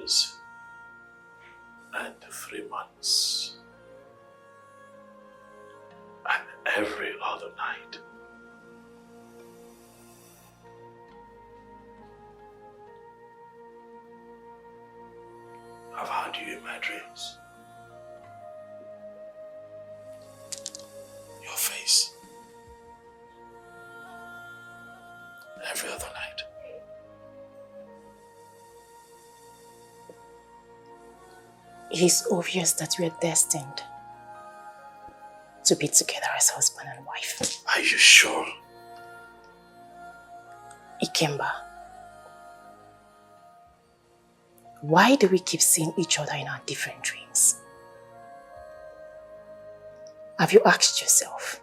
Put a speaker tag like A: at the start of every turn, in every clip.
A: years and 3 months. And every other night, I've had you in my dreams. Your face. Every other night.
B: It is obvious that we are destined to be together as husband and wife.
A: Are you sure?
B: Ikemba, why do we keep seeing each other in our different dreams? Have you asked yourself?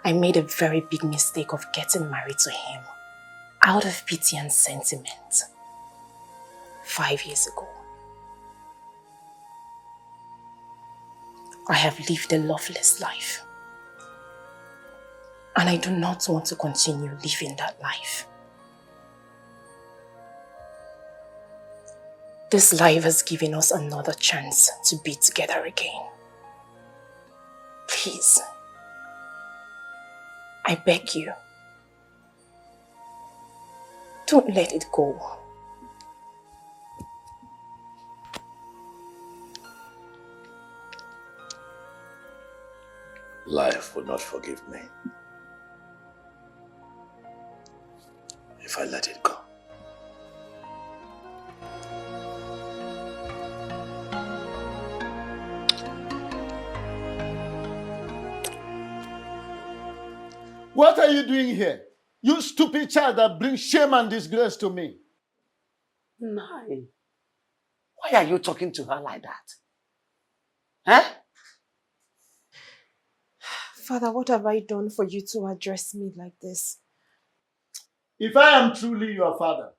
B: I made a very big mistake of getting married to him out of pity and sentiment 5 years ago. I have lived a loveless life, and I do not want to continue living that life. This life has given us another chance to be together again. Please, I beg you, don't let it go.
A: Life will not forgive me if I let it go.
C: What are you doing here? You stupid child that brings shame and disgrace to me.
D: Nai, why are you talking to her like that? Huh?
B: Father, what have I done for you to address me like this?
C: If I am truly your father,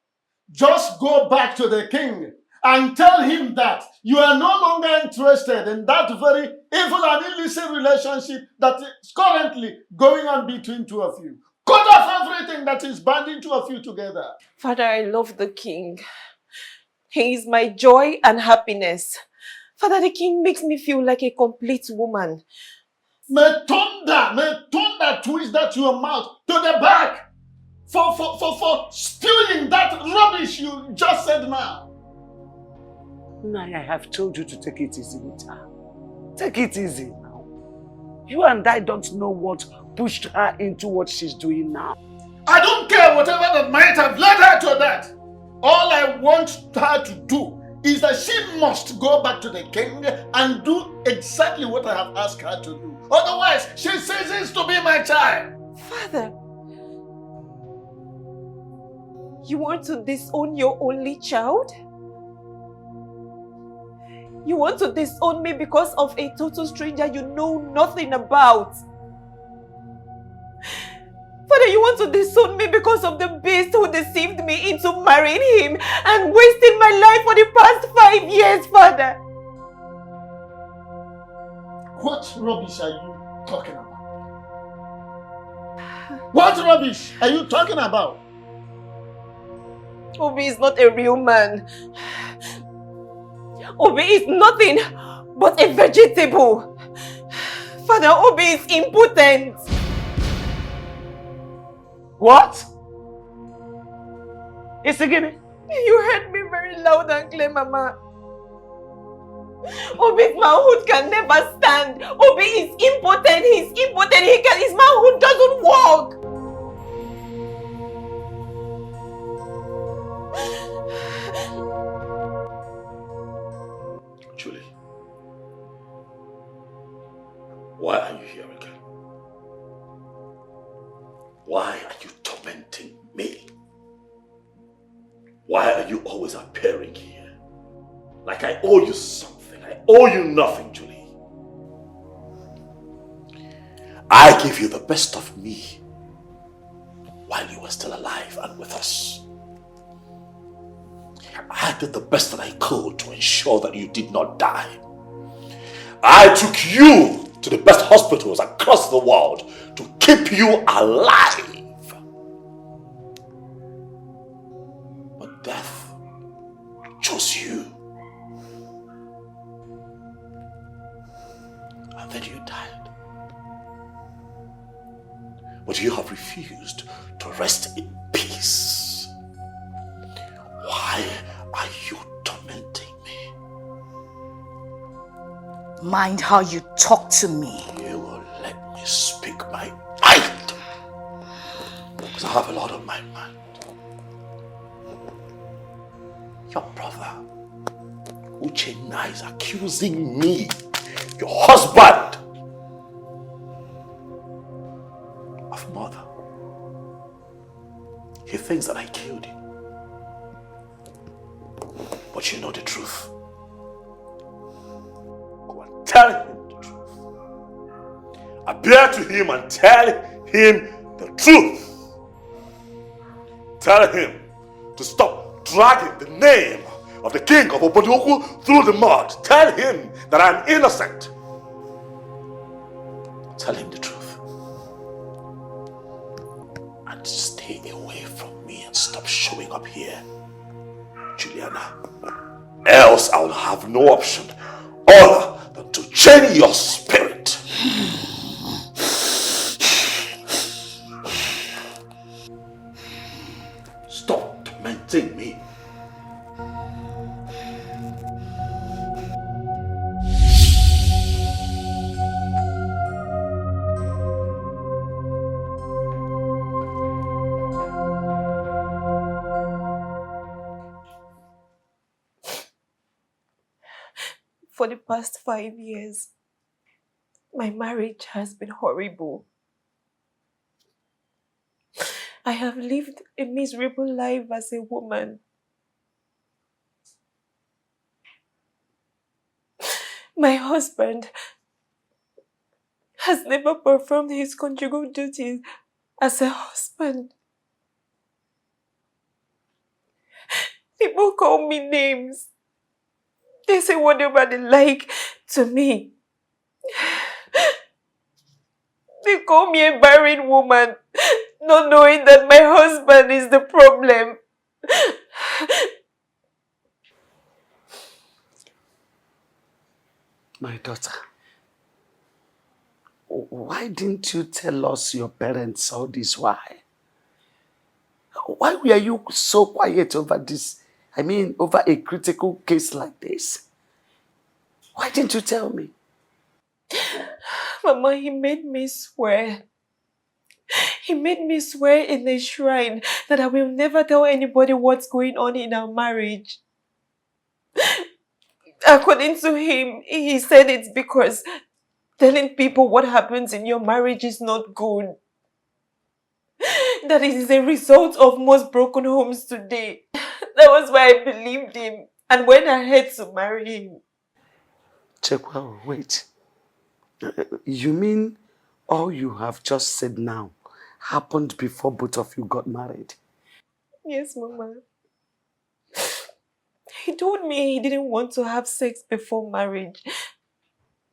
C: just go back to the king and tell him that you are no longer interested in that very evil and illicit relationship that is currently going on between two of you. Cut off everything that is binding two of you together.
E: Father, I love the king. He is my joy and happiness. Father, the king makes me feel like a complete woman.
C: May thunder twist that your mouth to the back for spewing that rubbish you just said now.
D: Nai, I have told you to take it easy with her. Take it easy now. You and I don't know what pushed her into what she's doing now.
C: I don't care whatever that might have led her to that. All I want her to do is that she must go back to the king and do exactly what I have asked her to do. Otherwise, she ceases to be my child.
E: Father, you want to disown your only child? You want to disown me because of a total stranger you know nothing about? Father, you want to disown me because of the beast who deceived me into marrying him and wasting my life for the past 5 years, Father.
C: What rubbish are you talking about? What rubbish are you talking about?
E: Obi is not a real man. Obi is nothing but a vegetable. Father, Obi is impotent.
D: What? Isegene?
E: You heard me very loud and clear, Mama. Obi's manhood can never stand. Obi is impotent. He's impotent. His manhood doesn't work.
A: Julie, why are you here again? Why are you tormenting me? Why are you always appearing here? Like I owe you something. I owe you nothing, Julie. I gave you the best of me while you were still alive and with us. I did the best that I could to ensure that you did not die. I took you to the best hospitals across the world to keep you alive. then you died. But you have refused to rest in peace. Why are you tormenting me?
B: Mind how you talk to me.
A: You will let me speak my mind. Because I have a lot on my mind. Your brother, Uchenna, is accusing me, your husband, of murder. He thinks that I killed him. But you know the truth. Go and tell him the truth. Appear to him and tell him the truth. Tell him to stop dragging the name of the king of Obodoku through the mud. Tell him that I'm innocent. Tell him the truth. And stay away from me and stop showing up here, Juliana. Else I'll have no option other than to chain your spirit. Stop tormenting me.
E: For the past 5 years, my marriage has been horrible. I have lived a miserable life as a woman. My husband has never performed his conjugal duties as a husband. People call me names. They say whatever they like to me. They call me a barren woman, not knowing that my husband is the problem.
D: My daughter, why didn't you tell us your parents all this while? Why were you so quiet over this? I mean, over a critical case like this? Why didn't you tell me?
E: Mama, he made me swear. He made me swear in the shrine that I will never tell anybody what's going on in our marriage. According to him, he said it's because telling people what happens in your marriage is not good. That it is a result of most broken homes today. That was why I believed him and went ahead to marry him.
D: Chekwa, wait. You mean all you have just said now happened before both of you got married?
E: Yes, Mama. He told me he didn't want to have sex before marriage.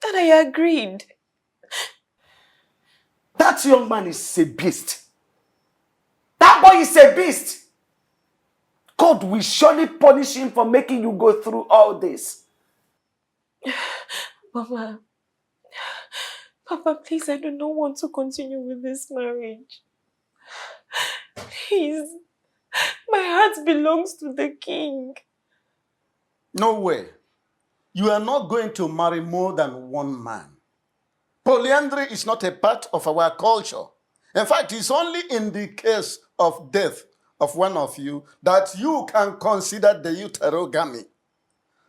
E: And I agreed.
D: That young man is a beast. That boy is a beast. God will surely punish him for making you go through all this.
E: Mama, Papa, please, I do not want to continue with this marriage. Please, my heart belongs to the king.
C: No way. You are not going to marry more than one man. Polyandry is not a part of our culture. In fact, it's only in the case of death of one of you that you can consider the uterogamy.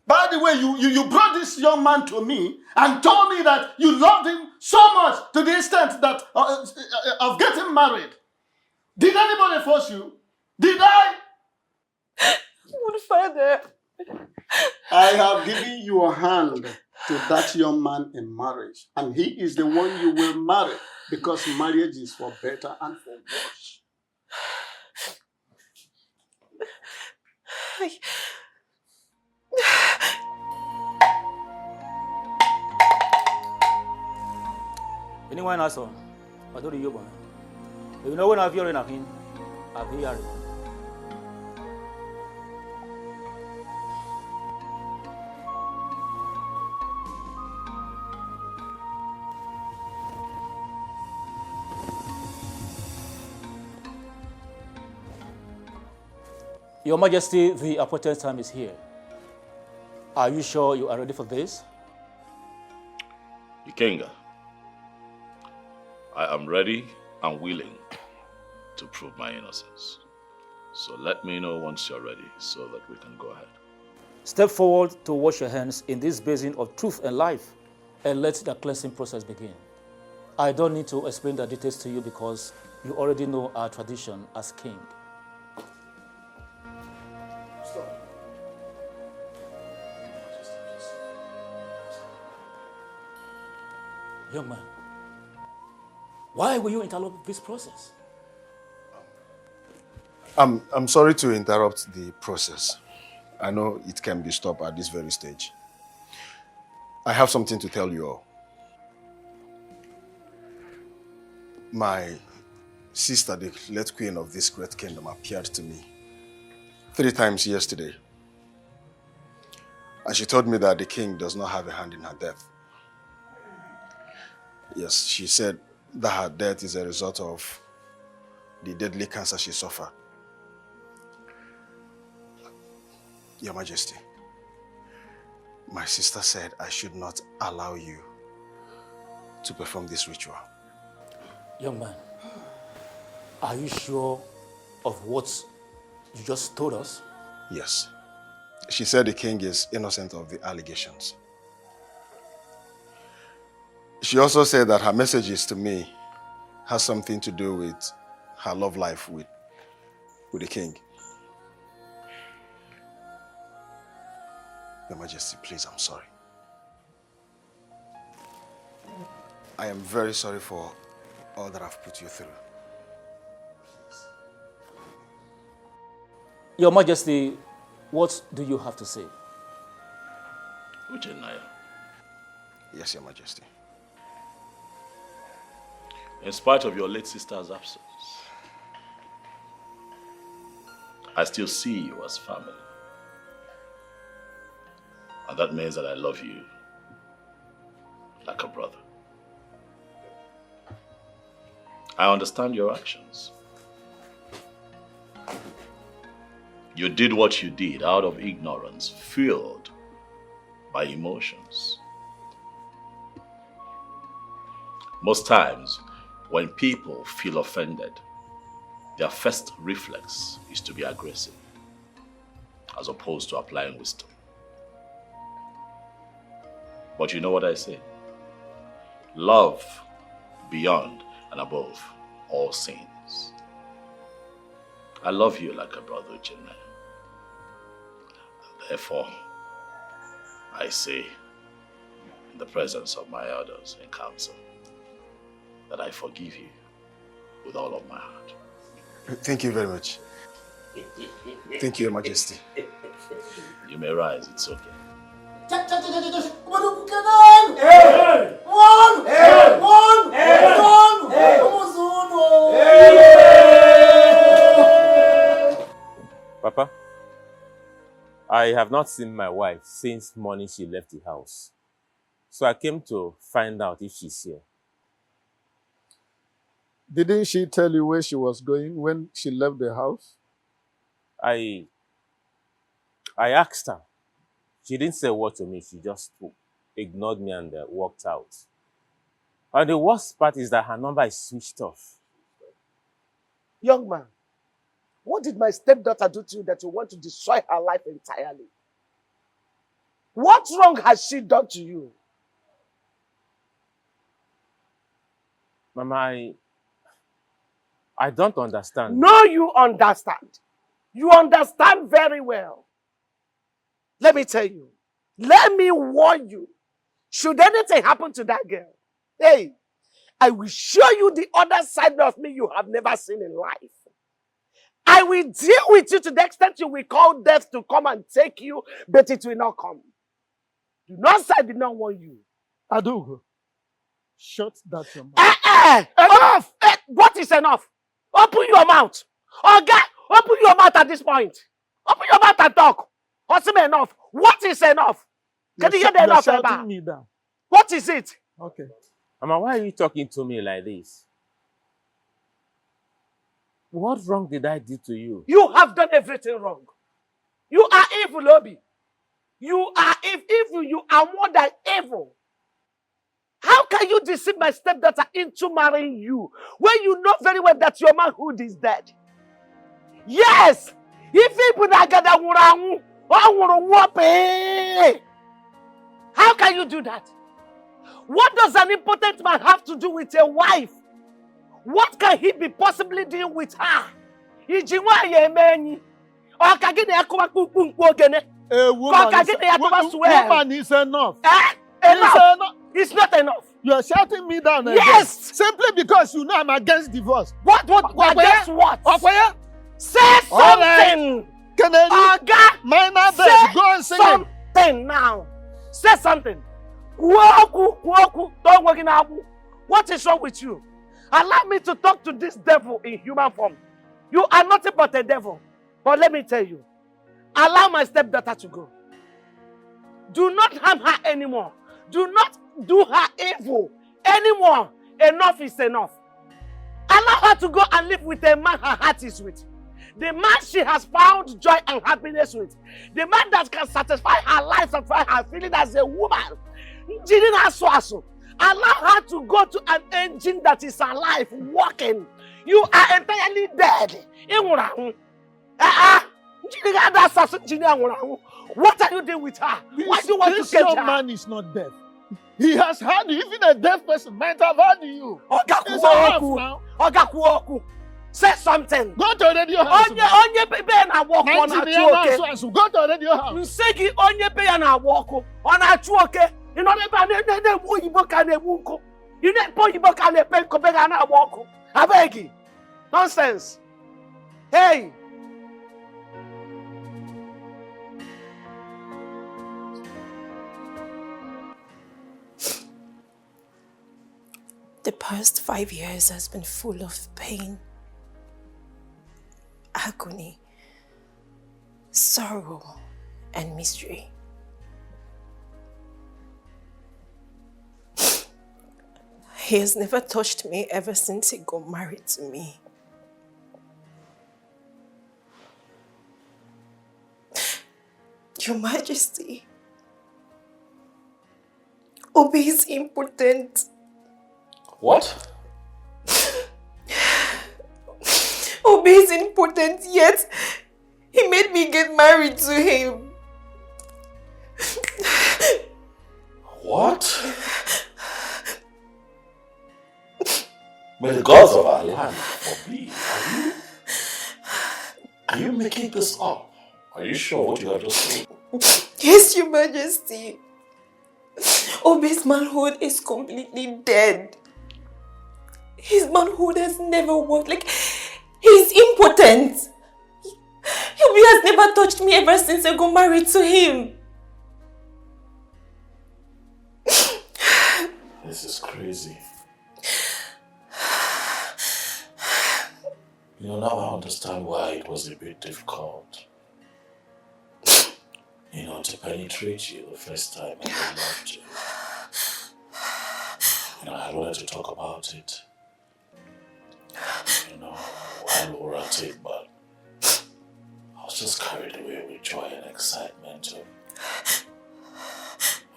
C: By the way, you brought this young man to me and told me that you loved him so much to the extent that of getting married. Did anybody force you? Did I?
E: Good father.
C: I have given your hand to that young man in marriage, and he is the one you will marry, because marriage is for better and for worse.
F: Anyone else on? I don't know. You know when I've heard anything, I've heard it. Your Majesty, the appointed time is here. Are you sure you are ready for this?
A: Ikenga, I am ready and willing to prove my innocence. So let me know once you're ready so that we can go ahead.
F: Step forward to wash your hands in this basin of truth and life and let the cleansing process begin. I don't need to explain the details to you because you already know our tradition as king. Young man, why will you interrupt this process?
G: I'm sorry to interrupt the process. I know it can be stopped at this very stage. I have something to tell you all. My sister, the late queen of this great kingdom, appeared to me 3 times yesterday. And she told me that the king does not have a hand in her death. Yes, she said that her death is a result of the deadly cancer she suffered. Your Majesty, my sister said I should not allow you to perform this ritual.
F: Young man, are you sure of what you just told us?
G: Yes. She said the king is innocent of the allegations. She also said that her messages to me has something to do with her love life with the king. Your Majesty, please, I'm sorry. I am very sorry for all that I've put you through.
F: Your Majesty, what do you have to say?
A: Uchenaya,
G: Yes, Your Majesty.
A: in spite of your late sister's absence, I still see you as family. And that means that I love you like a brother. I understand your actions. You did what you did out of ignorance, fueled by emotions. Most times, when people feel offended, their first reflex is to be aggressive, as opposed to applying wisdom. But you know what I say? Love beyond and above all sins. I love you like a brother, Uchenna. Therefore, I say, in the presence of my elders in council, that I forgive you with all of my heart.
G: Thank you very much. Thank you, Your Majesty.
A: You may rise, it's okay.
H: Papa, I have not seen my wife since morning she left the house. So I came to find out if she's here.
C: Didn't she tell you where she was going when she left the house?
H: I asked her. She didn't say a word to me. She just ignored me and walked out. And the worst part is that her number is switched off.
D: Young man, what did my stepdaughter do to you that you want to destroy her life entirely? What wrong has she done to you?
H: Mama, I don't understand.
D: No, you understand. You understand very well. Let me tell you. Let me warn you. Should anything happen to that girl, hey, I will show you the other side of me you have never seen in life. I will deal with you to the extent you will call death to come and take you, but it will not come. Do not say I did not warn you.
C: Adugo, shut that your mouth.
D: Enough! What is enough? Open your mouth. Okay, open your mouth at this point. Open your mouth and talk. What's enough? What is enough? Can you hear the enough?
C: You're shouting me down.
D: What is it?
C: Okay.
H: Mama, why are you talking to me like this? What wrong did I do to you?
D: You have done everything wrong. You are evil, Obi. You are evil. You are more than evil. How can you deceive my stepdaughter into marrying you when you know very well that your manhood is dead? Yes! If people that gather how can you do that? What does an impotent man have to do with a wife? What can he be possibly doing with her?
C: Woman is enough.
D: Enough. It's not enough.
C: You are shouting me down again.
D: Yes.
C: Simply because you know I'm against divorce.
D: What? Against what?
C: Okoye?
D: Say something.
C: Kennedy, minor bed. Go and sing it.
D: Something now. Say something. What is wrong with you? Allow me to talk to this devil in human form. You are nothing but a devil. But let me tell you, allow my stepdaughter to go. Do not harm her anymore. Do not do her evil anymore. Enough is enough. Allow her to go and live with a man her heart is with. The man she has found joy and happiness with. The man that can satisfy her life, satisfy her feeling as a woman. Allow her to go to an engine that is alive, working. You are entirely dead. What are you doing with her? Why do you want to
C: This
D: catch
C: young
D: her?
C: man is not deaf. He has had you. Even a deaf person might have had you. It's enough now.
D: Say something.
C: Go to the radio house.
D: Onye pe na walk on a chuoke.
C: Go to the radio house.
D: Nsegi onye pe na walk on a chuoke. You know the oyibo ka na ewu. You know oyibo ka na pe ko pe na walk. Abegi. Nonsense. Hey.
B: The past 5 years has been full of pain, agony, sorrow, and mystery. He has never touched me ever since he got married to me. Your Majesty, Obi is impotent.
A: What?
B: Obi is impotent, yet he made me get married to him.
A: What? May the gods of our land forbid. Are you making this up? Are you sure what you have just said?
B: Yes, Your Majesty. Obi's manhood is completely dead. His manhood has never worked. Like, he's impotent. Obi has never touched me ever since I got married to him.
A: This is crazy. You know, now I understand why it was a bit difficult. You know, to penetrate you the first time I loved you. You know, I wanted to talk about it. You know, while we were at it, but I was just carried away with joy and excitement of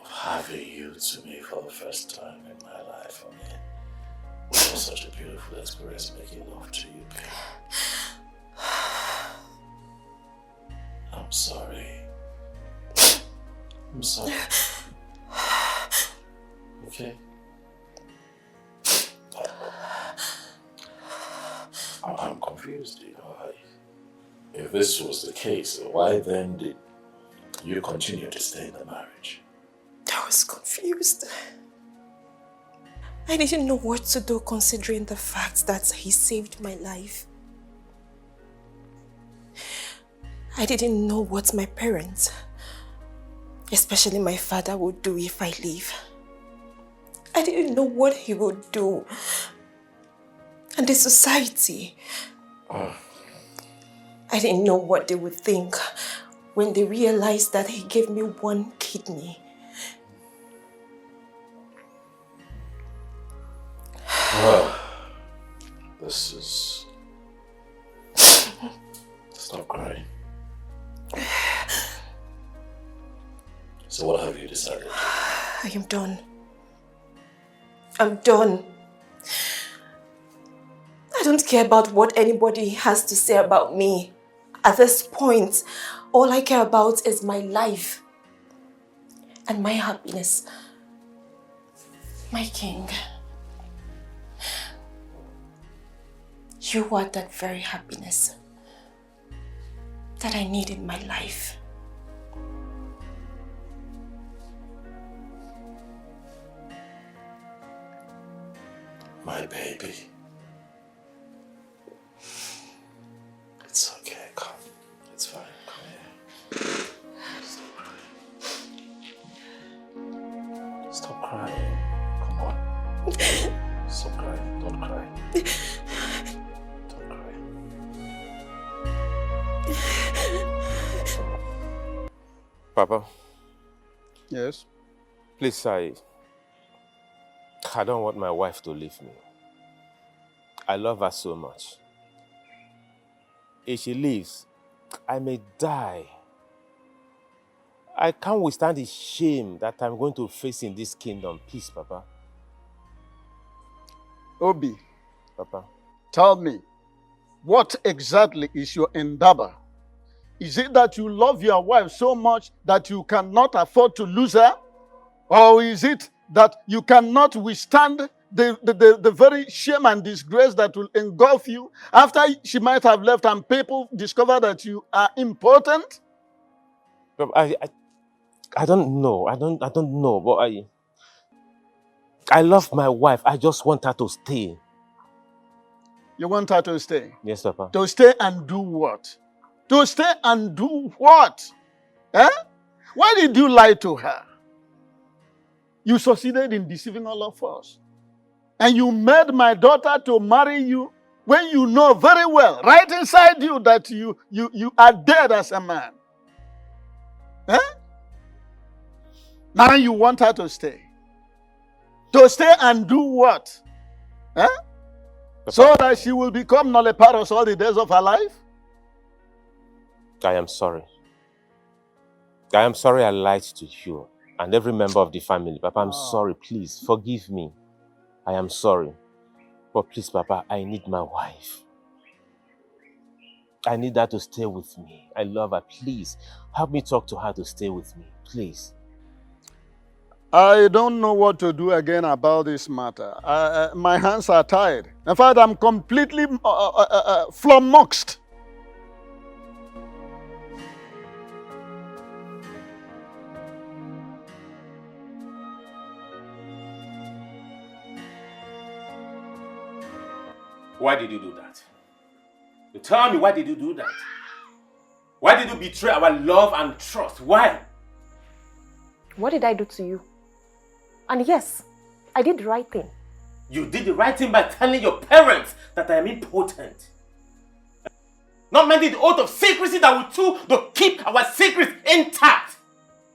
A: having you to me for the first time in my life. I mean, it was such a beautiful experience making love to you, babe. I'm sorry. I'm sorry. Okay? I'm confused, you know. If this was the case, why then did you continue to stay in the marriage?
B: I was confused. I didn't know what to do considering the fact that he saved my life. I didn't know what my parents, especially my father, would do if I leave. I didn't know what he would do. And the society. I didn't know what they would think when they realized that he gave me one kidney.
A: Well, this is Stop crying. So what have you decided?
B: I am done. I'm done. I don't care about what anybody has to say about me. At this point, all I care about is my life and my happiness. My king. You are that very happiness that I need in my life.
A: My baby. It's okay, come. It's fine, come here. Stop crying. Come on. Stop crying, don't cry. Don't cry.
H: Papa,
C: Yes?
H: please, I don't want my wife to leave me. I love her so much. If she leaves, I may die. I can't withstand the shame that I'm going to face in this kingdom. Please, Papa.
C: Obi,
H: Papa.
C: tell me, what exactly is your endeavor? Is it that you love your wife so much that you cannot afford to lose her? Or is it that you cannot withstand the very shame and disgrace that will engulf you after she might have left and people discover that you are important?
H: Papa, I don't know. I don't know, but I love my wife. I just want her to stay.
C: You want her to stay?
H: Yes, Papa.
C: To stay and do what? To stay and do what? Eh? Why did you lie to her? You succeeded in deceiving all of us. And you made my daughter to marry you when you know very well, right inside you, that you are dead as a man. Eh? Now you want her to stay. To stay and do what? Eh? So that she will become nulliparous all the days of her life?
H: I am sorry. I am sorry I lied to you and every member of the family. Papa, I'm sorry. Please, forgive me. I am sorry. But please, Papa, I need my wife. I need her to stay with me. I love her. Please, help me talk to her to stay with me. Please.
C: I don't know what to do again about this matter. My hands are tied. In fact, I'm completely flummoxed.
H: Why did you do that? You tell me, why did you do that? Why did you betray our love and trust? Why?
B: What did I do to you? And yes, I did the right thing.
H: You did the right thing by telling your parents that I am impotent. Not mending the oath of secrecy that we took to keep our secrets intact.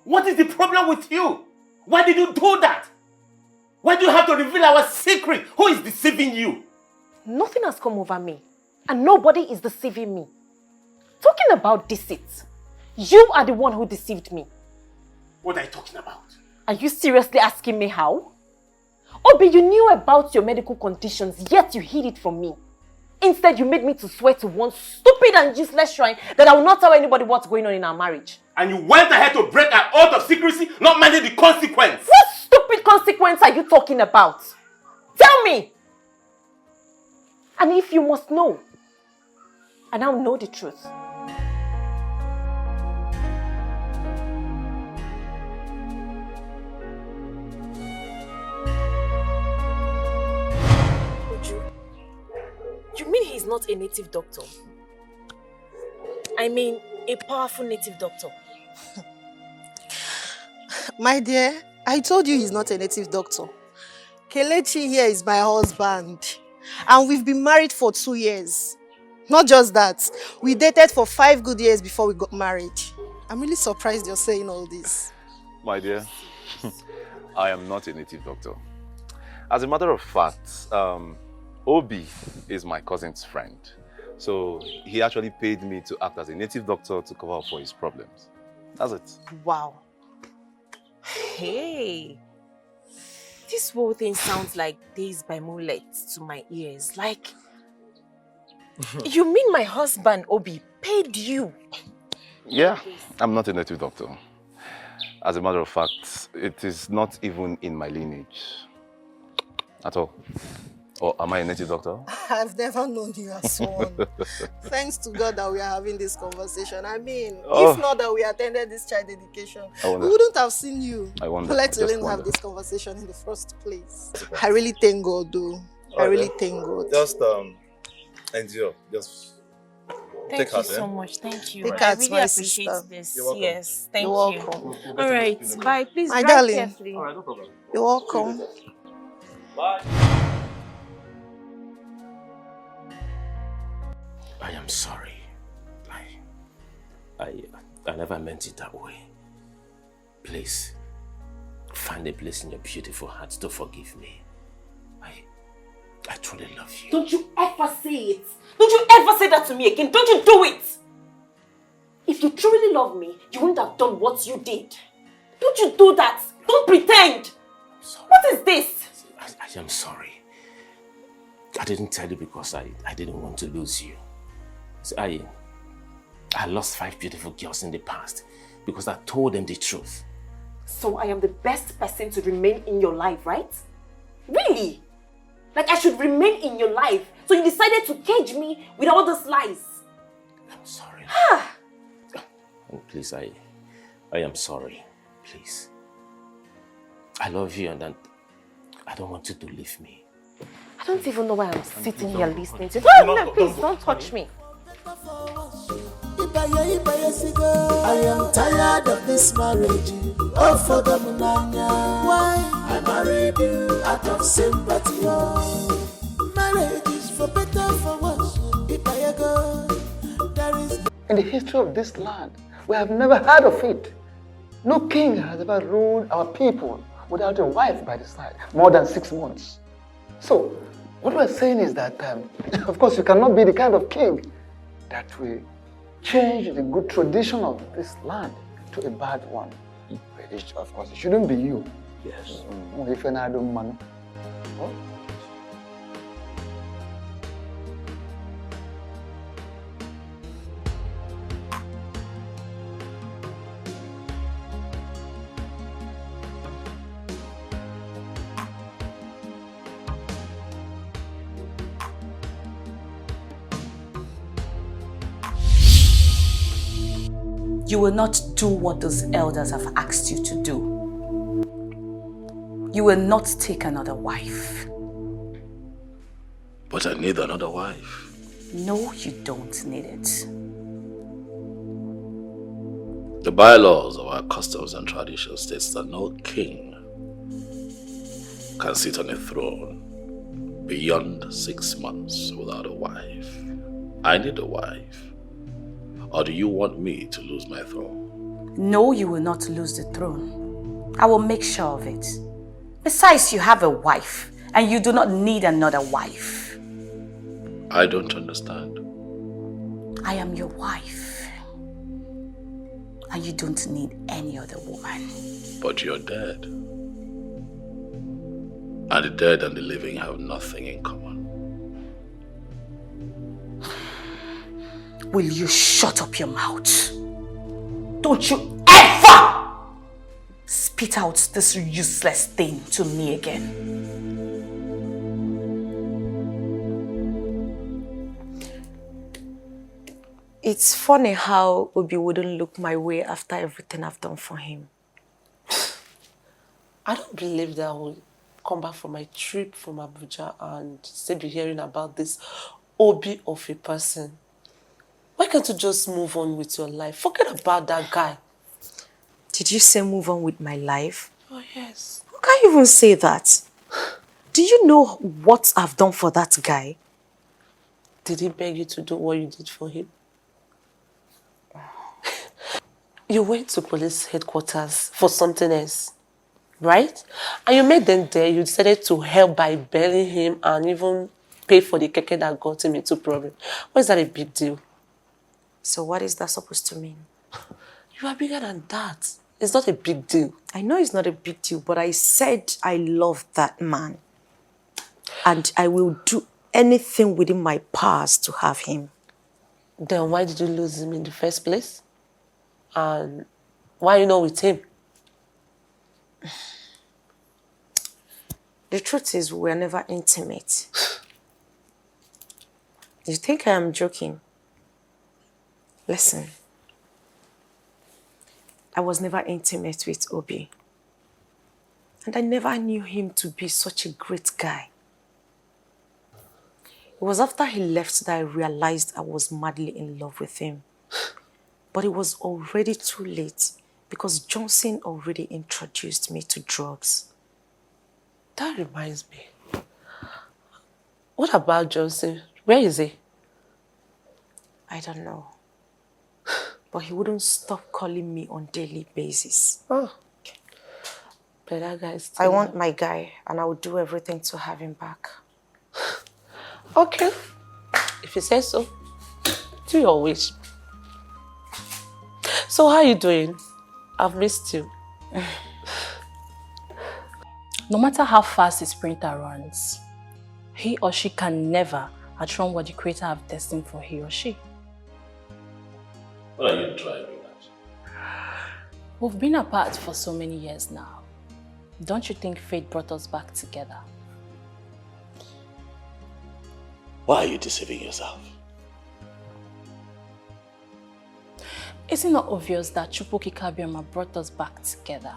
H: What is the problem with you? Why did you do that? Why do you have to reveal our secret? Who is deceiving you?
B: Nothing has come over me. And nobody is deceiving me. Talking about deceit, you are the one who deceived me.
H: What are you talking about?
B: Are you seriously asking me how? Obi, you knew about your medical conditions, yet you hid it from me. Instead, you made me to swear to one stupid and useless shrine that I will not tell anybody what's going on in our marriage.
H: And you went ahead to break an oath of secrecy, not minding the consequence.
B: What stupid consequence are you talking about? Tell me! And if you must know, I now know the truth. You mean he's not a native doctor? I mean, a powerful native doctor.
I: My dear, I told you he's not a native doctor. Kelechi here is my husband. And we've been married for 2 years. Not just that, we dated for 5 good years before we got married. I'm really surprised you're saying all this.
J: My dear, I am not a native doctor. As a matter of fact, Obi is my cousin's friend. So he actually paid me to act as a native doctor to cover up for his problems. That's it.
B: Wow. Hey. This whole thing sounds like Days by Moonlight to my ears. Like, you mean my husband, Obi, paid you?
J: Yeah, I'm not a native doctor. As a matter of fact, it is not even in my lineage at all. Or am I a native doctor?
I: I've never known you as one. Thanks to God that we are having this conversation. I mean, if not that we attended this child dedication, we wouldn't have seen you.
J: I wonder.
I: Let alone have this conversation in the first place. I really thank God, though. I really thank God.
J: Just endure. Just
B: Thank you so much. Thank you.
I: Take
B: I
I: heart,
B: really
I: my
B: appreciate
I: sister.
B: this.
J: You're welcome.
B: Yes, thank you.
I: You're welcome.
B: All right, bye. Please
I: My
B: drive
I: darling.
B: carefully.
J: All right, no problem.
I: You're welcome.
J: Bye.
H: I am sorry. I never meant it that way. Please, find a place in your beautiful heart to forgive me. I truly love you.
E: Don't you ever say it. Don't you ever say that to me again. Don't you do it. If you truly love me, you wouldn't have done what you did. Don't you do that. Don't pretend. What is this?
H: I am sorry. I didn't tell you because I didn't want to lose you. See, I lost 5 beautiful girls in the past because I told them the truth.
E: So I am the best person to remain in your life, right? Really? Like I should remain in your life. So you decided to cage me with all those lies.
H: I'm sorry. And please, I am sorry. Please. I love you and I don't want you to leave me.
B: I don't even know why I'm sitting here listening to you. No, please don't touch me.
K: I am tired of this marriage. Oh, for the munanya. Why? I married you out of sympathy. Oh. Marriage is for better, for worse. If I go, there is.
L: In the history of this land, we have never heard of it. No king has ever ruled our people without a wife by the side, more than 6 months. So, what we're saying is that, of course, you cannot be the kind of king that will change the good tradition of this land to a bad one. Of course, it shouldn't be you.
H: Yes.
L: If you're not doing money.
M: You will not do what those elders have asked you to do. You will not take another wife.
A: But I need another wife.
M: No, you don't need it.
A: The bylaws of our customs and traditions states that no king can sit on a throne beyond 6 months without a wife. I need a wife. Or do you want me to lose my throne?
M: No, you will not lose the throne. I will make sure of it. Besides, you have a wife, and you do not need another wife.
A: I don't understand.
M: I am your wife, and you don't need any other woman.
A: But you're dead. And the dead and the living have nothing in common.
M: Will you shut up your mouth? Don't you ever spit out this useless thing to me again.
B: It's funny how Obi wouldn't look my way after everything I've done for him.
N: I don't believe that I will come back from my trip from Abuja and still be hearing about this Obi of a person. Why can't you just move on with your life? Forget about that guy.
B: Did you say move on with my life?
N: Oh, yes.
B: How can you even say that? Do you know what I've done for that guy?
N: Did he beg you to do what you did for him? You went to police headquarters for something else, right? And you made them there. You decided to help by bailing him and even pay for the keke that got him into problem. Why is that a big deal?
B: So what is that supposed to mean?
N: You are bigger than that. It's not a big deal.
B: I know it's not a big deal, but I said I love that man. And I will do anything within my powers to have him.
N: Then why did you lose him in the first place? And why are you not with him?
B: The truth is, we were never intimate. You think I am joking? Listen. I was never intimate with Obi. And I never knew him to be such a great guy. It was after he left that I realized I was madly in love with him. But it was already too late because Johnson already introduced me to drugs.
N: That reminds me. What about Johnson? Where is he?
B: I don't know. But he wouldn't stop calling me on a daily basis.
N: Oh. But that guy is still...
B: I want my guy and I will do everything to have him back.
N: Okay. If you say so, do your wish. So how are you doing? I've missed you.
M: No matter how fast a sprinter runs, he or she can never outrun what the Creator have destined for he or she.
A: What are you driving at?
M: We've been apart for so many years now. Don't you think fate brought us back together?
A: Why are you deceiving yourself?
M: Is it not obvious that Chukwuki Kabiama brought us back together?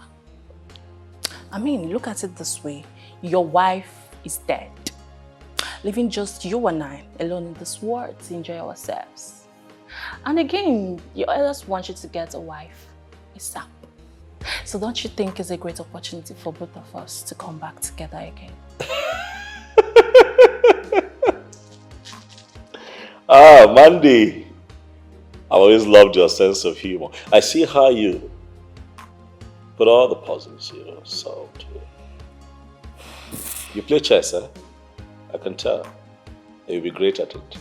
M: I mean, look at it this way. Your wife is dead, leaving just you and I alone in this world to enjoy ourselves. And again, your elders want you to get a wife ASAP. So don't you think it's a great opportunity for both of us to come back together again?
A: Mandy. I've always loved your sense of humor. I see how you put all the puzzles, solved to it. You play chess, eh? I can tell. You'll be great at it.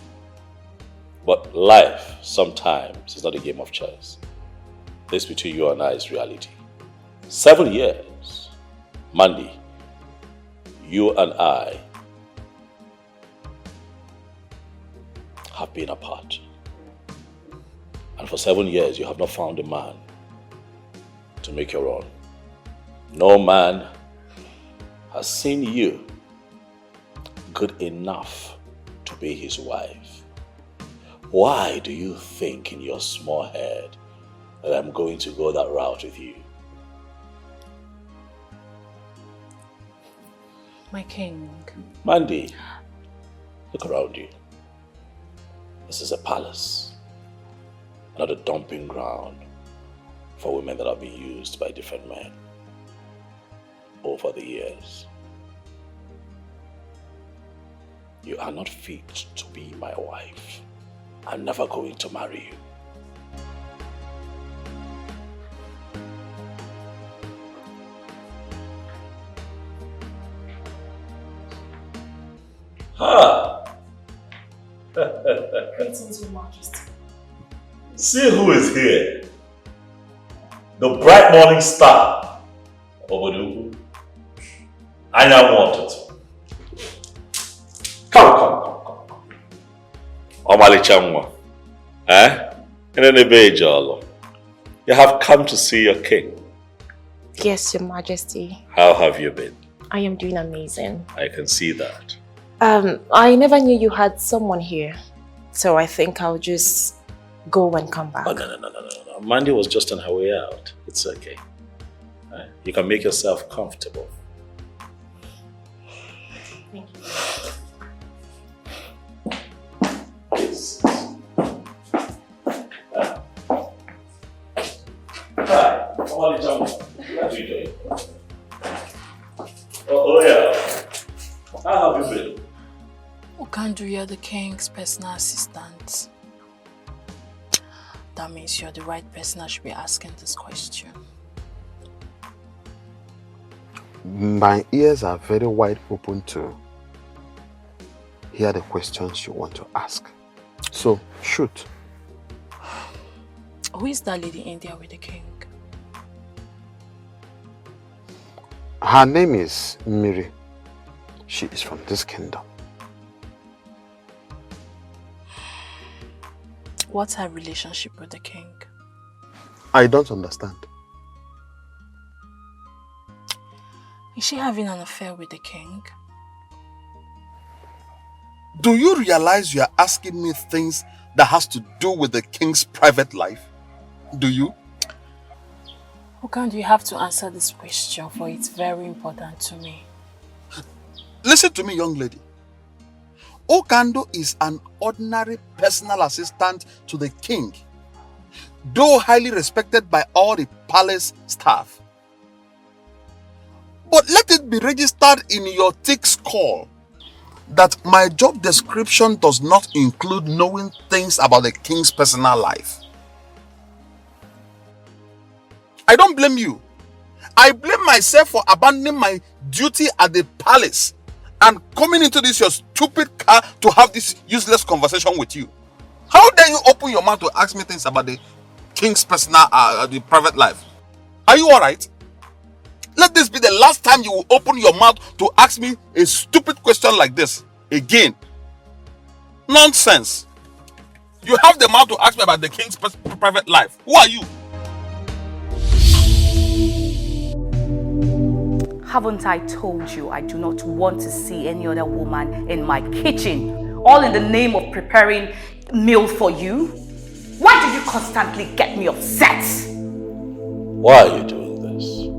A: But life, sometimes, is not a game of chess. This between you and I is reality. 7 years. Mandy, you and I have been apart. And for 7 years, you have not found a man to make your own. No man has seen you good enough to be his wife. Why do you think in your small head that I'm going to go that route with you?
M: My king.
A: Mandy, look around you. This is a palace, not a dumping ground for women that have been used by different men over the years. You are not fit to be my wife. I'm never going to marry you.
M: Greetings, Your Majesty.
A: See who is here. The bright morning star. Obodugu. I now want it. Come. Omalichamwa. You have come to see your king.
O: Yes, Your Majesty.
A: How have you been?
O: I am doing amazing.
A: I can see that.
O: I never knew you had someone here. So I think I'll just go and come back.
A: Oh, no. Mandy was just on her way out. It's okay. You can make yourself comfortable.
O: Thank you.
A: Yes. Hi. What are you doing? Oh yeah. How have you been?
M: Okandu, you're the king's personal assistant. That means you're the right person I should be asking this question.
P: My ears are very wide open too.
G: hear the questions you want to ask. So, shoot.
M: Who is that lady in there with the king?
G: Her name is Miri. She is from this kingdom.
M: What's her relationship with the king?
G: I don't understand.
M: Is she having an affair with the king?
G: Do you realize you are asking me things that has to do with the king's private life? Do you?
M: Okan, you have to answer this question, for it's very important to me.
G: Listen to me, young lady. Okando is an ordinary personal assistant to the king, though highly respected by all the palace staff. But let it be registered in your thick skull that my job description does not include knowing things about the king's personal life. I don't blame you. I blame myself for abandoning my duty at the palace and coming into this your stupid car to have this useless conversation with you. How dare you open your mouth to ask me things about the king's personal, the private life? Are you alright? Let this be the last time you will open your mouth to ask me a stupid question like this again. Nonsense. You have the mouth to ask me about the king's private life. Who are you?
P: Haven't I told you I do not want to see any other woman in my kitchen, all in the name of preparing meal for you? Why do you constantly get me upset?
A: Why are you doing this?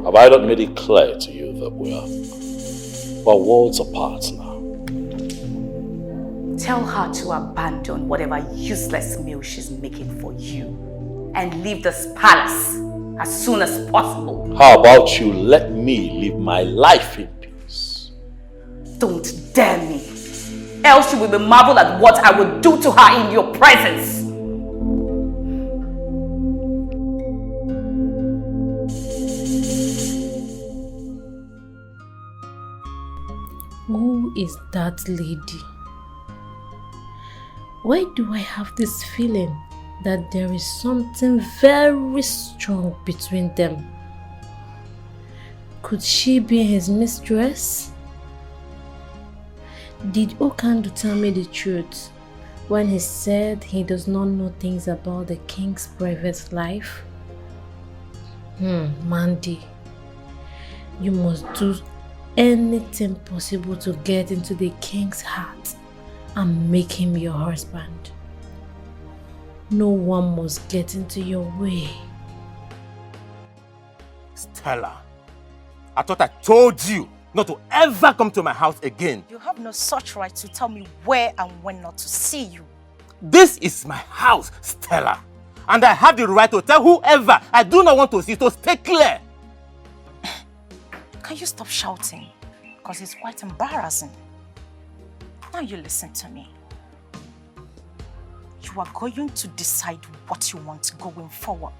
A: Have I not made it clear to you that we're worlds apart now?
P: Tell her to abandon whatever useless meal she's making for you and leave this palace as soon as possible.
A: How about you let me live my life in peace?
P: Don't dare me, else you will be marveled at what I will do to her in your presence.
Q: Who is that lady? Why do I have this feeling that there is something very strong between them? Could she be his mistress? Did Okando tell me the truth when he said he does not know things about the king's private life? Mandy, you must do anything possible to get into the king's heart and make him your husband. No one must get into your way.
H: Stella, I thought I told you not to ever come to my house again.
R: You have no such right to tell me where and when not to see you.
H: This is my house, Stella. And I have the right to tell whoever I do not want to see, so stay clear.
R: Can you stop shouting? Because it's quite embarrassing. Now you listen to me. You are going to decide what you want going forward.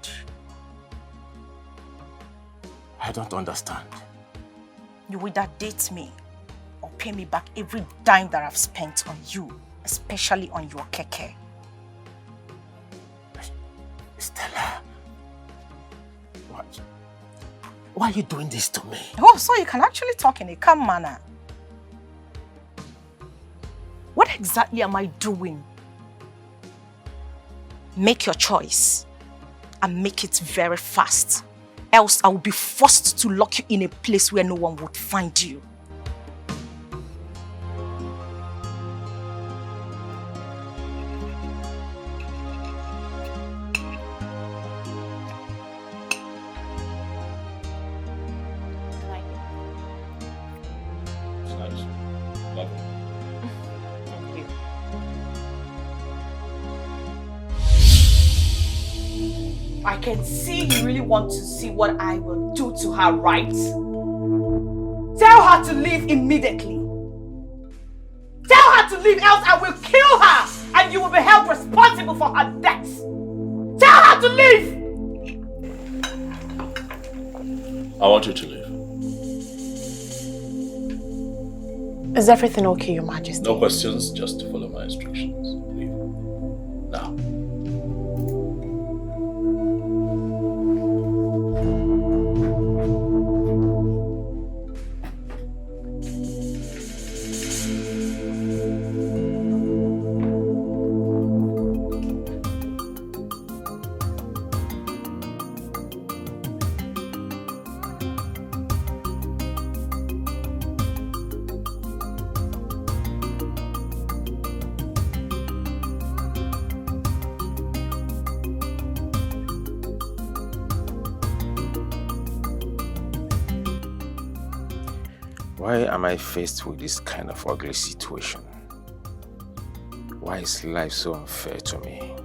H: I don't understand.
R: You either date me or pay me back every dime that I've spent on you, especially on your keke.
H: Stella, why are you doing this to me?
R: Oh, so you can actually talk in a calm manner. What exactly am I doing? Make your choice and make it very fast. Else I will be forced to lock you in a place where no one would find you.
P: I can see you really want to see what I will do to her, right? Tell her to leave immediately. Tell her to leave, else I will kill her and you will be held responsible for her death. Tell her to leave!
A: I want you to leave.
O: Is everything okay, Your Majesty?
A: No questions, just follow my instructions. Leave. Now.
H: Why am I faced with this kind of ugly situation? Why is life so unfair to me?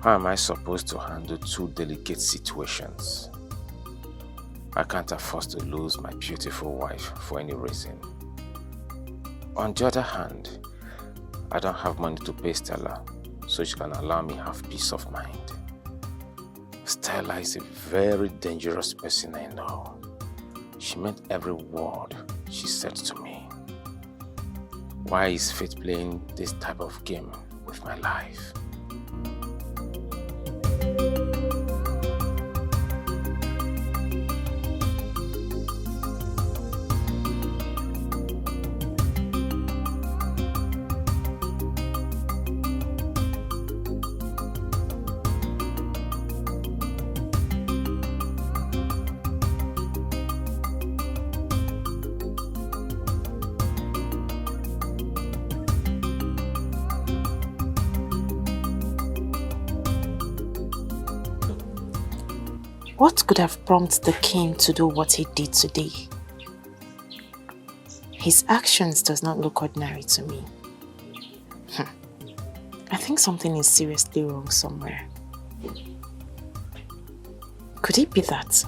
H: How am I supposed to handle two delicate situations? I can't afford to lose my beautiful wife for any reason. On the other hand, I don't have money to pay Stella, so she can allow me have peace of mind. Stella is a very dangerous person I know. She meant every word she said to me. Why is fate playing this type of game with my life?
O: What could have prompted the king to do what he did today? His actions does not look ordinary to me. I think something is seriously wrong somewhere. Could it be that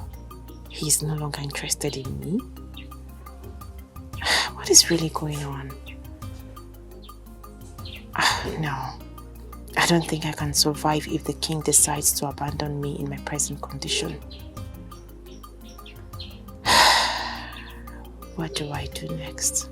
O: he is no longer interested in me? What is really going on? No. I don't think I can survive if the king decides to abandon me in my present condition. What do I do next?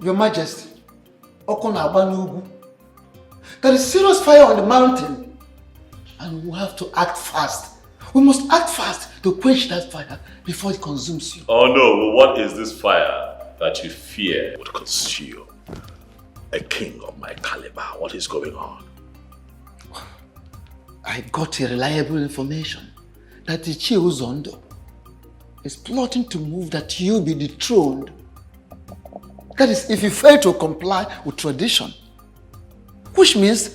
C: Your Majesty, there is serious fire on the mountain and we have to act fast. We must act fast to quench that fire before it consumes you.
A: Oh no, what is this fire that you fear would consume a king of my caliber? What is going on?
C: I got a reliable information that the Zondo is plotting to move that you be dethroned. That is, if you fail to comply with tradition, which means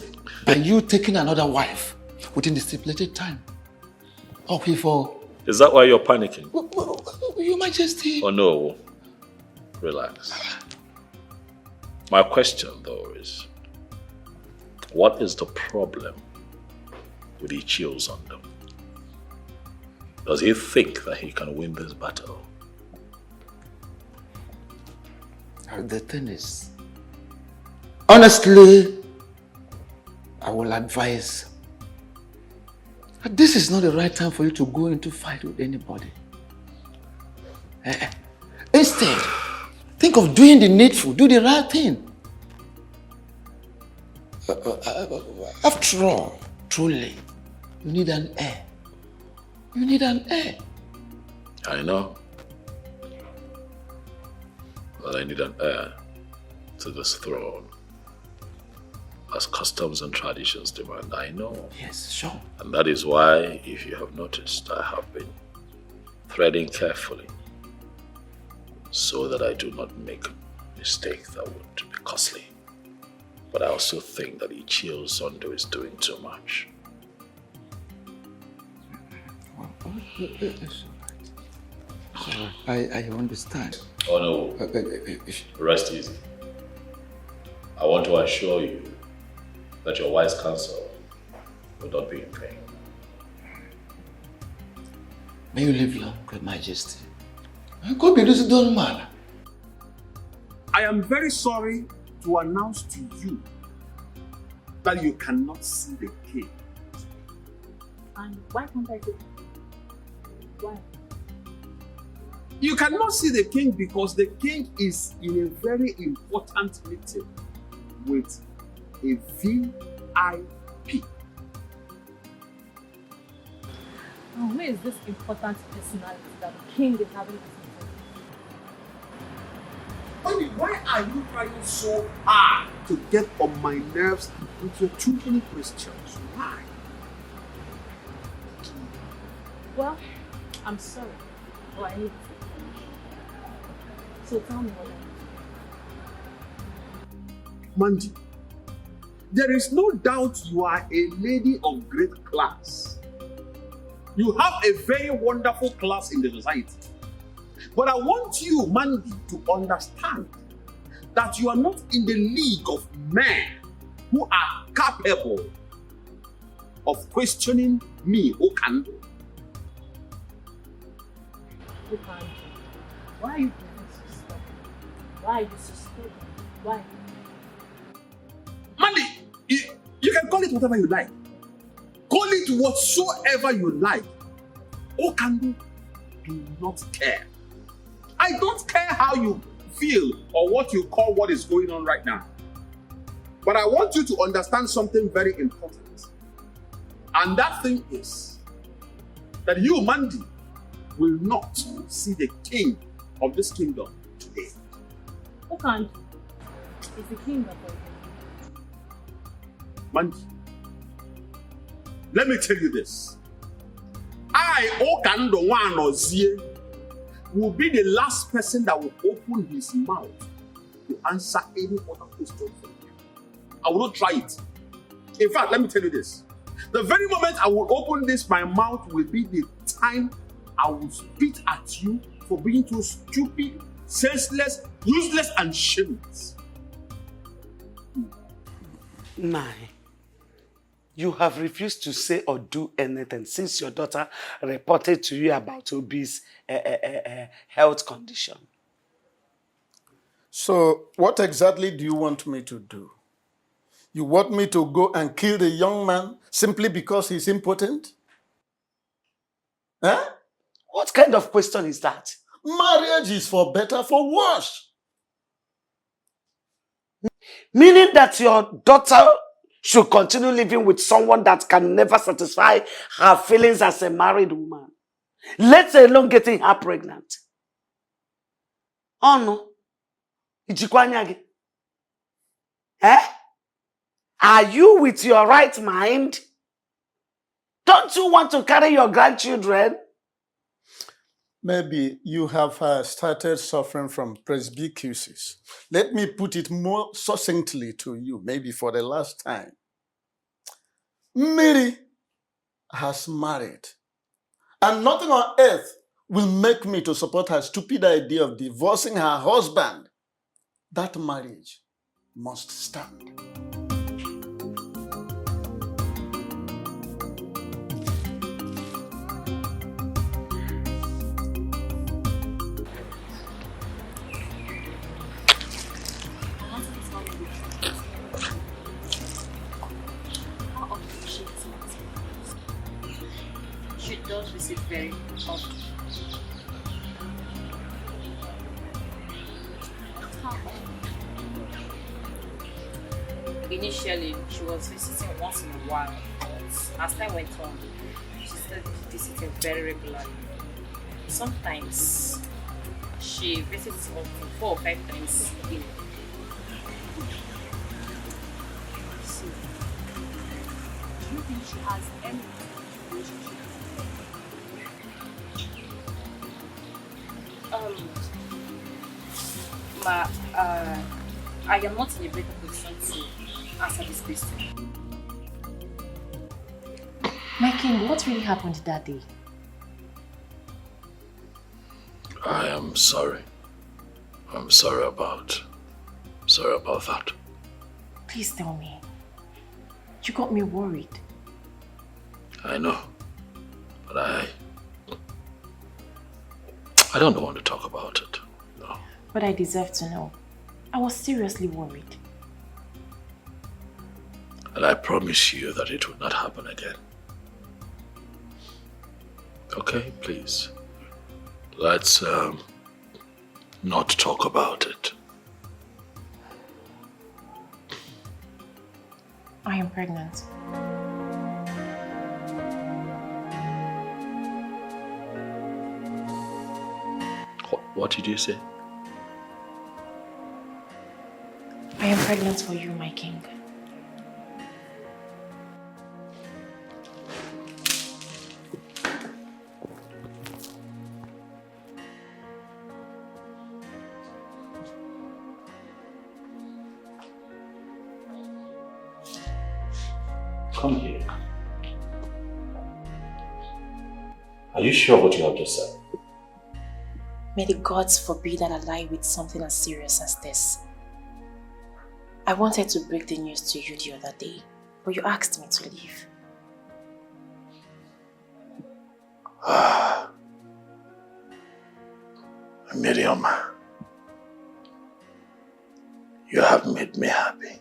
C: by you taking another wife within the stipulated time.
A: Is that why you're panicking?
C: Your Majesty.
A: Oh no, relax. My question though is, what is the problem with Ichio Zondo? Does he think that he can win this battle?
C: The thing is, honestly, I will advise that this is not the right time for you to go into fight with anybody. Instead, think of doing the needful, do the right thing. After all, truly, you need an heir. You need an heir.
A: I know. But I need an heir to this throne. As customs and traditions demand, I know.
C: Yes, sure.
A: And that is why, if you have noticed, I have been threading carefully so that I do not make a mistake that would be costly. But I also think that Ichio Zondo is doing too much.
L: I understand.
S: Oh no. Rest easy. I want to assure you that your wise counsel will not be in vain.
L: May you live long, Great Majesty. God be this done man.
G: I am very sorry to announce to you that you cannot see the king.
M: And why can't I do? Why?
G: You cannot see the king because the king is in a very important meeting with a VIP.
M: Now, where is this important personality that the king is having this
G: Honey, why are you trying so hard to get on my nerves with your too many questions? Why?
M: Well, I'm sorry, but I need to. So tell me what
G: Mandy, there is no doubt you are a lady of great class. You have a very wonderful class in the society. But I want you, Mandy, to understand that you are not in the league of men who are capable of questioning me, Okando.
M: Okando, why are you being so stubborn? Why are you so stubborn? Why?
G: Mandy, you can call it whatever you like. Call it whatsoever you like. Okando, do not care. I don't care how you feel or what you call what is going on right now. But I want you to understand something very important. And that thing is that you, Mandy, will not see the king of this kingdom today.
M: Okando is the king of all.
G: Mandy, let me tell you this. I, Okando Wanozie, will be the last person that will open his mouth to answer any other question from you. I will not try it. In fact, let me tell you this. The very moment I will open this, my mouth will be the time I will spit at you for being too stupid, senseless, useless, and shameless.
D: Nai, you have refused to say or do anything since your daughter reported to you about Obi's health condition.
C: So, what exactly do you want me to do? You want me to go and kill the young man simply because he's impotent? Huh?
D: What kind of question is that?
C: Marriage is for better, for worse.
D: Meaning that your daughter should continue living with someone that can never satisfy her feelings as a married woman, let alone getting her pregnant. Oh no. Ijikwanyagi. Eh? Are you with your right mind? Don't you want to carry your grandchildren?
C: Maybe you have started suffering from presbycusis. Let me put it more succinctly to you, maybe for the last time. Mary has married, and nothing on earth will make me to support her stupid idea of divorcing her husband. That marriage must stand.
M: She does visit very often. Initially, she was visiting once in a while, but as time went on, she started visiting very regularly. Sometimes she visits up to 4 or 5 times a year. So, do you think she has any relationship? I am not in a better position to answer this question.
O: My king, what really happened that day?
A: I'm sorry. I'm sorry about that.
O: Please tell me. You got me worried.
A: I know. But I don't want to talk about it. No.
O: But I deserve to know. I was seriously worried.
A: And I promise you that it will not happen again. Okay, please. Let's not talk about it.
O: I am pregnant.
A: What did you say?
O: I am pregnant for you, my king.
A: Come here. Are you sure what you have just said?
O: May the gods forbid that I lie with something as serious as this. I wanted to break the news to you the other day, but you asked me to leave.
A: Miriam, you have made me happy.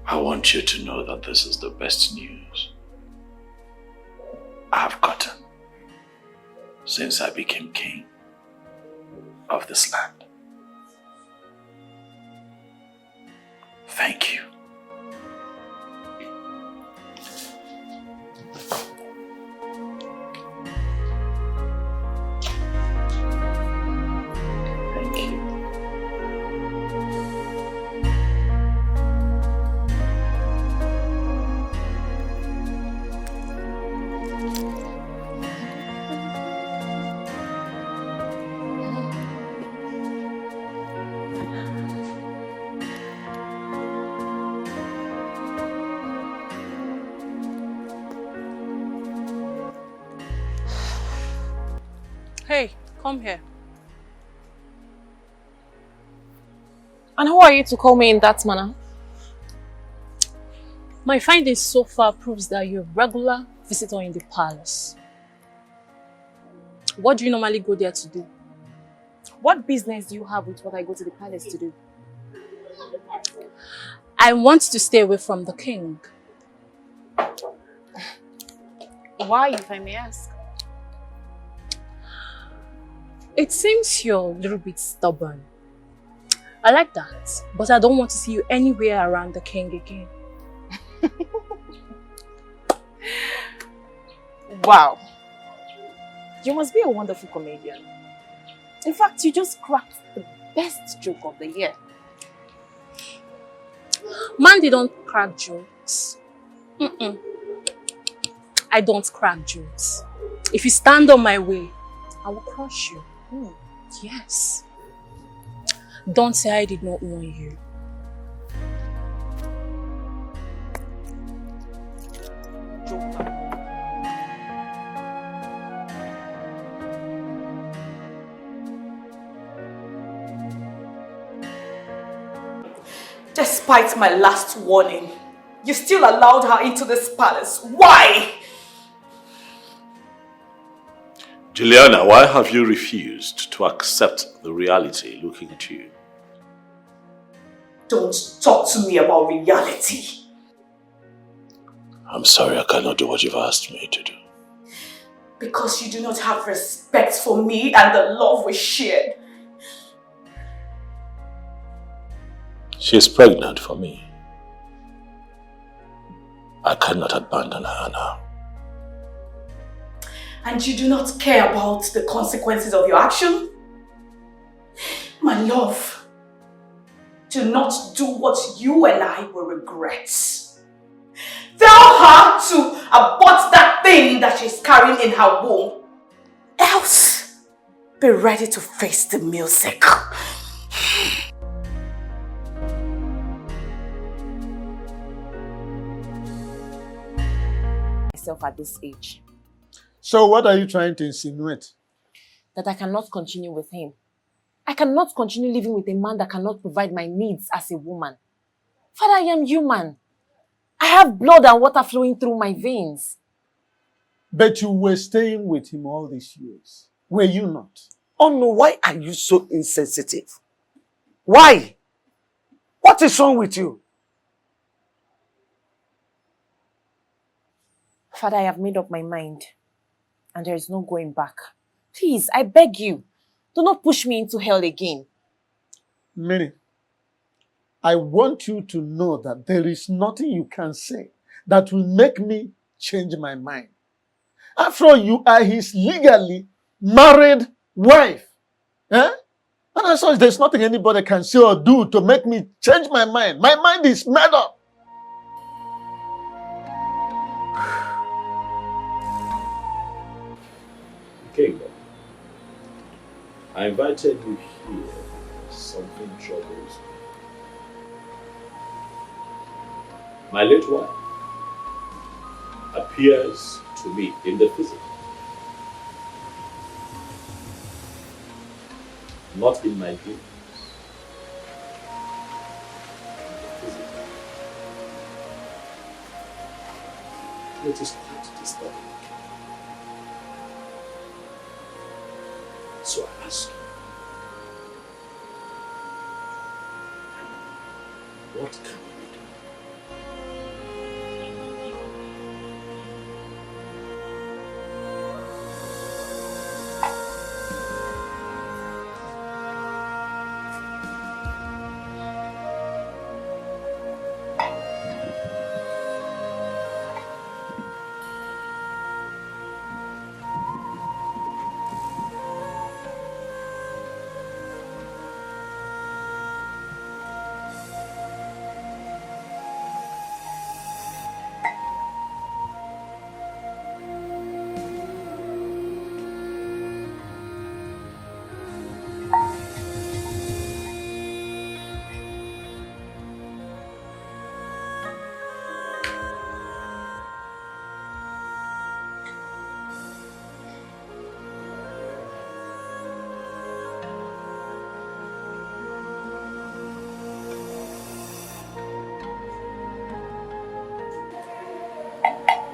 A: I want you to know that this is the best news I have gotten since I became king of this land. Thank you.
M: Hey, come here.
O: And who are you to call me in that manner?
M: My findings so far proves that you're a regular visitor in the palace. What do you normally go there to do?
O: What business do you have with what I go to the palace to do?
M: I want to stay away from the king.
O: Why, if I may ask?
M: It seems you're a little bit stubborn. I like that, but I don't want to see you anywhere around the king again.
O: Wow. You must be a wonderful comedian. In fact, you just cracked the best joke of the year.
M: Man, they don't crack jokes. I don't crack jokes. If you stand on my way, I will crush you. Yes. Don't say I did not warn you.
P: Despite my last warning, you still allowed her into this palace. Why?
A: Juliana, why have you refused to accept the reality looking at you?
P: Don't talk to me about reality.
A: I'm sorry, I cannot do what you've asked me to do.
P: Because you do not have respect for me and the love we shared.
A: She is pregnant for me. I cannot abandon her now.
P: And you do not care about the consequences of your action? My love, do not do what you and I will regret. Tell her to abort that thing that she's carrying in her womb. Else, be ready to face the music. myself at this age.
C: So what are you trying to insinuate?
P: That I cannot continue with him. I cannot continue living with a man that cannot provide my needs as a woman. Father, I am human. I have blood and water flowing through my veins.
C: But you were staying with him all these years. Were you not?
D: Oh no, why are you so insensitive? Why? What is wrong with you?
P: Father, I have made up my mind. And there is no going back. Please, I beg you. Do not push me into hell again.
C: Mary, I want you to know that there is nothing you can say that will make me change my mind. After all, you are his legally married wife. Eh? And as such, there's nothing anybody can say or do to make me change my mind. My mind is made up.
S: King, I invited you here. Something troubles me. My late wife appears to me in the physical, not in my dreams. It is quite disturbing. So I ask you, what can we do?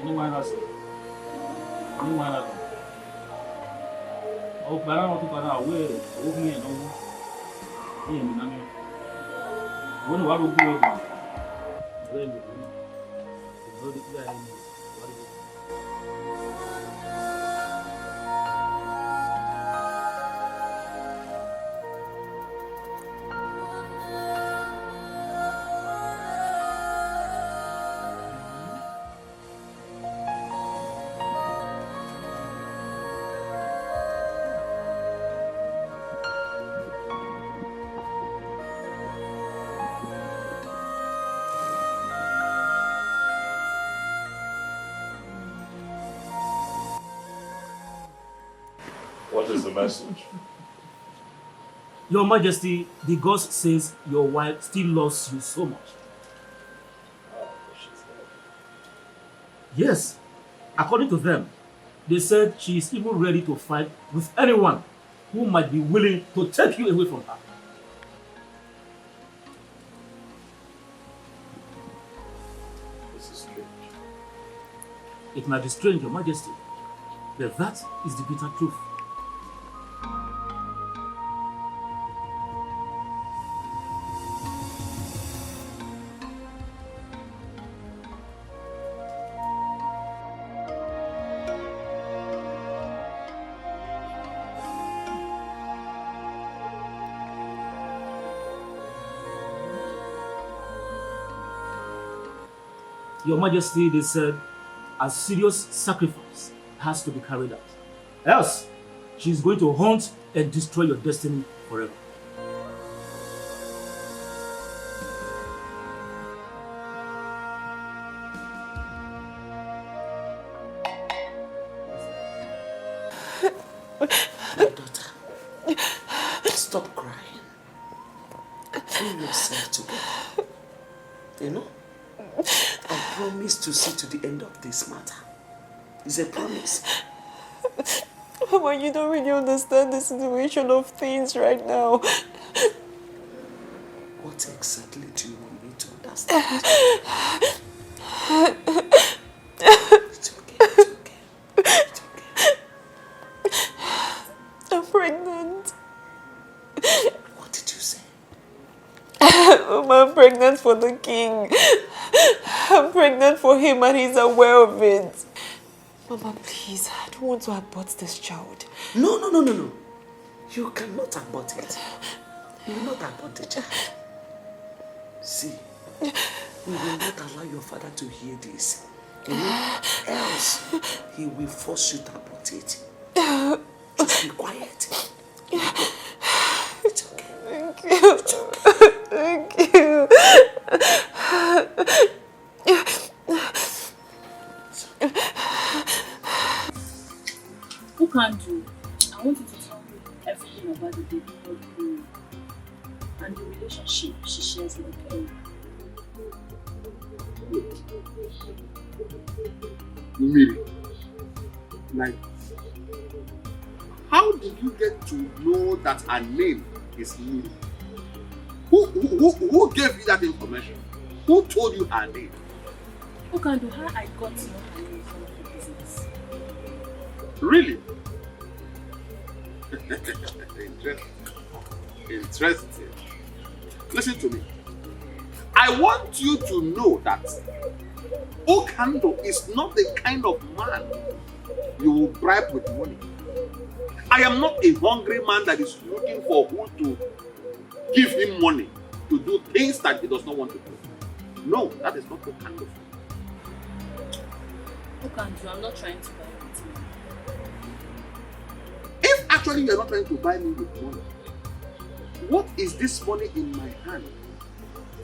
F: Anyone else? Anyone else? Oh, but I don't think I will. Oh, me and over. Hey, me, I mean, when do I go do it? When do
S: What is the message?
F: Your Majesty, the ghost says your wife still loves you so much. Yes, according to them, they said she is even ready to fight with anyone who might be willing to take you away from her.
S: This is strange.
F: It might be strange, Your Majesty, but that is the bitter truth. Your Majesty, they said a serious sacrifice has to be carried out. Else, she is going to haunt and destroy your destiny forever.
N: My daughter, stop crying. Pull yourself together. You know? I promise to see to the end of this matter.
D: It's a promise.
E: Mama, you don't really understand the situation of things right now.
D: What exactly do you want me to understand?
E: I'm pregnant.
D: What did you say?
E: Mama, I'm pregnant for the king. I'm pregnant for him and he's aware of it. Mama, please, I don't want to abort this child.
D: No. You cannot abort it. You will not abort the child. See, we will not allow your father to hear this. Else, he will force you to abort it. Just be quiet. It's okay.
E: Thank you. Thank you.
M: Who can do? I want you to tell me everything about the baby girl and the relationship she shares with the king.
G: Miri, like, how did you get to know that her name is Miri? Who gave you that information? Who told you her name?
M: Who can do how I got to know her name from the business?
G: Really? Interesting. Listen to me. I want you to know that Okando is not the kind of man you will bribe with money. I am not a hungry man that is looking for who to give him money to do things that he does not want to do. No, that is not Okando.
M: Okando, I'm not trying to buy it with money.
G: If actually you are not trying to buy me with money, what is this money in my hand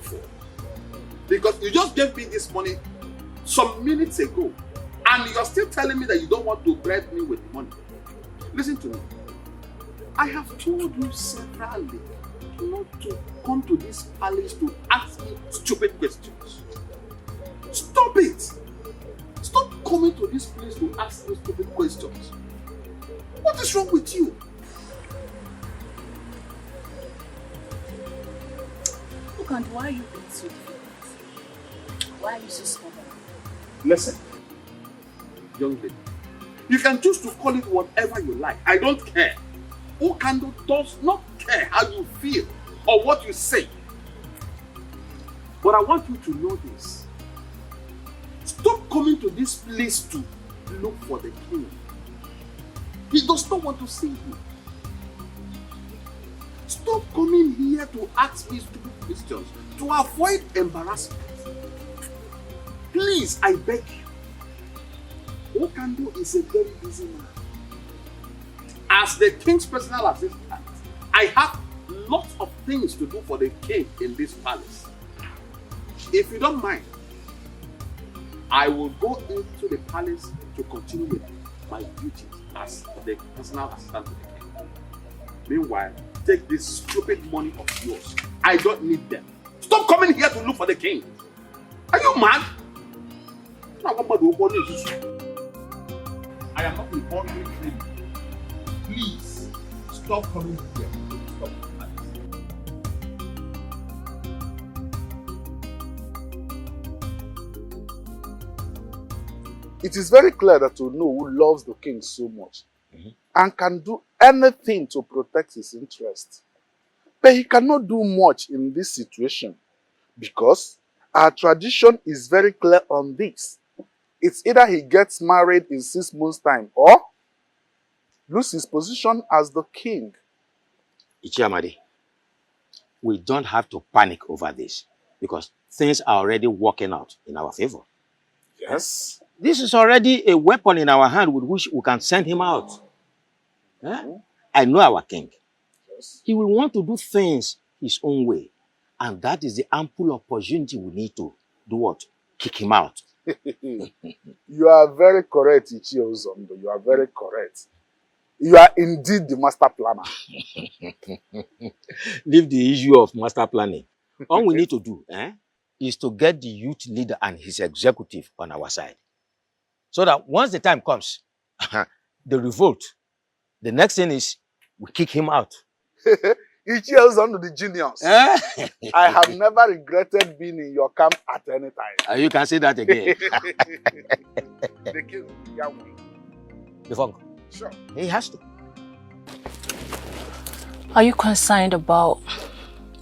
G: for? Because you just gave me this money some minutes ago and you're still telling me that you don't want to bribe me with money. Listen to me. I have told you severally not to come to this palace to ask me stupid questions. Stop it! Stop coming to this place to ask me stupid questions. What is wrong with you?
M: Okando, why are you being so difficult? Why are you so stubborn?
G: Listen, young lady, you can choose to call it whatever you like. I don't care. Okando does not care how you feel or what you say. But I want you to know this. Stop coming to this place to look for the king. He does not want to see you. Stop coming here to ask me stupid questions to avoid embarrassment. Please, I beg you. Okando is a very busy man. As the king's personal assistant, I have lots of things to do for the king in this palace. If you don't mind, I will go into the palace to continue with my duties as the personal assistant to the king. Meanwhile, take this stupid money of yours. I don't need them. Stop coming here to look for the king. Are you mad? I am not a hungry criminal. Please, stop coming here. Stop.
T: It is very clear that you know who loves the king so much and can do anything to protect his interests. But he cannot do much in this situation because our tradition is very clear on this. It's either he gets married in 6 months' time or lose his position as the king.
U: Ichiamadi, we don't have to panic over this because things are already working out in our favor.
T: Yes.
U: This is already a weapon in our hand with which we can send him out. I know our king. Yes. He will want to do things his own way. And that is the ample opportunity we need to do what? Kick him out.
T: You are very correct, Ichio Zondo. You are very correct. You are indeed the master planner.
U: Leave the issue of master planning. All we need to do is to get the youth leader and his executive on our side. So that once the time comes, the revolt, the next thing is we kick him out.
T: It yells onto the genius. I have never regretted being in your camp at any time.
U: You can say that again.
T: The king will win.
U: The funk.
T: Sure.
U: He has to.
M: Are you concerned about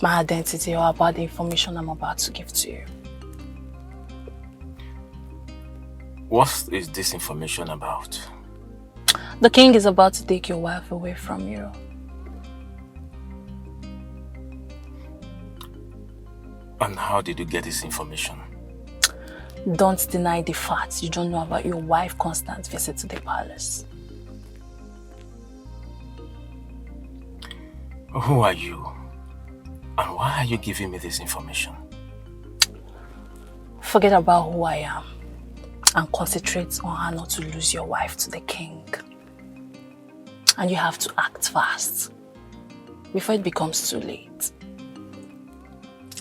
M: my identity or about the information I'm about to give to you?
H: What is this information about?
M: The king is about to take your wife away from you.
H: And how did you get this information?
M: Don't deny the fact you don't know about your wife's constant visit to the palace.
H: Who are you? And why are you giving me this information?
M: Forget about who I am and concentrate on how not to lose your wife to the king. And you have to act fast before it becomes too late.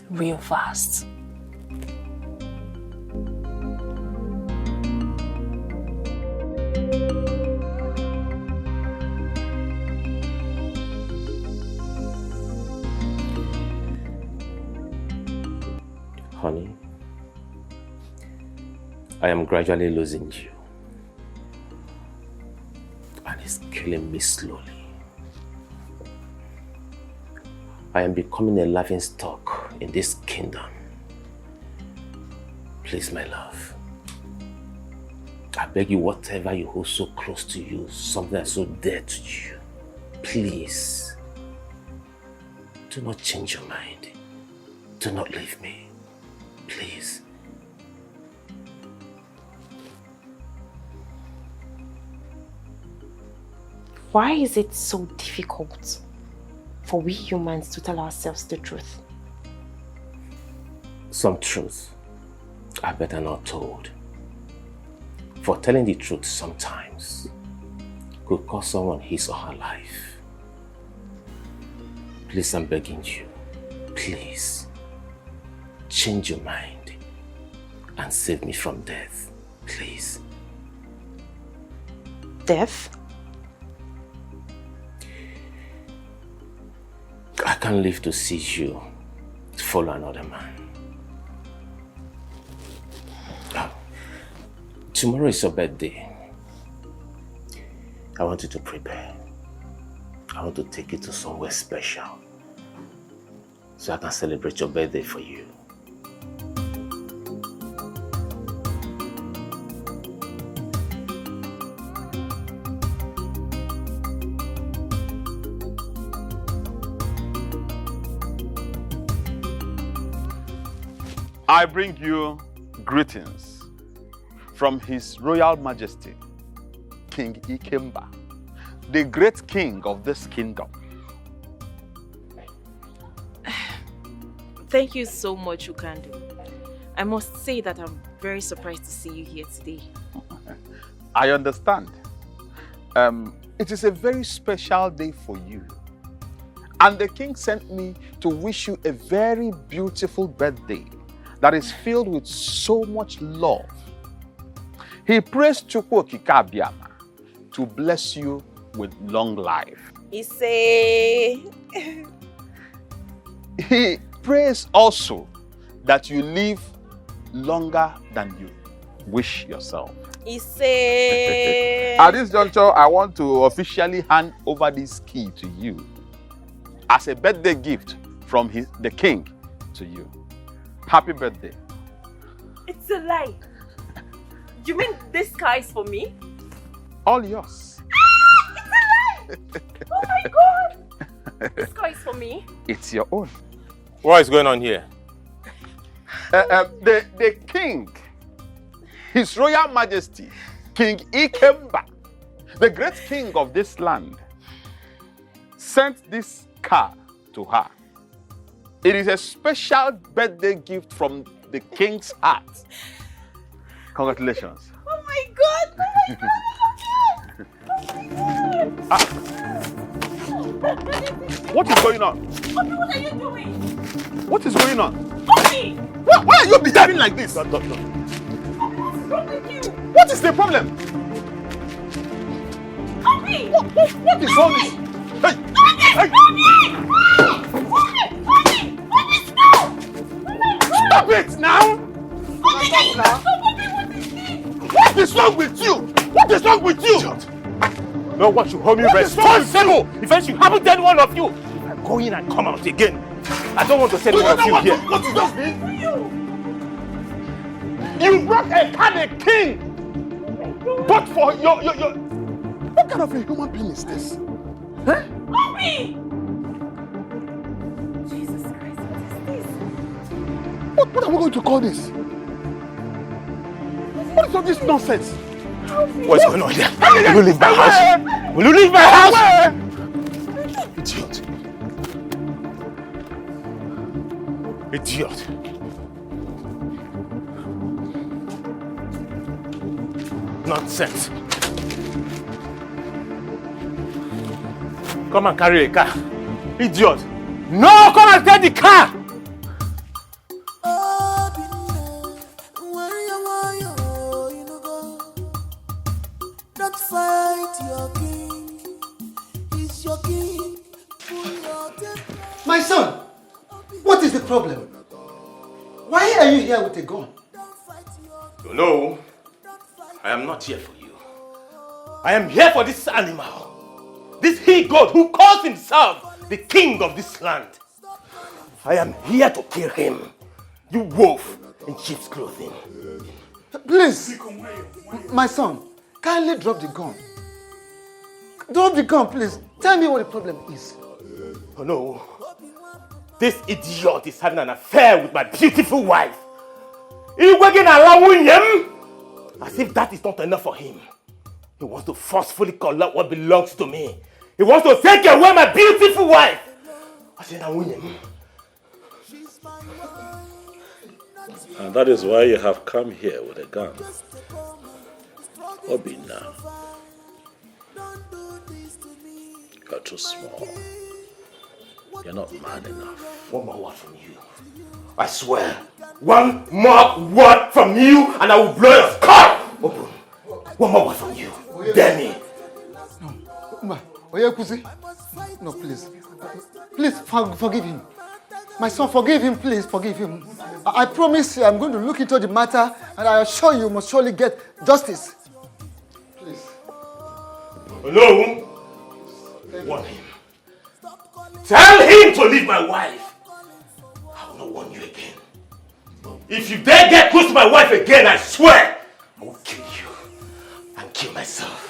M: Real fast.
H: Honey, I am gradually losing you. And it's killing me slowly. I am becoming a laughing stock in this kingdom. Please, my love. I beg you, whatever you hold so close to you, something that's so dear to you, please, do not change your mind. Do not leave me. Please.
O: Why is it so difficult for we humans to tell ourselves the truth?
H: Some truths are better not told. For telling the truth sometimes could cost someone his or her life. Please, I'm begging you, please, change your mind and save me from death, please.
O: Death?
H: I can't live to see you follow another man. Tomorrow is your birthday. I want you to prepare. I want to take you to somewhere special so I can celebrate your birthday for you.
G: I bring you greetings from His Royal Majesty, King Ikemba, the great king of this kingdom.
I: Thank you so much, Ukandu. I must say that I'm very surprised to see you here today.
G: I understand. It is a very special day for you. And the king sent me to wish you a very beautiful birthday that is filled with so much love. He prays Chukwu Okike Abiama to bless you with long life. He prays also that you live longer than you wish yourself. At this juncture, I want to officially hand over this key to you as a birthday gift from the king to you. Happy birthday.
I: It's a lie. You mean this car is for me?
G: All yours.
I: It's a lie! Oh my god! This car is for me?
G: It's your own.
H: What is going on here?
G: The king, His Royal Majesty, King Ikemba, the great king of this land, sent this car to her. It is a special birthday gift from the king's heart. Congratulations.
I: Oh my god! Oh my god!
G: What is going on?
I: Obi, what are you doing?
G: What is going on?
I: Obi!
G: Why are you behaving like this?
I: Obi, what's wrong with you?
G: What is the problem?
P: Obi!
G: What is all this? Hey! Hey! Stop it now! What is wrong with you? What is wrong with you?
H: No one should hold me responsible if anything happens to any one of you. If I go in and come out again, I don't want to see any one of you here.
G: What is this? You brought a card, king! But for your... What kind of a human being is this? Huh?
P: Obi! Jesus Christ, what is this?
G: What are we going to call this? What is all this nonsense?
H: What's going on here? Will you leave my house? Will you leave my house? Idiot. Idiot. Nonsense. Come and carry a car. Idiot. No, come and take the car.
K: Don't fight your king. He's your king.
J: My son, what is the problem? Why are you here with a gun?
H: No, I am not here for you. I am here for this animal. This he-goat who calls himself the king of this land. I am here to kill him. You wolf in sheep's clothing.
J: Please, my son, kindly drop the gun. Drop the gun, please. Tell me what the problem is.
H: Oh no. This idiot is having an affair with my beautiful wife. As if that is not enough for him. He wants to forcefully collect what belongs to me. He wants to take away my beautiful wife.
S: And that is why you have come here with a gun. Obi now. You're too small. You're not man enough.
H: One more word from you. I swear. One more word from you and I will blow your skull open. One more word from you. Dare me.
J: No, please. Please forgive him. My son, forgive him, please, forgive him. I promise you, I'm going to look into the matter and I assure you must surely get justice. Please.
H: Hello? Warn him. Tell him to leave my wife. I will not warn you again. If you dare get close to my wife again, I swear, I will kill you and kill myself.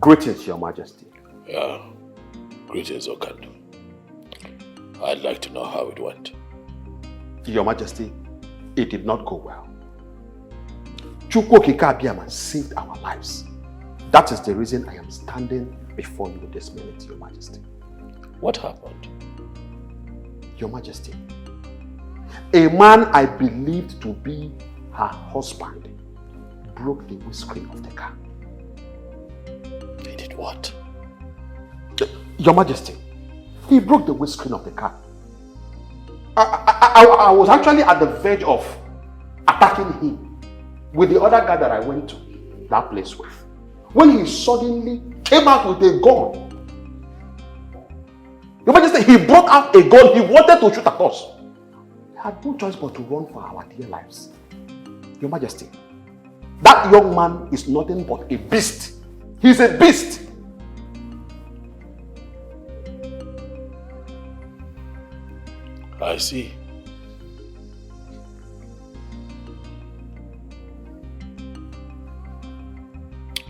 U: Greetings, Your Majesty.
S: Yeah, greetings, Okandu. I'd like to know how it went.
U: Your Majesty, it did not go well. Chukwokika Abiaman saved our lives. That is the reason I am standing before you this minute, Your Majesty.
S: What happened?
U: Your Majesty, a man I believed to be her husband broke the windscreen of the car.
S: He did what?
U: Your Majesty, he broke the windscreen of the car. I was actually at the verge of attacking him with the other guy that I went to that place with, when he suddenly came out with a gun. Your Majesty, he brought out a gun. He wanted to shoot at us. We had no choice but to run for our dear lives. Your Majesty, that young man is nothing but a beast. He's a beast.
S: I see.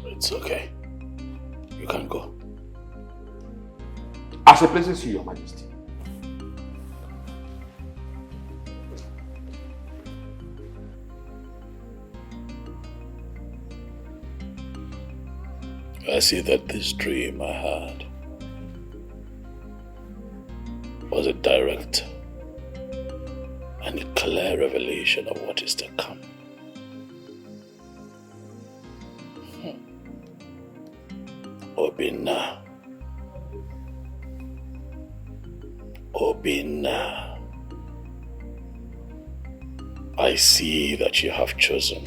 S: It's okay. You can go.
U: As it pleases you, Your Majesty.
S: I see that this dream I had was a direct
A: and clear revelation of what is to come. Obinna. Obinna. I see that you have chosen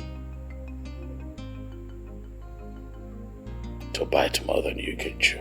A: to bite more than you can chew.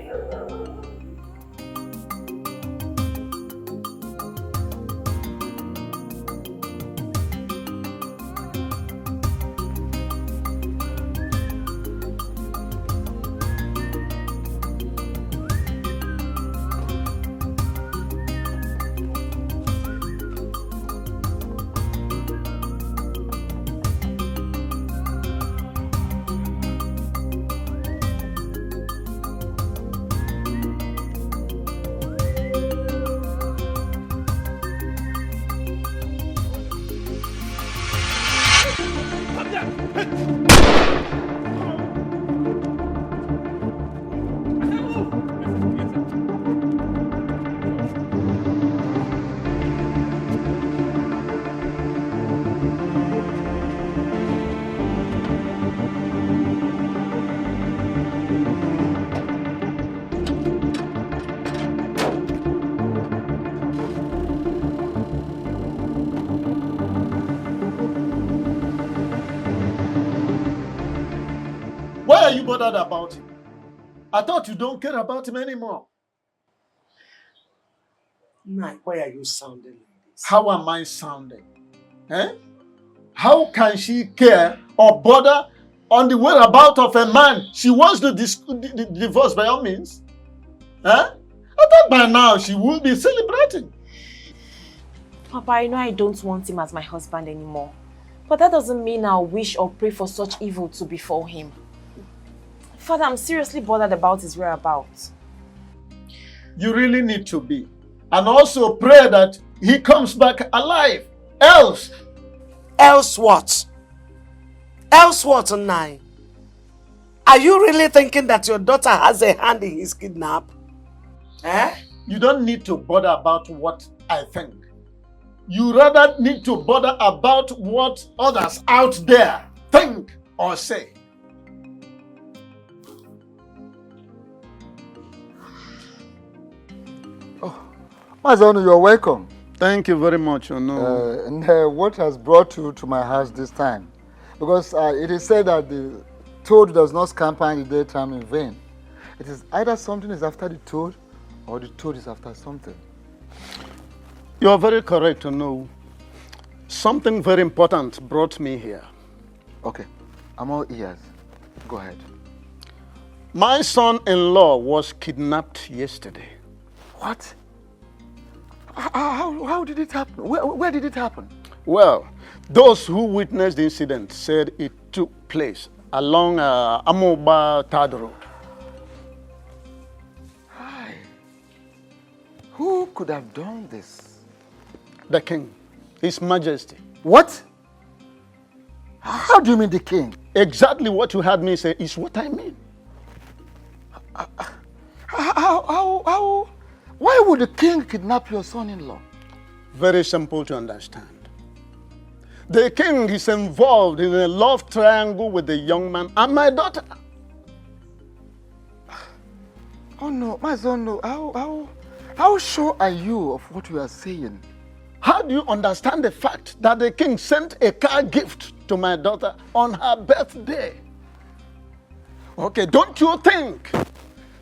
C: Why are you bothered about him? I thought you don't care about him anymore.
D: Nai, why are you sounding like this?
C: How am I sounding? Eh? How can she care or bother on the whereabouts of a man she wants to divorce by all means? Eh? I thought by now she would be celebrating.
O: Papa, I know I don't want him as my husband anymore. But that doesn't mean I'll wish or pray for such evil to befall him. Father, I'm seriously bothered about his whereabouts.
C: You really need to be. And also pray that he comes back alive. Else
D: what? Else what, Nai? Are you really thinking that your daughter has a hand in his kidnap? Eh?
C: You don't need to bother about what I think. You rather need to bother about what others out there think or say.
J: Mazonu, you're welcome.
C: Thank you very much, Ono.
J: What has brought you to my house this time? Because it is said that the toad does not scamper in the daytime in vain. It is either something is after the toad or the toad is after something.
C: You are very correct, Ono. Something very important brought me here.
J: Okay, I'm all ears. Go ahead.
C: My son-in-law was kidnapped yesterday.
J: What? How did it happen? Where did it happen?
C: Well, those who witnessed the incident said it took place along Amoba Third Road.
J: Hi. Who could have done this?
C: The king, His Majesty.
J: What? How do you mean the king?
C: Exactly what you heard me say is what I mean.
J: How? Why would the king kidnap your son-in-law?
C: Very simple to understand. The king is involved in a love triangle with the young man and my daughter.
J: Oh no, my son, no. How sure are you of what you are saying?
C: How do you understand the fact that the king sent a car gift to my daughter on her birthday? Okay, don't you think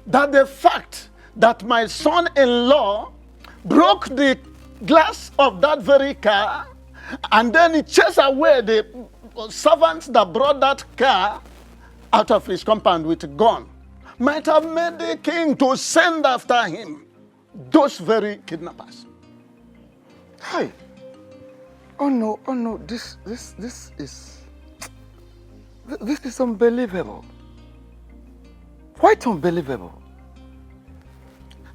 C: that the fact that my son-in-law broke the glass of that very car and then he chased away the servants that brought that car out of his compound with a gun might have made the king to send after him those very kidnappers?
J: Hi. Oh no, this is unbelievable. Quite unbelievable.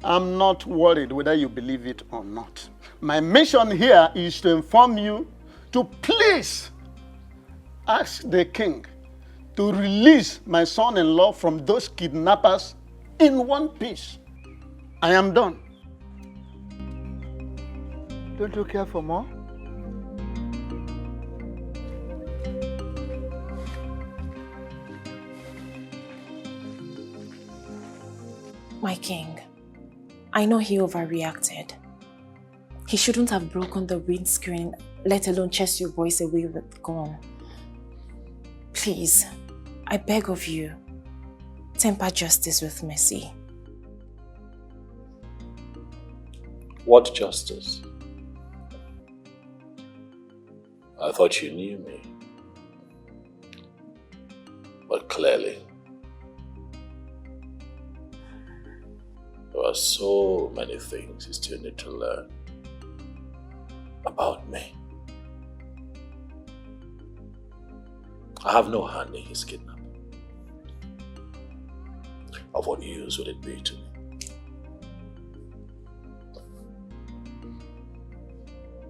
C: I'm not worried whether you believe it or not. My mission here is to inform you to please ask the king to release my son-in-law from those kidnappers in one piece. I am done.
J: Don't you care for more?
O: My king, I know he overreacted. He shouldn't have broken the windscreen, let alone chase you boys away with gun. Please, I beg of you, temper justice with mercy.
S: What justice? I thought you knew me. But clearly, there are so many things you still need to learn about me. I have no hand in his kidnapping. Of what use would it be to me?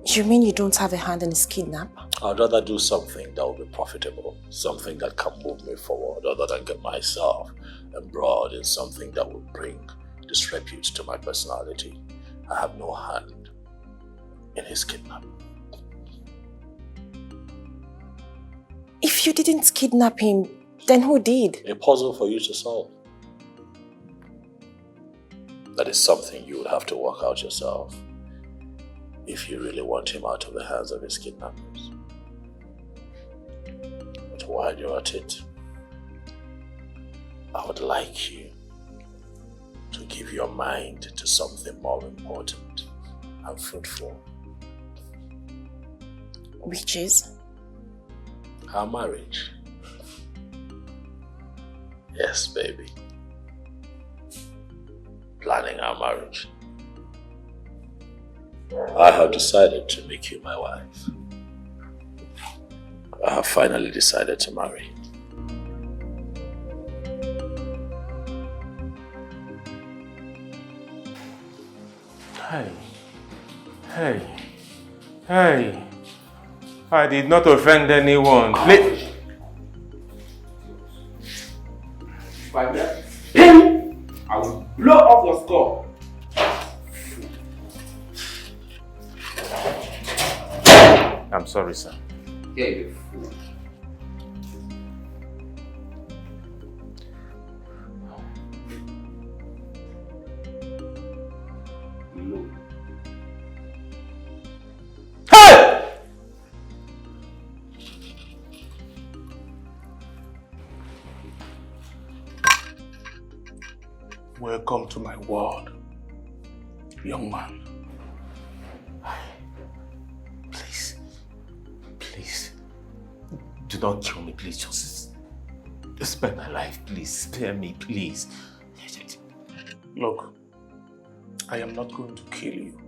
O: You mean you don't have a hand in his kidnap?
S: I'd rather do something that will be profitable, something that can move me forward, other than get myself embroiled in something that will bring disrepute to my personality. I have no hand in his kidnapping.
O: If you didn't kidnap him, then who did?
S: A puzzle for you to solve. That is something you would have to work out yourself if you really want him out of the hands of his kidnappers. But while you're at it, I would like you to give your mind to something more important and fruitful.
O: Which is?
S: Our marriage. Yes, baby. Planning our marriage. I have decided to make you my wife. I have finally decided to marry.
H: Hey. I did not offend anyone. If I get him, I will blow off your skull. I'm sorry, sir.
L: Yeah, you fool.
T: Welcome to my world, young man.
H: Please, do not kill me, please. Just spare my life, please. Spare me, please.
T: Look, I am not going to kill you.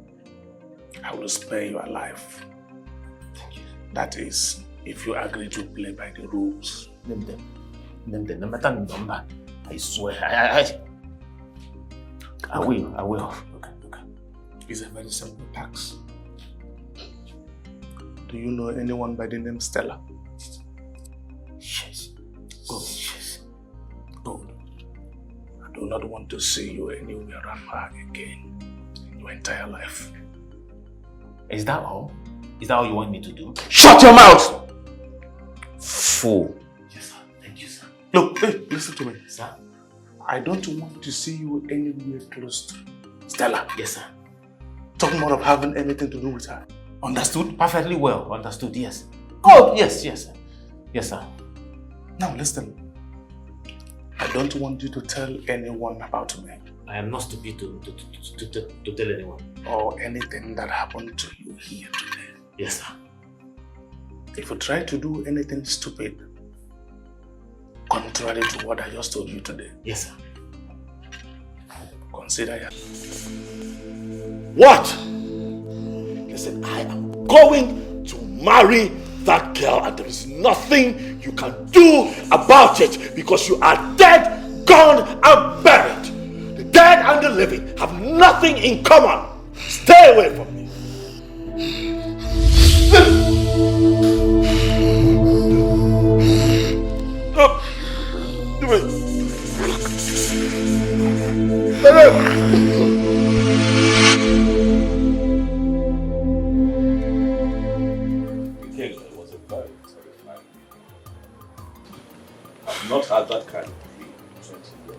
T: I will spare your life. That is, if you agree to play by the rules.
H: Name them. No matter the number. I swear. I will.
T: Okay. It's a very simple task. Do you know anyone by the name Stella?
H: Yes.
T: Good. I do not want to see you anywhere around her again in your entire life.
H: Is that all? Is that all you want me to do?
T: Shut your mouth!
H: Fool. Yes, sir. Thank you, sir.
T: Look, hey, listen to me.
H: Sir?
T: I don't want to see you anywhere close to Stella.
H: Yes, sir.
T: Talking more of having anything to do with her. Understood?
H: Perfectly well. Understood, yes. Oh, yes, sir. Yes, sir.
T: Now listen. I don't want you to tell anyone about me.
H: I am not stupid to tell anyone.
T: Or anything that happened to you here today.
H: Yes, sir.
T: If you try to do anything stupid, contrary to what I just told you today.
H: Yes, sir.
T: Consider it. What? Listen, I am going to marry that girl and there is nothing you can do about it because you are dead, gone and buried. The dead and the living have nothing in common. Stay away from me.
S: I've not had that kind of dream in 20 years.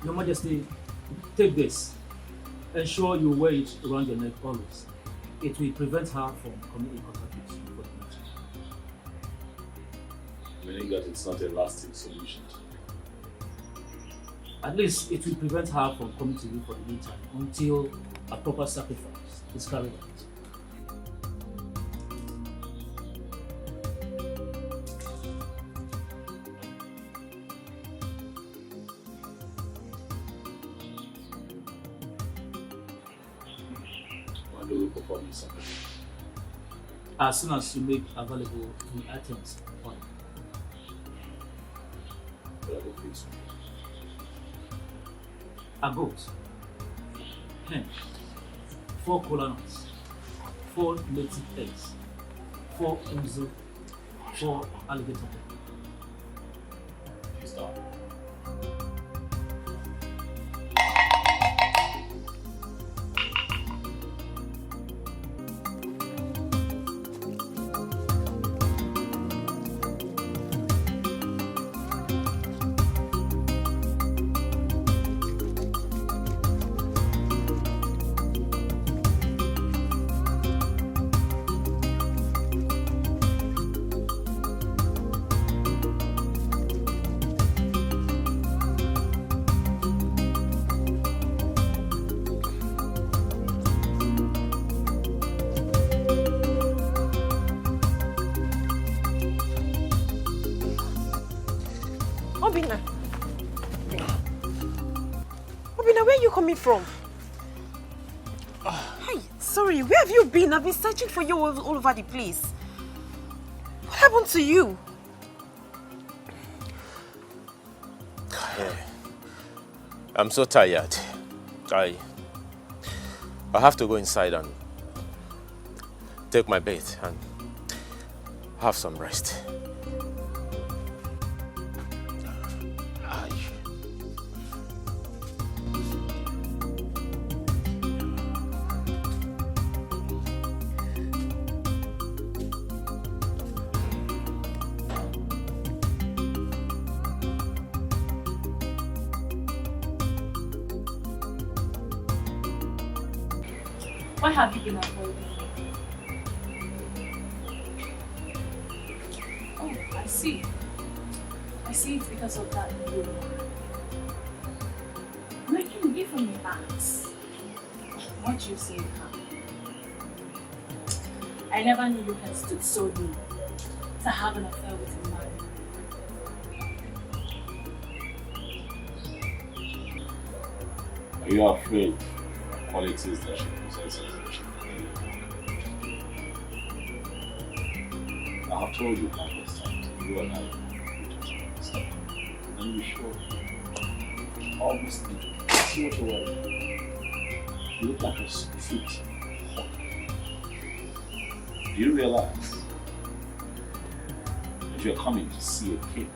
F: Your Majesty, take this. Ensure you wear it around your neck always. It will prevent her from coming in contact with you for the future.
S: Meaning that it's not a lasting solution.
F: At least it will prevent her from coming to you for the meantime until a proper sacrifice is carried out.
S: When do we perform this sacrifice?
F: As soon as you make available the items for it. A goat, hen, 4 kola nuts, 4 native eggs, 4 uzu, 4 alligator.
S: Stop.
O: Obina, where are you coming from? Hey, sorry, where have you been? I've been searching for you all over the place. What happened to you?
H: I'm so tired. I have to go inside and take my bath and have some rest.
M: Why have you been avoiding me? Oh, I see. I see it's because of that blue. Making me from your ass. What do you say, huh? I never knew you had stood so low to have an affair with a man.
S: Are you afraid of qualities that she possesses? I have told you countless times, you and I understand. And you sure almost see what you want. You look like a sweet hawk. Do you realize that you're coming to see a king?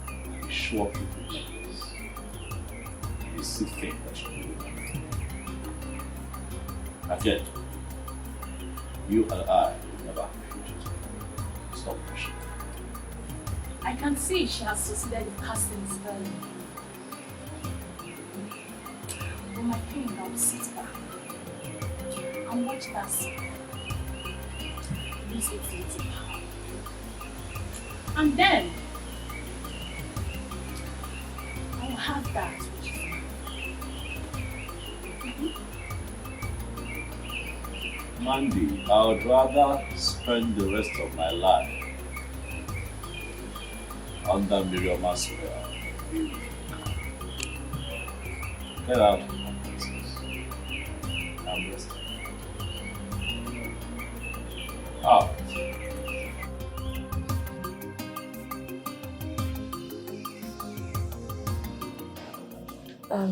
S: And you show up with your necklace. You still think that you're doing that. And yet, you and I will never have a future together. Stop pushing.
M: I can see she has succeeded in casting a spell on you. But my king, I will sit back and watch that spell lose its little power. And then, I will have that which is mine.
S: Mandy, I would rather spend the rest of my life under Miriam's spell. Get out of my business. I'm resting. Out.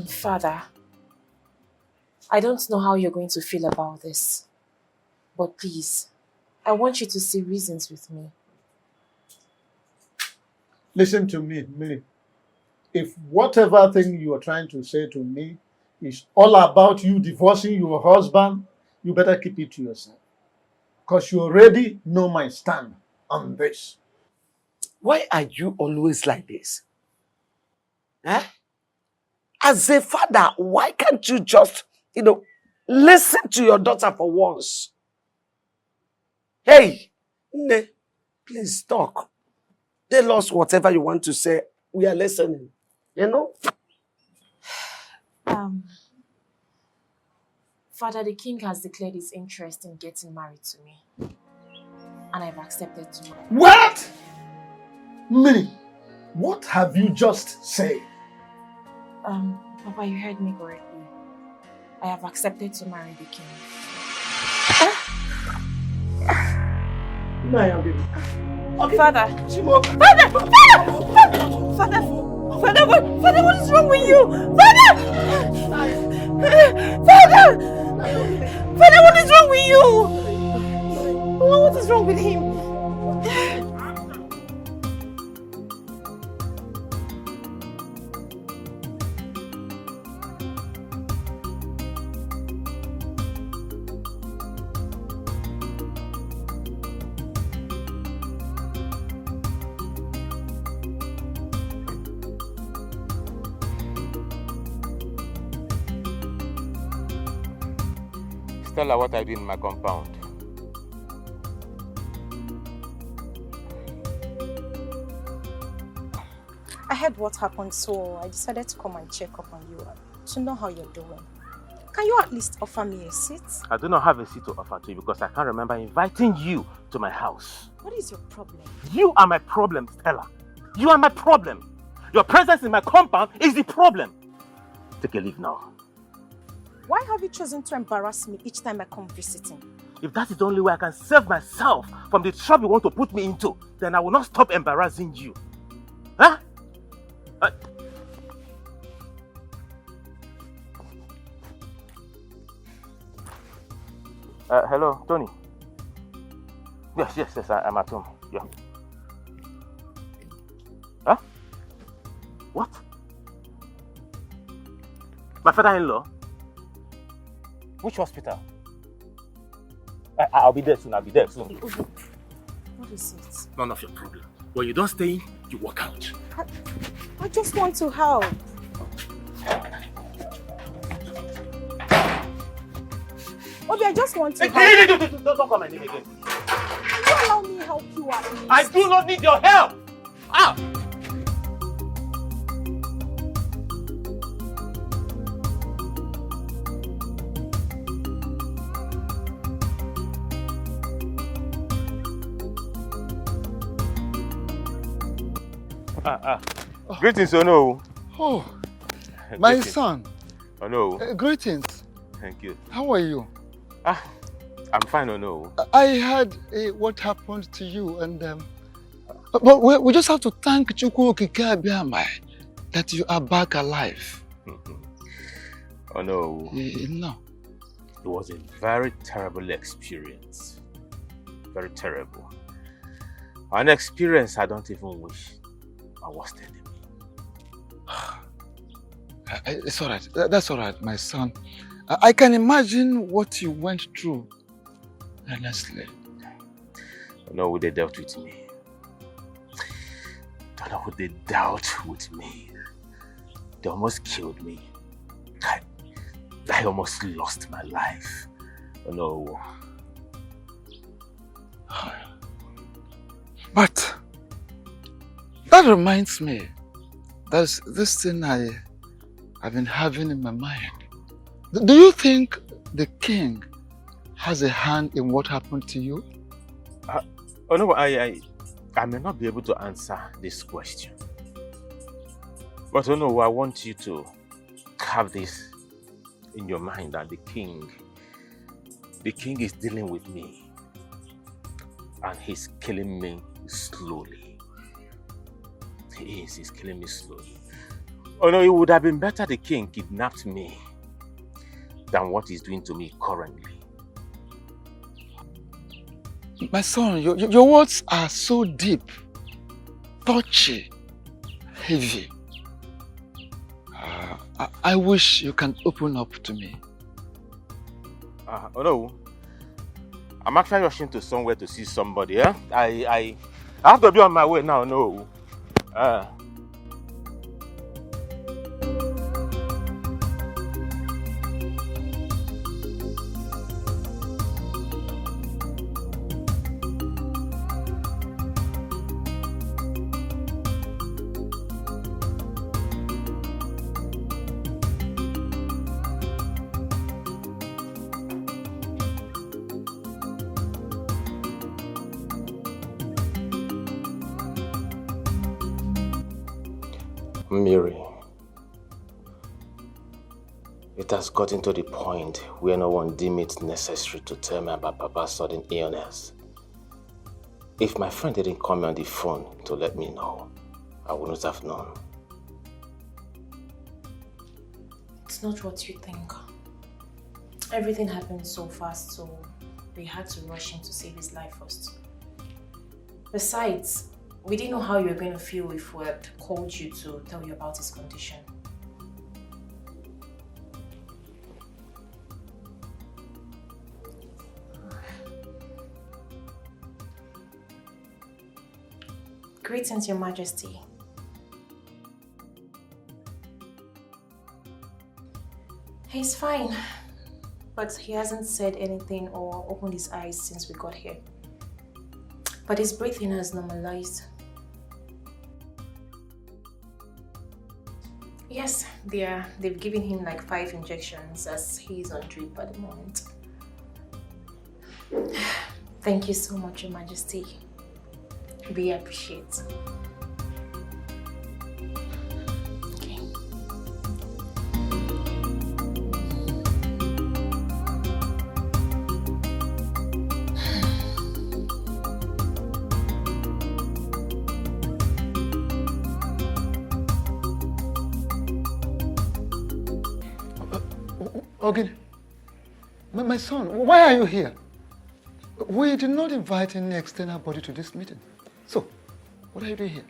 O: Father, I don't know how you're going to feel about this, but please, I want you to see reasons with me.
C: Listen to me, Millie. If whatever thing you are trying to say to me is all about you divorcing your husband, you better keep it to yourself. Because you already know my stand on this.
D: Why are you always like this? Huh? As a father, why can't you just, listen to your daughter for once? Hey, Nne, please talk. Tell us whatever you want to say. We are listening.
O: Father, the king has declared his interest in getting married to me. And I've accepted to marry.
C: What? Minnie, what have you just said?
O: Papa, you heard me correctly. I have accepted to marry the king.
D: Okay.
O: Father! Father, what is wrong with you? Father, what is wrong with you? What is wrong with him?
H: Stella, what I did in my compound.
R: I heard what happened, so I decided to come and check up on you to know how you're doing. Can you at least offer me a seat?
H: I do not have a seat to offer to you because I can't remember inviting you to my house.
R: What is your problem?
H: You are my problem, Stella. You are my problem. Your presence in my compound is the problem. Take a leave now.
R: Why have you chosen to embarrass me each time I come visiting?
H: If that is the only way I can save myself from the trouble you want to put me into, then I will not stop embarrassing you. Huh? Hello, Tony. Yes, I'm at home. Yeah. Huh? What? My father-in-law? Which hospital? I'll be there soon.
R: What is it?
H: None of your problem. When you don't stay in, you walk out.
R: I just want to help. Obi, I just want to help.
H: Don't call my name again.
R: Can you allow me help you at least?
H: I do not need your help! Ah! Greetings, Ono.
J: Oh, my son.
H: Ono.
J: Greetings.
H: Thank you.
J: How are you?
H: I'm fine, Ono.
J: I heard what happened to you, and but we just have to thank Chukwu Okike that you are back alive.
H: Oh no.
J: No.
H: It was a very terrible experience. Very terrible. An experience I don't even wish I was telling me.
J: It's all right. That's all right, my son. I can imagine what you went through. Honestly.
H: No, they dealt with me. Don't know what they dealt with me. They almost killed me. I almost lost my life. Oh no.
J: But that reminds me, there's this thing I've been having in my mind. Do you think the king has a hand in what happened to you?
H: Oh no, I may not be able to answer this question. But oh no, I want you to have this in your mind that the king is dealing with me and he's killing me slowly. He's killing me slowly. Oh no, it would have been better the king kidnapped me than what he's doing to me currently.
J: My son, your words are so deep, touchy, heavy. I wish you can open up to me.
H: Oh no, I'm actually rushing to somewhere to see somebody. Eh? I have to be on my way now. No. Mary, it has gotten to the point where no one deemed it necessary to tell me about Papa's sudden illness. If my friend didn't call me on the phone to let me know, I wouldn't have known.
O: It's not what you think. Everything happened so fast, so we had to rush in to save his life first. Besides, we didn't know how you were going to feel if we had called you to tell you about his condition. Greetings, Your Majesty. He's fine, but he hasn't said anything or opened his eyes since we got here. But his breathing has normalized. Yes, they've given him like 5 injections as he's on drip at the moment. Thank you so much, Your Majesty. We appreciate. Okay.
J: Ogin, my son, why are you here? We did not invite any external body to this meeting. So, what are you doing here?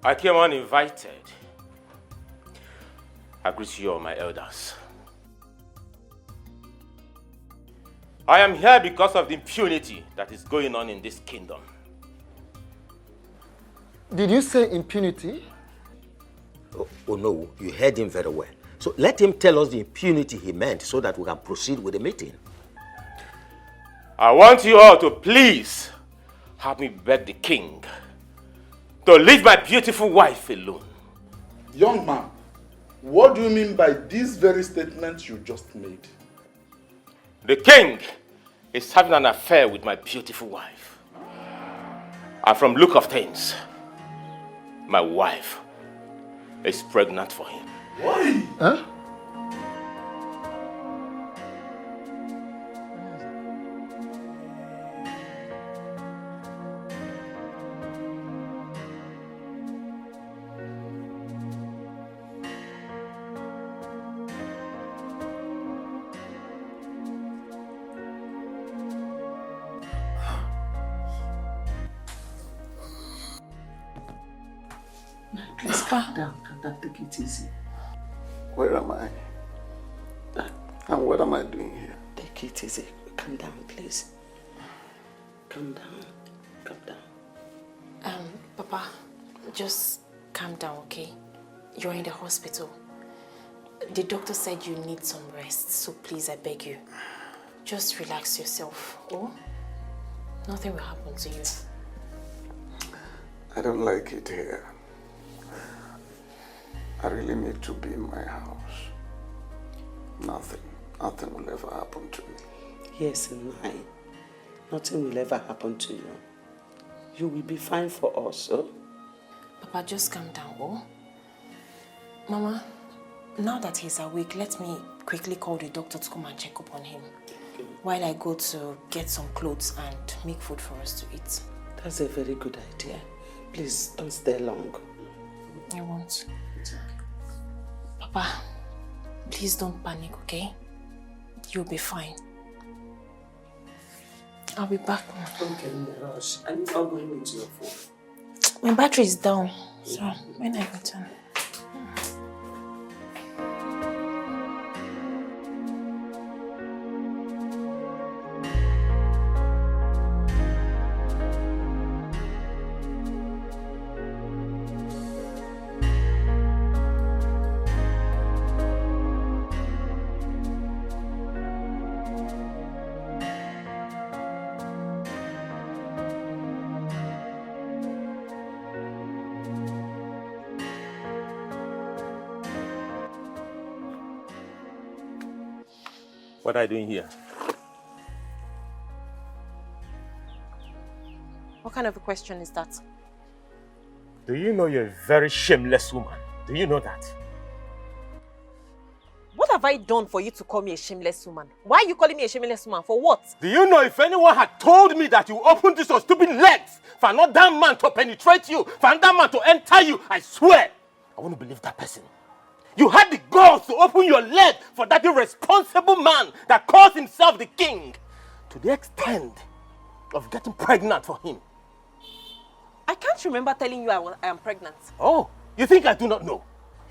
H: I came uninvited. I greet you all, my elders. I am here because of the impunity that is going on in this kingdom.
J: Did you say impunity?
U: Oh no, you heard him very well. So let him tell us the impunity he meant so that we can proceed with the meeting.
H: I want you all to please help me beg the king to leave my beautiful wife alone.
T: Young man, what do you mean by this very statement you just made?
H: The king is having an affair with my beautiful wife. And from look of things, my wife is pregnant for him.
T: Why?
J: Huh?
N: Please calm down, take it easy.
L: Where am I? And what am I doing here?
N: Take it easy. Calm down, please. Calm down. Calm down.
O: Papa, just calm down, okay? You're in the hospital. The doctor said you need some rest, so please, I beg you. Just relax yourself, oh? Nothing will happen to you.
L: I don't like it here. I really need to be in my house. Nothing will ever happen to me.
N: Yes, mine. Nothing will ever happen to you. You will be fine for us, oh?
O: Papa, just calm down, oh? Mama, now that he's awake, let me quickly call the doctor to come and check up on him. While I go to get some clothes and make food for us to eat.
N: That's a very good idea. Please, don't stay long.
O: I won't. Papa, please don't panic, okay? You'll be fine. I'll be back.
N: Okay, rush. I'm not going with your phone.
O: My battery is down, so when I return.
H: What are you doing here?
O: What kind of a question is that?
H: Do you know you're a very shameless woman? Do you know that?
O: What have I done for you to call me a shameless woman? Why are you calling me a shameless woman? For what?
H: Do you know if anyone had told me that you opened this your stupid legs for another man to penetrate you, for another man to enter you, I swear, I wouldn't believe that person. You had the balls to open your leg for that irresponsible man that calls himself the king, to the extent of getting pregnant for him.
O: I can't remember telling you I am pregnant.
H: Oh, you think I do not know?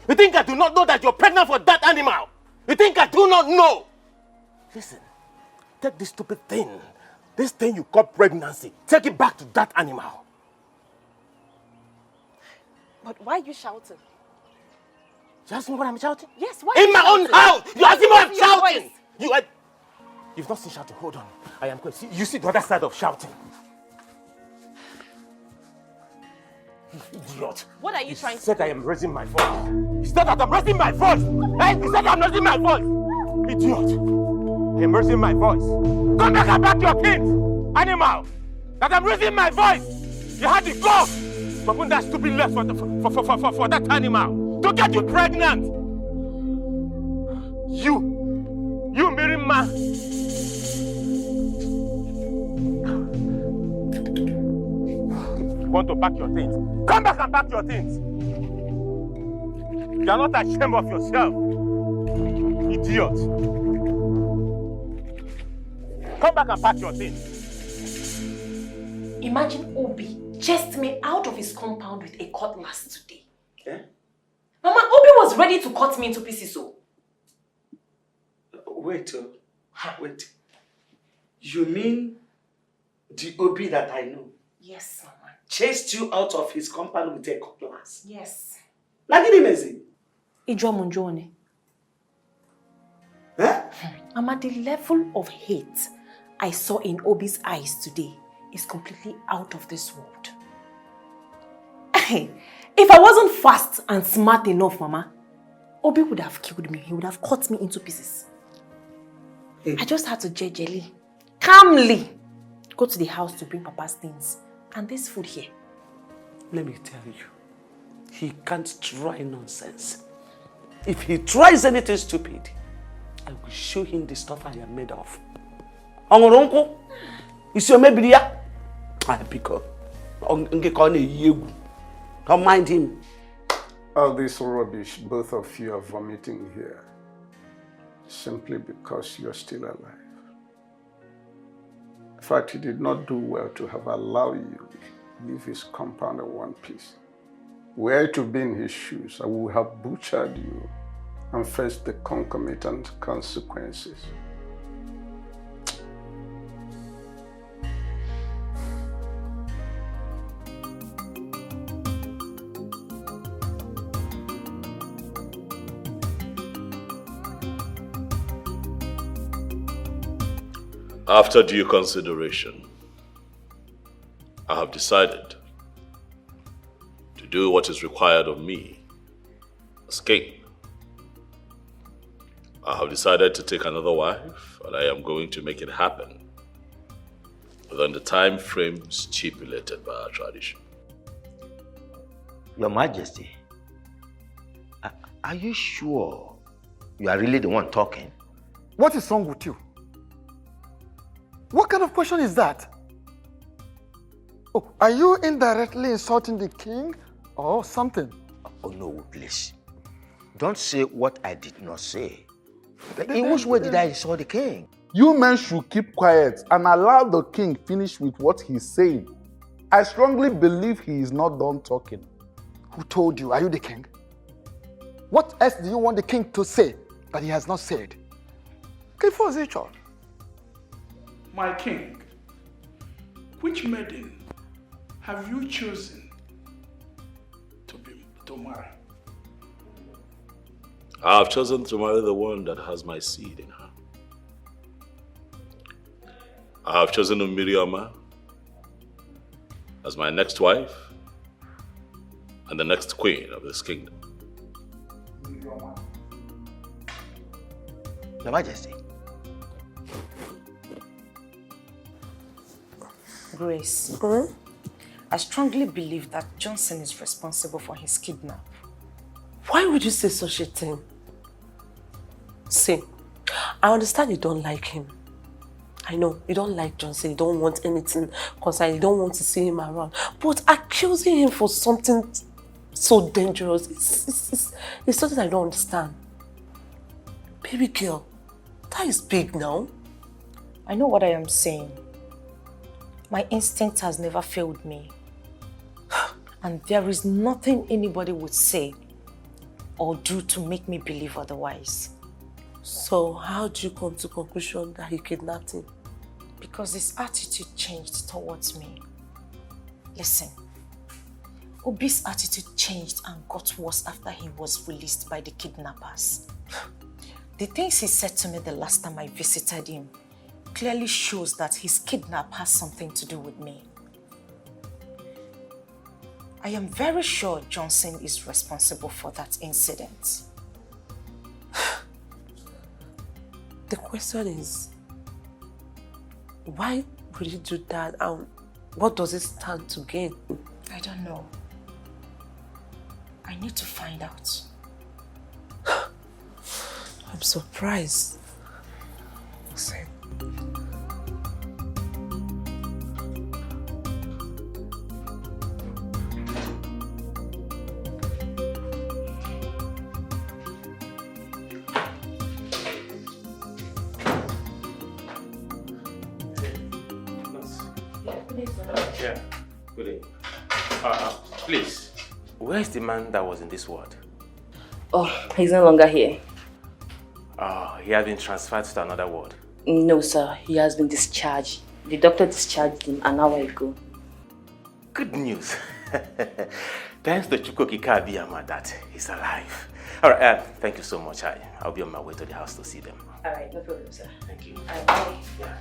H: You think I do not know that you're pregnant for that animal? You think I do not know? Listen, take this stupid thing, this thing you call pregnancy, take it back to that animal.
O: But why are you shouting?
H: You ask me what I'm shouting?
O: Yes, why?
H: In my own house! You ask me what I'm shouting!
O: Voice.
H: You've not seen shouting. Hold on. I am going. You see the other side of shouting. You idiot.
O: What are you trying to do?
H: He said I am raising my voice. He said that I'm raising my voice. Hey, he said I'm raising my voice. Idiot. I am raising my voice. Come back and back your kids. Animal. That I'm raising my voice. You had the gall to open that stupid leg for that animal. To get you pregnant. You married man. You want to pack your things? Come back and pack your things. You are not ashamed of yourself. Idiot. Come back and pack your things.
P: Imagine Obi chased me out of his compound with a cutlass today.
B: Eh?
P: Mama, Obi was ready to cut me into pieces.
B: Wait. You mean the Obi that I know?
P: Yes, Mama.
B: Chased you out of his compound with a cutlass?
P: Yes.
B: Lagini mezi?
P: Ijomunjone.
B: Eh?
P: Mama, the level of hate I saw in Obi's eyes today is completely out of this world. If I wasn't fast and smart enough, Mama, Obi would have killed me. He would have cut me into pieces. I just had to gingerly, calmly go to the house to bring Papa's things and this food here.
B: Let me tell you, he can't try nonsense. If he tries anything stupid, I will show him the stuff I am made of. Ongoronko, is your maybe ya? I pick up. Don't mind him.
C: All this rubbish both of you are vomiting here, simply because you're still alive. In fact, he did not do well to have allowed you to leave his compound in one piece. Were to be in his shoes, I would have butchered you and faced the concomitant consequences.
S: After due consideration, I have decided to do what is required of me as king. I have decided to take another wife, and I am going to make it happen within the time frame stipulated by our tradition.
U: Your Majesty, are you sure you are really the one talking?
J: What is wrong with you? What kind of question is that? Oh, are you indirectly insulting the king or something?
U: Oh no, please. Don't say what I did not say. In which way did I insult the king?
T: You men should keep quiet and allow the king finish with what he's saying. I strongly believe he is not done talking.
J: Who told you? Are you the king? What else do you want the king to say that he has not said?
V: My king, which maiden have you chosen to marry?
S: I have chosen to marry the one that has my seed in her. I have chosen Miriama as my next wife and the next queen of this kingdom.
U: Your Majesty.
P: Grace,
O: I strongly believe that Johnson is responsible for his kidnap.
N: Why would you say such a thing? See, I understand you don't like him. I know, you don't like Johnson, you don't want anything concerning, you don't want to see him around. But accusing him for something so dangerous, it's something I don't understand. Baby girl, that is big now.
O: I know what I am saying. My instinct has never failed me. And there is nothing anybody would say or do to make me believe otherwise.
N: So how do you come to the conclusion that he kidnapped him?
O: Because his attitude changed towards me. Listen, Obi's attitude changed and got worse after he was released by the kidnappers. The things he said to me the last time I visited him clearly shows that his kidnap has something to do with me. I am very sure Johnson is responsible for that incident.
N: The question is, why would he do that and what does it stand to gain?
O: I don't know. I need to find out.
N: I'm surprised.
O: Same.
H: Yeah, good day. Please, where is the man that was in this ward?
E: Oh, he's no longer here.
H: He has been transferred to another ward.
E: No, sir. He has been discharged. The doctor discharged him an hour ago.
H: Good news. Thanks to Chukwukika Abiyama that he's alive. All right, thank you so much. I'll be on my way to the house to see them.
E: All right, no problem, sir.
H: Thank you.
E: Bye.
H: Yeah.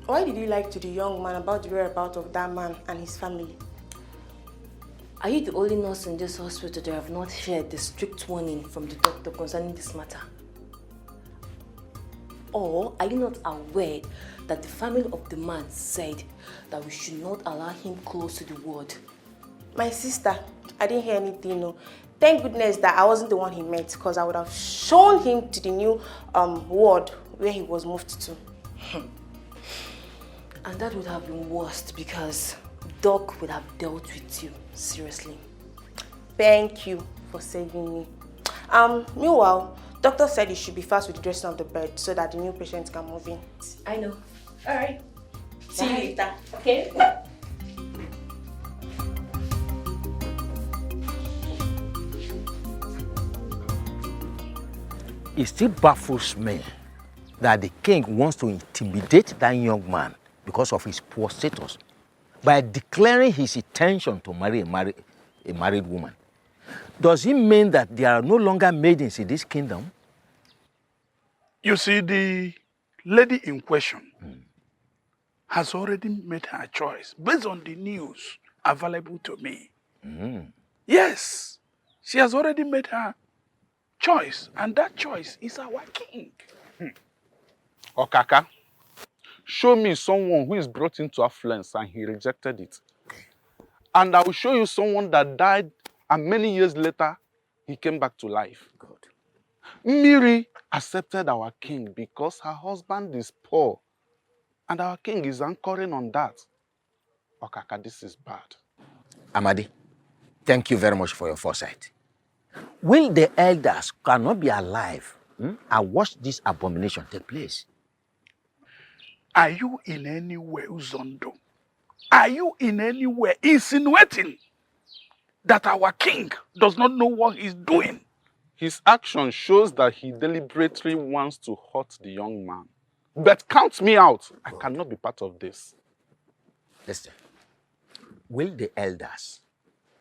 Q: Why did you lie to the young man about the whereabouts of that man and his family?
E: Are you the only nurse in this hospital that have not heard the strict warning from the doctor concerning this matter? Or are you not aware that the family of the man said that we should not allow him close to the ward?
Q: My sister, I didn't hear anything. No. Thank goodness that I wasn't the one he met, because I would have shown him to the new ward where he was moved to.
E: And that would have been worst because Doc would have dealt with you seriously.
Q: Thank you for saving me. Meanwhile, doctor said you should be fast with the dressing of the bed so that the new patient can move in.
E: I know. All right.
Q: See you later.
E: Okay.
U: It still baffles me that the king wants to intimidate that young man because of his poor status by declaring his intention to marry a married woman. Does it mean that there are no longer maidens in this kingdom?
V: You see, the lady in question has already made her choice based on the news available to me. Yes, she has already made her choice, and that choice is our king.
T: Okaka, show me someone who is brought into affluence and he rejected it. And I will show you someone that died and many years later, he came back to life.
U: God.
T: Miri accepted our king because her husband is poor. And our king is anchoring on that. Okaka, this is bad.
U: Amadi, thank you very much for your foresight. Will the elders cannot be alive and watch this abomination take place?
V: Are you in any way, Uzondo? Are you in any way insinuating that our king does not know what he's doing?
T: His action shows that he deliberately wants to hurt the young man. But count me out. I cannot be part of this.
U: Listen, will the elders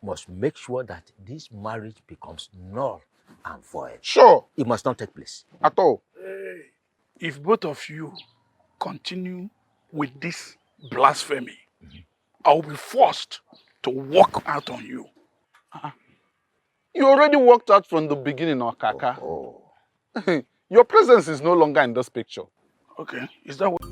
U: must make sure that this marriage becomes null and void?
T: Sure.
U: It must not take place.
T: At all.
V: If both of you continue with this blasphemy, I will be forced to walk out on you.
T: You already walked out from the beginning, Okaka. Your presence is no longer in this picture.
V: Okay, is that what?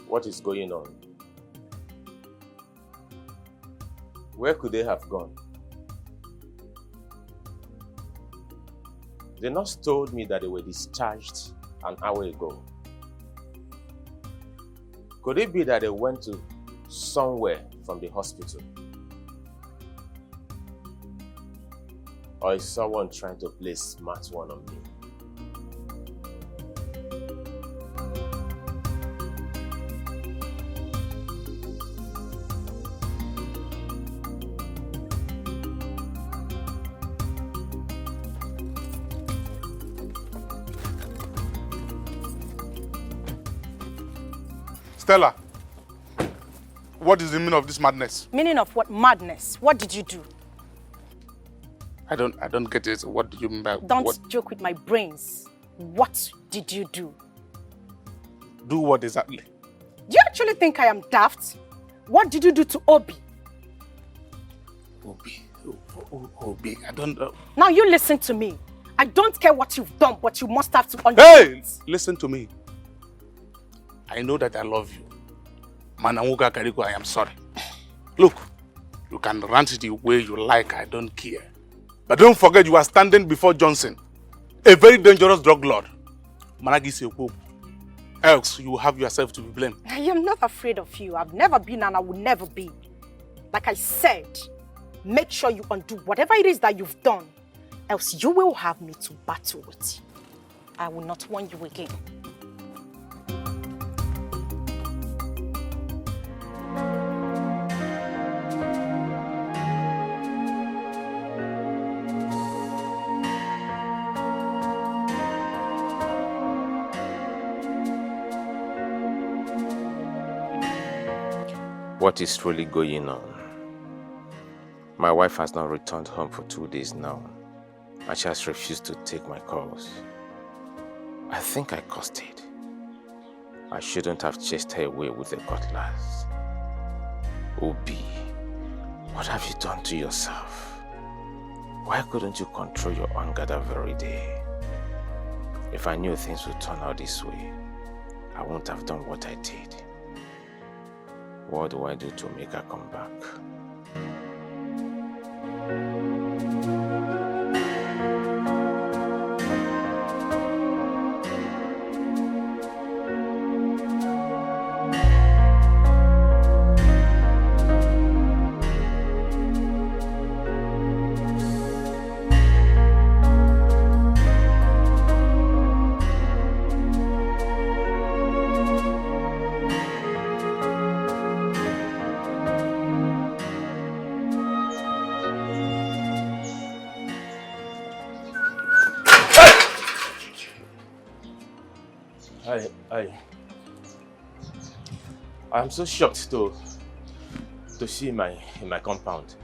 H: What is going on? Where could they have gone? The nurse told me that they were discharged an hour ago. Could it be that they went to somewhere from the hospital? Or is someone trying to play smart one on me?
T: Stella, what is the meaning of this madness?
R: Meaning of what? Madness. What did you do?
T: I don't get it. What do you mean by
R: Don't
T: what?
R: joke with my brains. What did you do?
T: Do what exactly?
R: Do you actually think I am daft? What did you do to Obi?
T: Obi, I don't know.
R: Now you listen to me. I don't care what you've done, but you must have to understand.
T: Hey! Listen to me. I know that I love you. Manawuga Kariko, I am sorry. Look, you can rant the way you like, I don't care. But don't forget you are standing before Johnson, a very dangerous drug lord. Managi Sepo. Else you will have yourself to be blamed.
R: I am not afraid of you. I've never been and I will never be. Like I said, make sure you undo whatever it is that you've done. Else you will have me to battle with. I will not warn you again.
H: What is really going on? My wife has not returned home for 2 days now, and she has refused to take my calls. I think I caused it. I shouldn't have chased her away with a cutlass. Obi, what have you done to yourself? Why couldn't you control your anger that very day? If I knew things would turn out this way, I wouldn't have done what I did. What do I do to make her come back? I'm so shocked to see in my compound.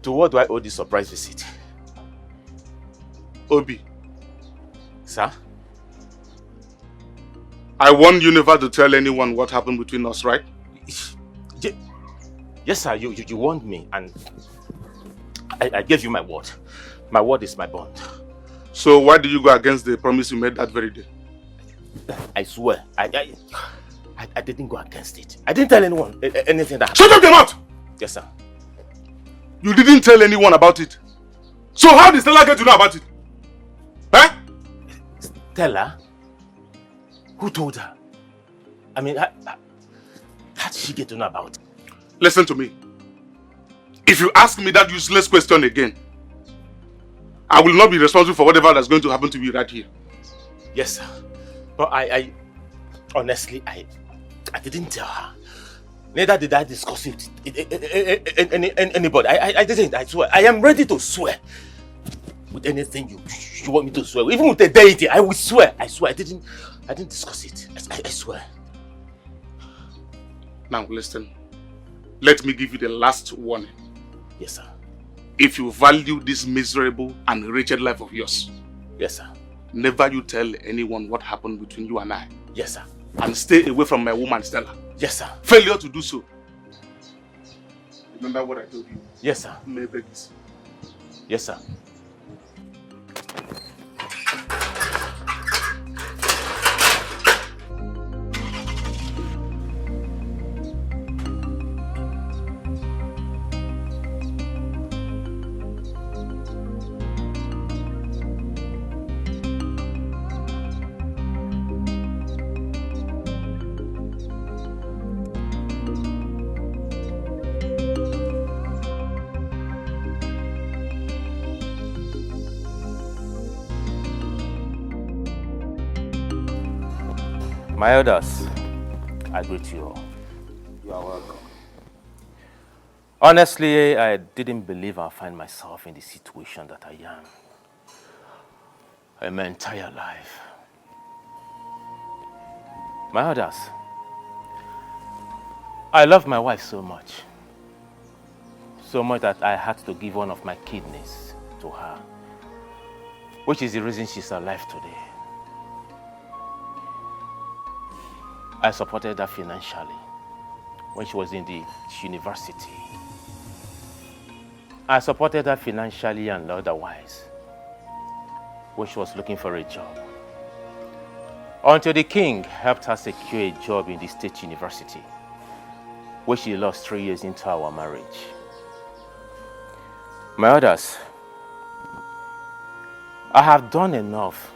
H: To what do I owe this surprise visit?
T: Obi.
H: Sir?
T: I warned you never to tell anyone what happened between us, right?
H: Yes, sir. You warned me, and I gave you my word. My word is my bond.
T: So why did you go against the promise you made that very day?
H: I swear, I didn't go against it. I didn't tell anyone anything that happened.
T: Shut up your mouth!
H: Yes, sir.
T: You didn't tell anyone about it. So how did Stella get to know about it? Huh?
H: Stella? Who told her? I mean, how did she get to know about it?
T: Listen to me. If you ask me that useless question again, I will not be responsible for whatever that's going to happen to you right here.
H: Yes, sir. But I honestly, I didn't tell her. Neither did I discuss it with anybody. I didn't, I swear. I am ready to swear. With anything you want me to swear. Even with the deity, I will swear. I swear. I didn't discuss it. I swear.
T: Now listen. Let me give you the last warning.
H: Yes, sir.
V: if you value this miserable and wretched life of yours.
H: Yes, sir.
V: Never you tell anyone what happened between you and I.
H: Yes, sir.
V: And stay away from my woman, Stella.
H: Yes, sir.
V: Failure to do so. Remember what I told you?
H: Yes, sir.
V: May beg this.
H: Yes, sir. My elders, I greet you all.
V: You are welcome.
H: Honestly, I didn't believe I'd find myself in the situation that I am in my entire life. My elders, I love my wife so much that I had to give one of my kidneys to her, which is the reason she's alive today. I supported her financially when she was in the university. I supported her financially and otherwise when she was looking for a job. Until the king helped her secure a job in the state university, where she lost 3 years into our marriage. My others, I have done enough,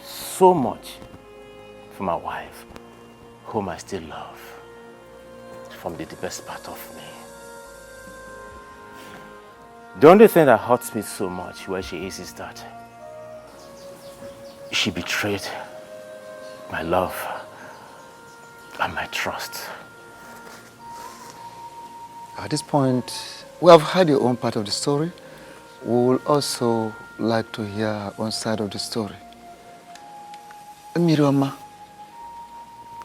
H: so much, for my wife, whom I still love, from the best part of me. The only thing that hurts me so much where she is that she betrayed my love and my trust.
L: At this point, we have heard your own part of the story. We will also like to hear our own side of the story. Miriama,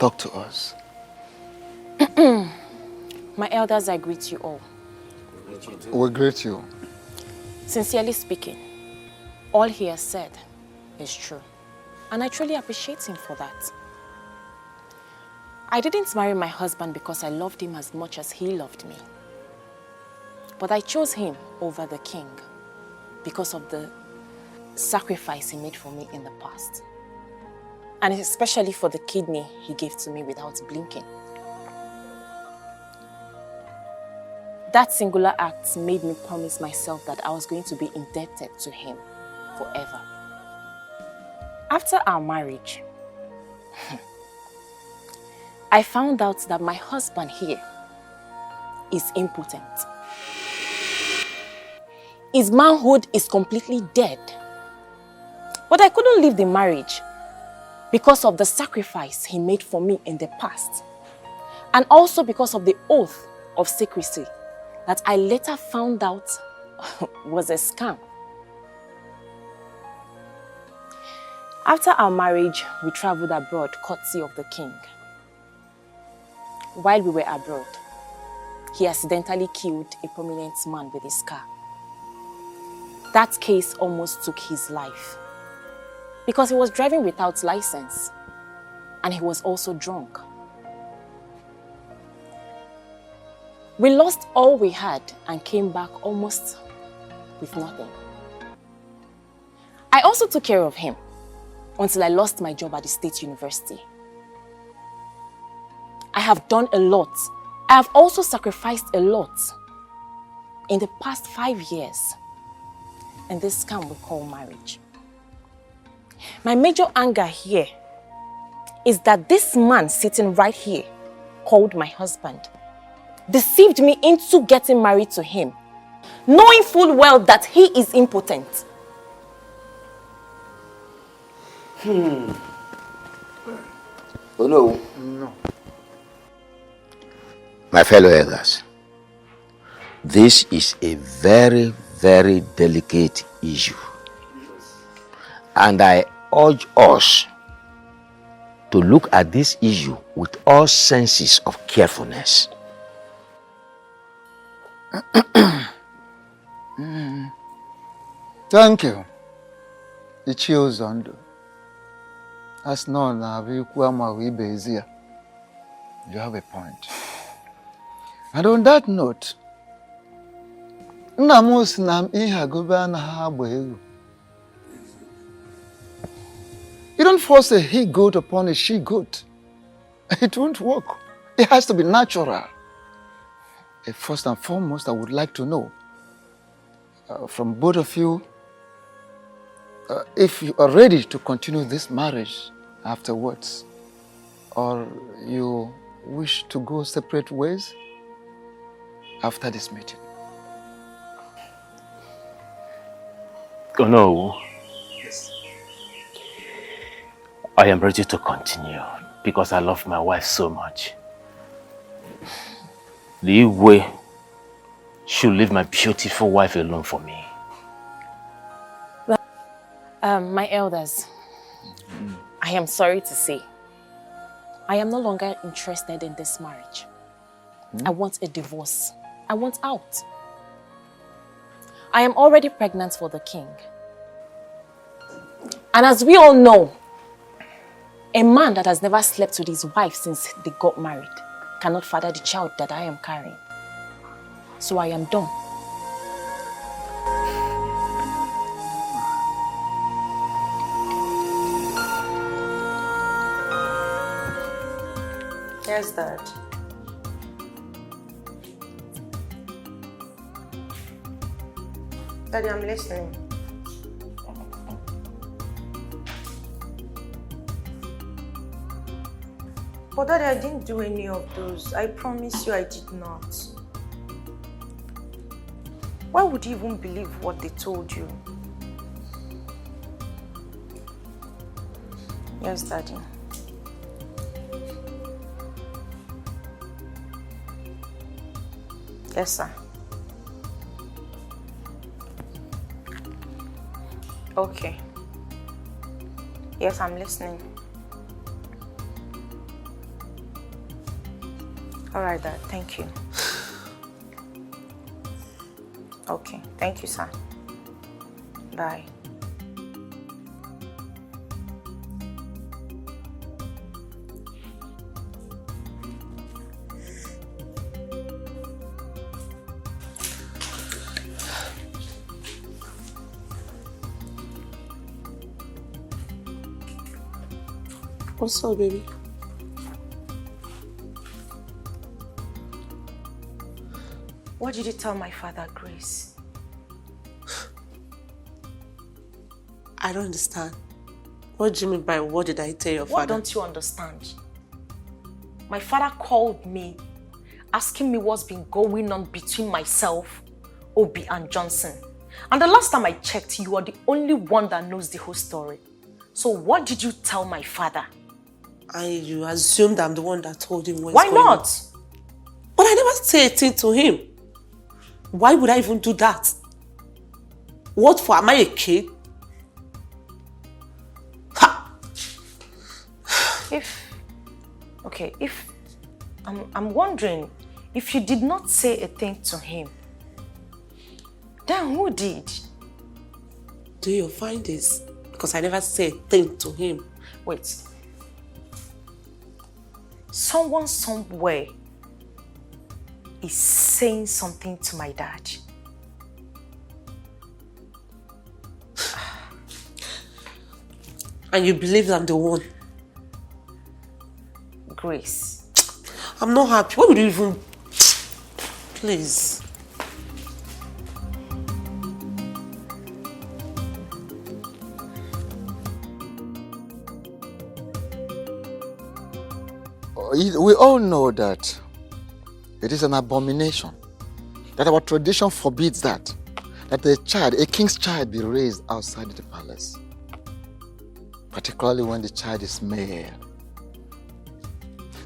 L: talk to us.
O: My elders, I greet you all.
L: We greet you.
O: Sincerely speaking, all he has said is true. And I truly appreciate him for that. I didn't marry my husband because I loved him as much as he loved me. But I chose him over the king because of the sacrifice he made for me in the past. And especially for the kidney he gave to me without blinking. That singular act made me promise myself that I was going to be indebted to him forever. After our marriage, I found out that my husband here is impotent. His manhood is completely dead. But I couldn't leave the marriage because of the sacrifice he made for me in the past. And also because of the oath of secrecy that I later found out was a scam. After our marriage, we traveled abroad courtesy of the king. While we were abroad, he accidentally killed a prominent man with his car. That case almost took his life because he was driving without license and he was also drunk. We lost all we had and came back almost with nothing. I also took care of him until I lost my job at the state university. I have done a lot. I have also sacrificed a lot in the past 5 years in this scam we call marriage. My major anger here is that this man sitting right here, called my husband, deceived me into getting married to him, knowing full well that he is impotent.
U: Oh no.
L: No.
U: My fellow elders, this is a very, very delicate issue. And I urge us to look at this issue with all senses of carefulness.
J: Thank you. Ichie Uzondo. As known, you have a point. And on that note, you don't force a he-goat upon a she-goat. It won't work. It has to be natural. First and foremost, I would like to know from both of you if you are ready to continue this marriage afterwards, or you wish to go separate ways after this meeting.
H: Oh no. Yes. I am ready to continue because I love my wife so much. The way should leave my beautiful wife alone for me.
O: My elders, I am sorry to say, I am no longer interested in this marriage. I want a divorce. I want out. I am already pregnant for the king. And as we all know, a man that has never slept with his wife since they got married cannot father the child that I am carrying. So I am done.
Q: Yes, Dad. Daddy, I'm listening. But Daddy, I didn't do any of those. I promise you I did not. Why would you even believe what they told you? Yes, Daddy. Yes, sir. Okay. Yes, I'm listening. All right, Dad. Thank you. Okay. Thank you, sir. Bye.
N: What's up, baby?
Q: What did you tell my father, Grace?
N: I don't understand. What do you mean by what did I tell your father?
Q: What don't you understand? My father called me, asking me what's been going on between myself, Obi, and Johnson. And the last time I checked, you are the only one that knows the whole story. So what did you tell my father?
N: And you assumed I'm the one that told him what's
Q: Why
N: going on.
Q: not?
N: But I never said a thing to him. Why would I even do that? What for? Am I a kid?
Q: I'm wondering, if you did not say a thing to him, then who did?
N: Do you find this? Because I never said a thing to him.
Q: Wait. Someone somewhere is saying something to my dad.
N: And you believe I'm the one?
Q: Grace.
N: I'm not happy. Why would you even... Please.
J: We all know that it is an abomination, that our tradition forbids that a king's child be raised outside the palace, particularly when the child is male.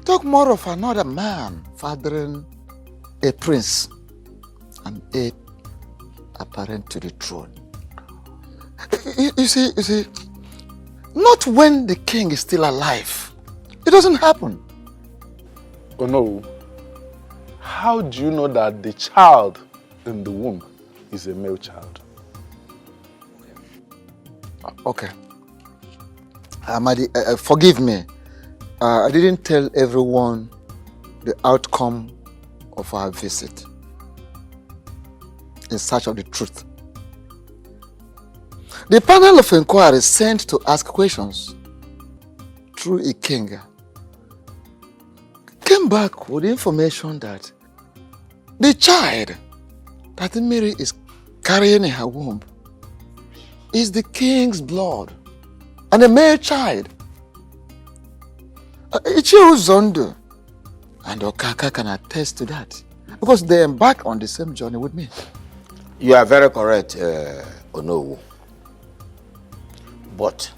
J: Talk more of another man fathering a prince and heir apparent to the throne. You see, not when the king is still alive. It doesn't happen.
T: Oh no. How do you know that the child in the womb is a male child.
J: Okay. Amadi, forgive me. I didn't tell everyone the outcome of our visit in search of the truth. The panel of inquiry sent to ask questions through a king came back with information that the child that Mary is carrying in her womb is the king's blood and a male child. Ichiro Zondo and Okaka can attest to that because they embarked on the same journey with me.
U: You are very correct, Onowu. But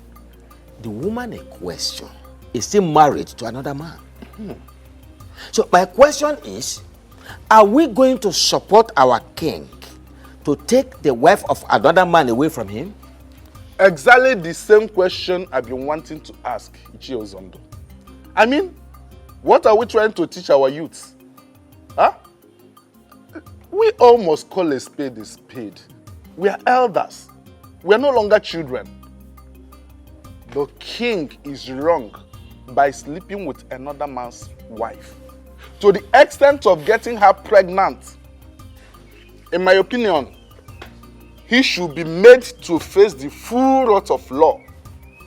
U: the woman in question is still married to another man. So my question is, are we going to support our king to take the wife of another man away from him?
T: Exactly the same question I've been wanting to ask Ichiro Zondo. I mean, what are we trying to teach our youths? Huh? We all must call a spade a spade. We are elders. We are no longer children. The king is wrong by sleeping with another man's wife to the extent of getting her pregnant. In my opinion, he should be made to face the full wrath of law.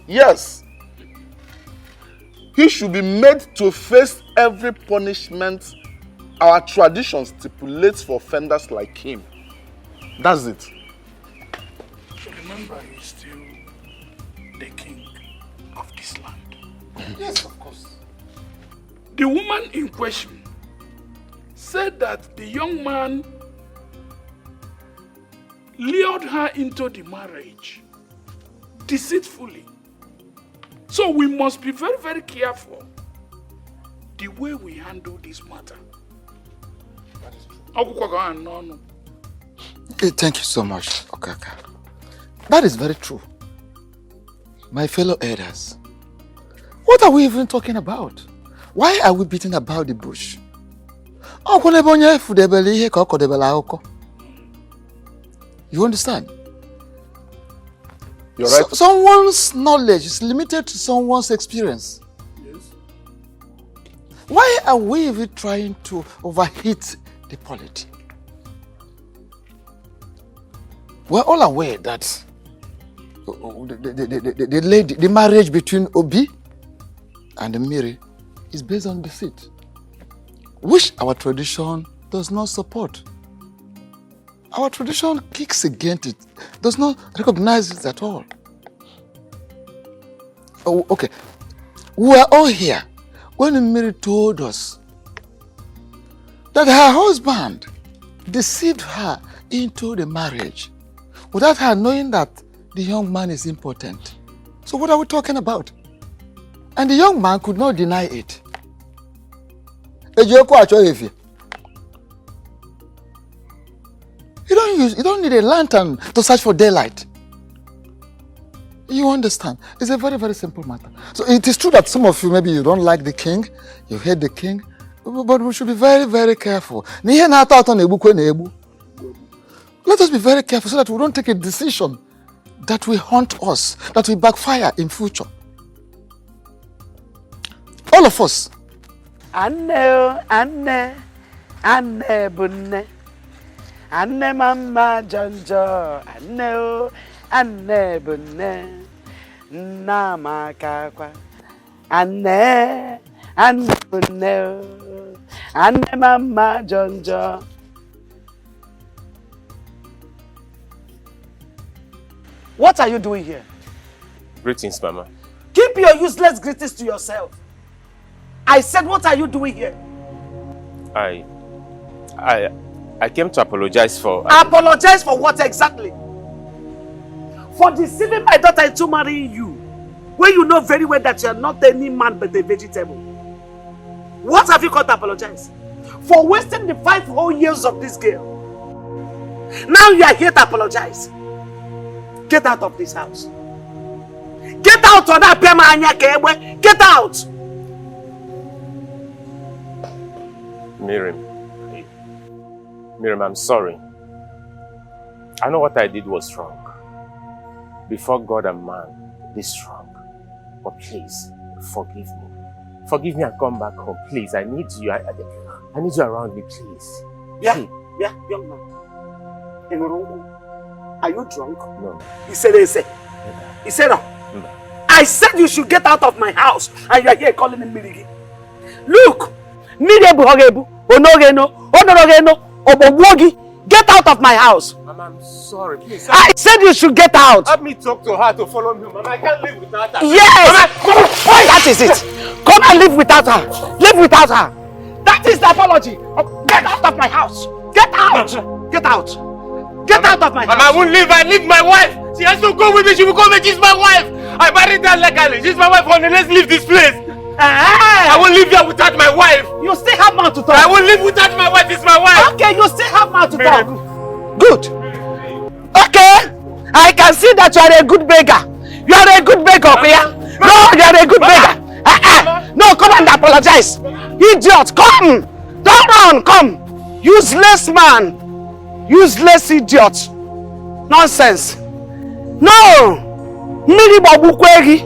T: Yes. He should be made to face every punishment our tradition stipulates for offenders like him. That's it.
V: Remember, he's still the king of this land.
J: Yes, of course.
V: The woman in question said that the young man lured her into the marriage deceitfully. So we must be very, very careful the way we handle this matter.
J: Thank you so much, Okaka. That is very true. My fellow elders, what are we even talking about? Why are we beating about the bush? You understand?
T: You're right.
J: Someone's knowledge is limited to someone's experience.
V: Yes.
J: Why are we even trying to overheat the polity? We're all aware that the marriage between Obi and Mary is based on deceit, which our tradition does not support. Our tradition kicks against it, does not recognize it at all. Oh, okay. We are all here when Mary told us that her husband deceived her into the marriage without her knowing that the young man is impotent. So what are we talking about? And the young man could not deny it. You don't need a lantern to search for daylight. You understand? It's a very, very simple matter. So it is true that some of you, maybe you don't like the king, you hate the king, but we should be very, very careful. Let us be very careful so that we don't take a decision that will haunt us, that will backfire in future. All of us.
B: Anne mama jonjo, Anne bunne, nama kakwa, Anne bunne, Anne mama jonjo. What are you doing here?
H: Greetings, Mama.
B: Keep your useless greetings to yourself. I said, what are you doing here?
H: I came to apologize for...
B: Apologize for what exactly? For deceiving my daughter into marrying you, when you know very well that you are not any man but a vegetable. What have you got to apologize? For wasting the 5 whole years of this girl. Now you are here to apologize. Get out of this house. Get out of that Pema. Get out!
H: Miriam, I'm sorry. I know what I did was wrong. Before God and man, this wrong. But please, forgive me. Forgive me and come back home, please. I need you. I need you around me, please.
B: Yeah, young man. Are you drunk?
H: No.
B: He said, He said, no. I said you should get out of my house, and you are here calling him Mirigi. Look, get out of my house.
H: Mama, I'm sorry, please.
B: I said you should get out.
H: Help me talk to her to follow me, Mama. I can't live without her.
B: Yes! Mama, that is it. Come and live without her. Live without her. That is the apology. Get out of my house. Get out. Get out. Get out of my house.
H: Mama, I won't leave. I leave my wife. She has to go with me. She will go with me. She's my wife. I married her legally. She's my wife. Honey, let's leave this place. I won't live here without my wife.
B: You still have mouth to talk.
H: I won't live without my wife. It's my wife.
B: Okay, you still have mouth to talk. Good. Okay. I can see that you are a good beggar. You are a good beggar, Pia. No, you are a good beggar. No, come and apologize. Idiot, come. Don't run, come. Useless man. Useless idiot. Nonsense. No. Miri babukwegi.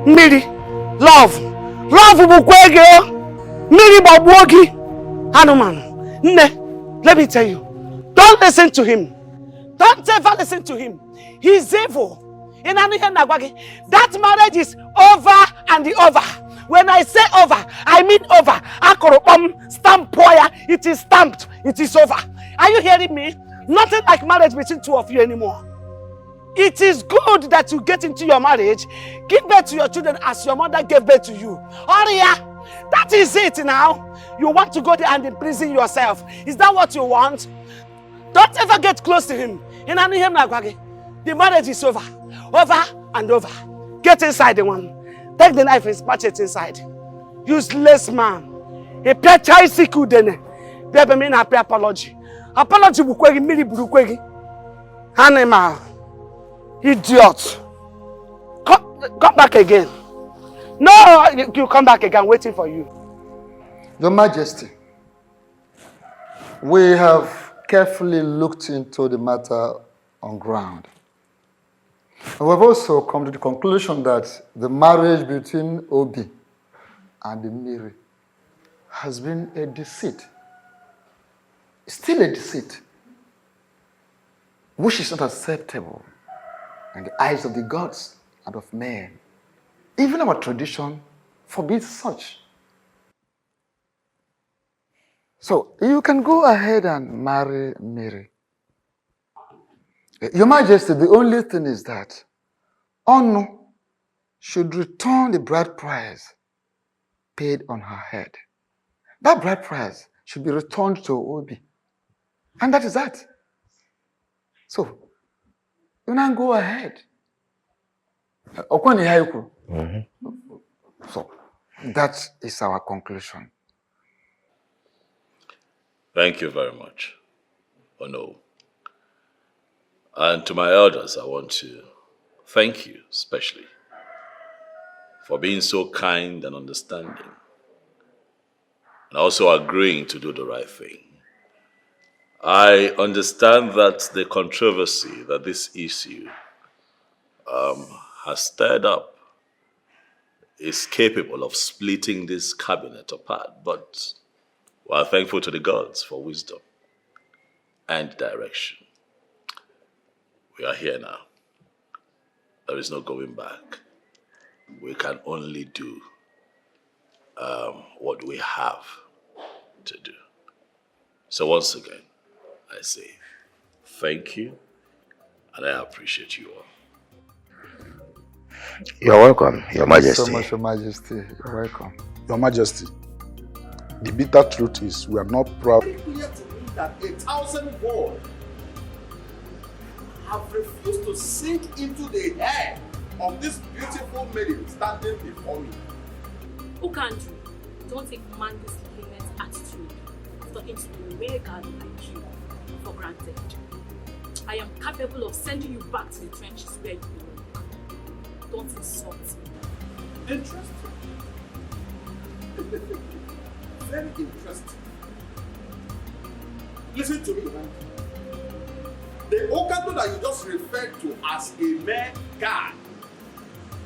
B: Miri. Love. Love bukwegi. Miri babuogi. Hanuman. Ne. Let me tell you. Don't listen to him. Don't ever listen to him. He's evil. That marriage is over and over. When I say over, I mean over. Stamp poya. It is stamped. It is over. Are you hearing me? Nothing like marriage between two of you anymore. It is good that you get into your marriage, give birth to your children as your mother gave birth to you. Oria, that is it now. You want to go there and imprison yourself. Is that what you want? Don't ever get close to him. The marriage is over. Over and over. Get inside the one. Take the knife and smash it inside. Useless man. A apology. Apology bukwegi miri bukwegi. Animal. Idiot. Come back again. No, you come back again. Waiting for you.
J: Your Majesty, we have carefully looked into the matter on ground. And we've also come to the conclusion that the marriage between Obi and Miri has been a deceit. Still a deceit, which is not acceptable in the eyes of the gods and of men. Even our tradition forbids such. So you can go ahead and marry Miri. Your Majesty, the only thing is that Onu should return the bride price paid on her head. That bride price should be returned to Obi. And that is that. So, you now go ahead. So, that is our conclusion.
S: Thank you very much, Ono. And to my elders, I want to thank you especially for being so kind and understanding and also agreeing to do the right thing. I understand that the controversy that this issue has stirred up is capable of splitting this cabinet apart, but we are thankful to the gods for wisdom and direction. We are here now. There is no going back. We can only do what we have to do. So once again, I say thank you, and I appreciate you all.
U: You're welcome, Your Majesty.
J: Thank you so much, Your Majesty. You're welcome.
T: Your Majesty, the bitter truth is we are not proud.
C: It's clear to me that 1,000 boys have refused to sink into the head of this beautiful maiden standing before me.
E: Ukandru, don't take man this lenient attitude of talking to a rare girl like you for granted. I am capable of sending you back to the trenches where you belong. Don't insult me.
C: Interesting. Very interesting. Listen to me, man.
G: the Okanto that you just referred to as a mere guard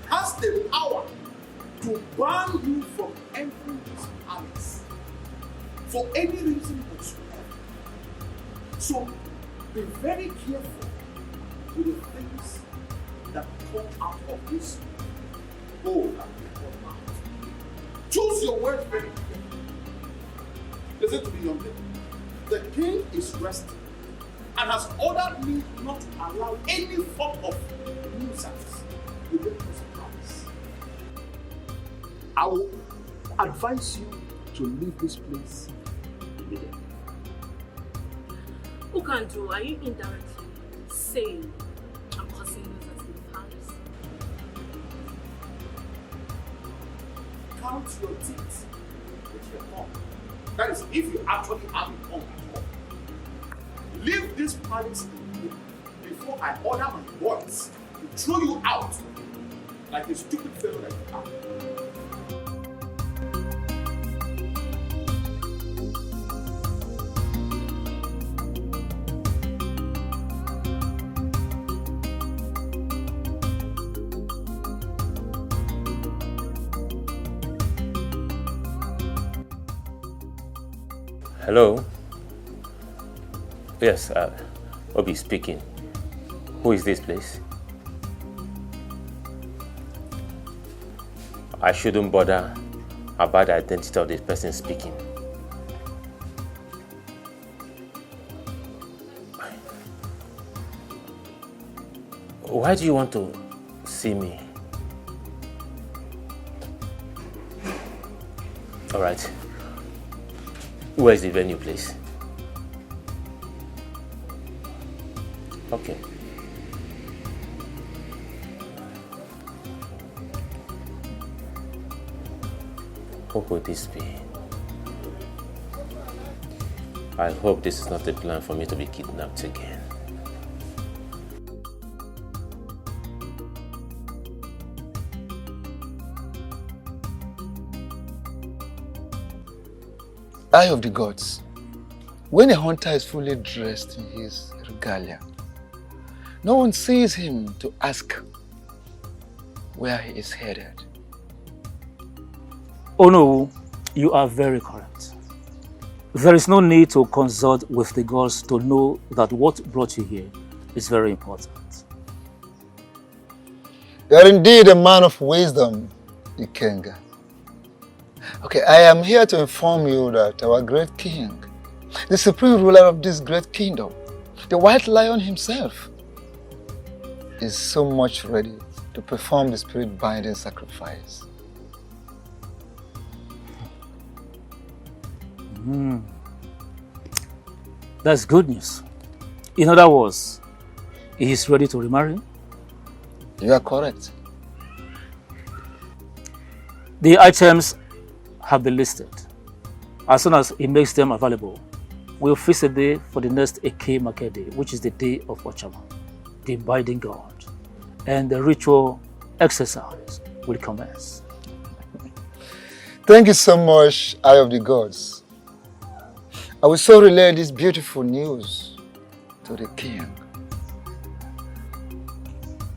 G: has the power to ban you from entering this palace for any reason whatsoever. So be very careful with the things that come out of this bowl that we call mouth. Choose your words very carefully. Listen to me, young lady. The king is resting and has ordered me not to allow any form of nuisance within this palace. I will advise you to leave this place immediately.
E: Ukandru, are you indirectly saying I'm causing nuisance in the palace?
G: Count your teeth with your tongue. That is, if you actually have a tongue at all. Leave this palace before I order my boys to throw you out like a stupid fellow that you are.
H: Hello? Yes, Obi speaking. Who is this, please? I shouldn't bother about the identity of the person speaking. Why do you want to see me? All right. Where is the venue, please? Okay. Who could this be? I hope this is not a plan for me to be kidnapped again.
L: Eye of the gods. When a hunter is fully dressed in his regalia, no one sees him to ask where he is headed.
F: Oh no, you are very correct. There is no need to consult with the gods to know that what brought you here is very important.
L: You are indeed a man of wisdom, Ikenga. Okay, I am here to inform you that our great king, the supreme ruler of this great kingdom, the white lion himself, is so much ready to perform the spirit-binding sacrifice.
F: That's good news. In other words, he is ready to remarry?
L: You are correct.
F: The items have been listed. As soon as he makes them available, we'll fix a day for the next Eke market day, which is the day of Ochama, the binding god, and the ritual exercise will commence.
L: Thank you so much, Eye of the Gods. I will so relay this beautiful news to the king.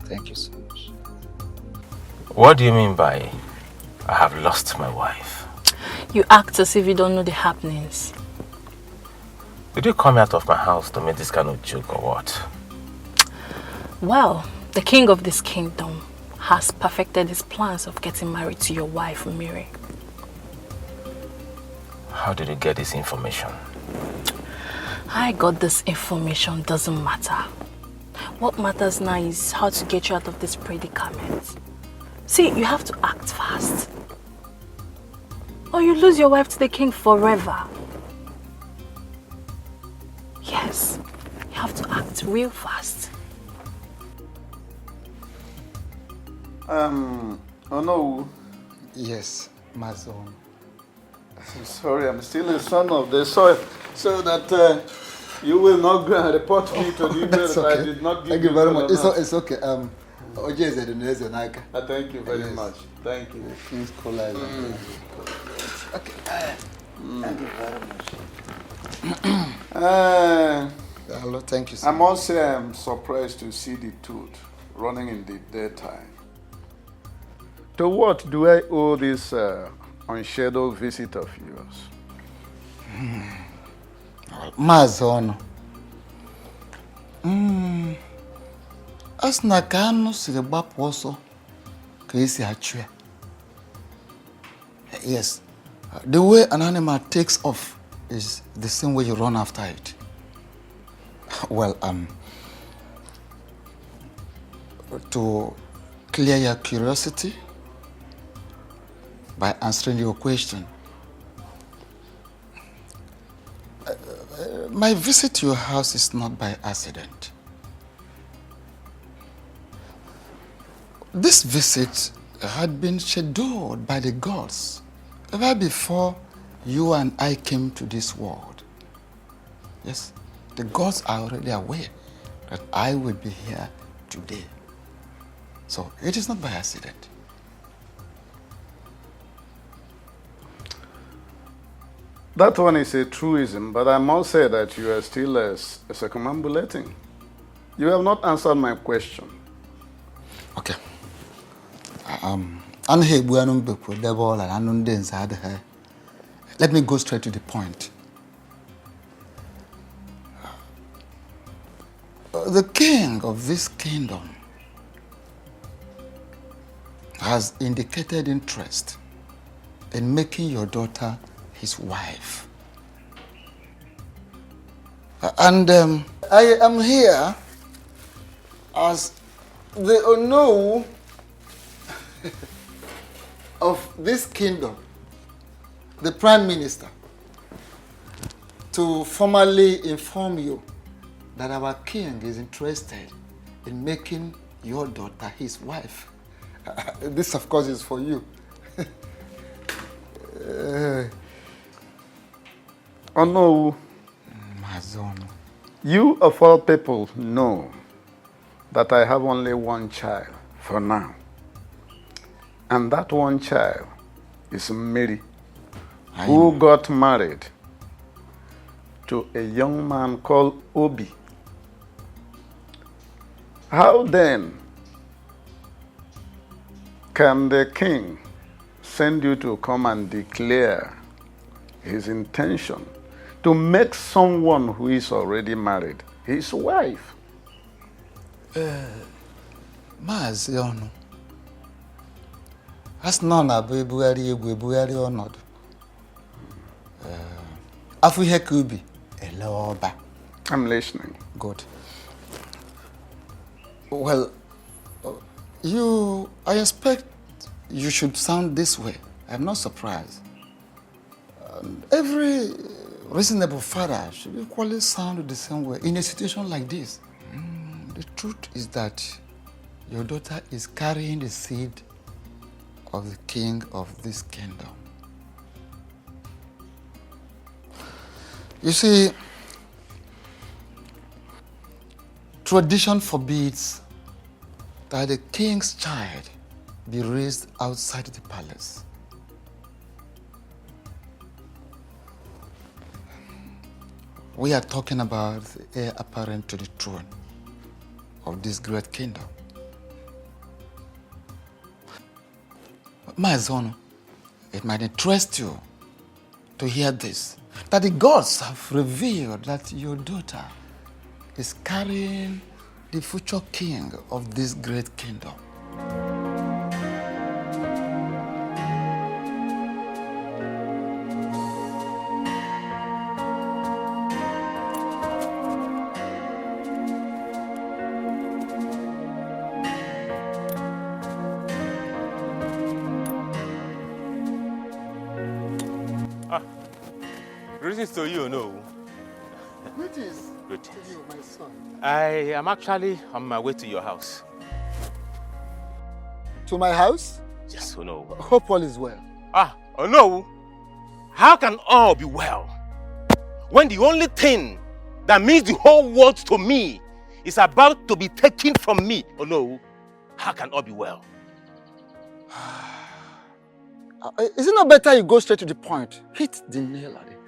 L: Thank you so much.
H: What do you mean by I have lost my wife?
M: You act as if you don't know the happenings.
H: Did you come out of my house to make this kind of joke or what?
M: Well, the king of this kingdom has perfected his plans of getting married to your wife, Miri.
H: How did you get this information?
M: I got this information, doesn't matter. What matters now is how to get you out of this predicament. See, you have to act fast. Or you lose your wife to the king forever. Yes, you have to act real fast.
C: Oh no.
J: Yes, my son.
C: I'm sorry, I'm still a son of the soil, so that you will not go and report me to the people that I did not give
J: Thank you very much.
C: It's
J: okay. Oje is the Nezenaka.
C: Thank you very much. Thank you.
J: King's College.
C: Okay.
J: Thank you very much. Hello, thank you, sir.
V: I must say I'm surprised to see the tooth running in the daytime. To what do I owe this unscheduled visit of yours?
J: Mazono. Asna kanu siri gbapụ ọsọ ka esi achụ ya. Yes, the way an animal takes off is the same way you run after it. Well, to clear your curiosity by answering your question, my visit to your house is not by accident. This visit had been scheduled by the gods ever before you and I came to this world. Yes, the gods are already aware that I will be here today. So it is not by accident.
V: That one is a truism, but I must say that you are still circumambulating. You have not answered my question.
J: Okay. Let me go straight to the point. The king of this kingdom has indicated interest in making your daughter his wife. And I am here as the Ono of this kingdom, the Prime Minister, to formally inform you that our king is interested in making your daughter his wife. This, of course, is for you.
V: Oh no. You of all people know that I have only one child for now. And that one child is Mary, who got married to a young man called Obi. How then can the king send you to come and declare his intention to make someone who is already married his wife?
J: Maazi Onu. As none of Buhari or not. Afuhe Kubi, Eloba.
V: I'm listening.
J: Good. Well, I expect you should sound this way. I'm not surprised. Every reasonable father should equally sound the same way in a situation like this. The truth is that your daughter is carrying the seed of the king of this kingdom. You see, tradition forbids that the king's child be raised outside the palace. We are talking about the heir apparent to the throne of this great kingdom. My son, it might interest you to hear this, that the gods have revealed that your daughter is carrying the future king of this great kingdom.
H: Greetings to you, no?
J: Greetings
H: Greetings.
J: to you, my son.
H: I am actually on my way to your house.
J: To my house?
H: Yes, oh no.
J: Hope all is well.
H: Oh no. How can all be well when the only thing that means the whole world to me is about to be taken from me? Oh no. How can all be well?
J: Is it not better you go straight to the point? Hit the nail on the head.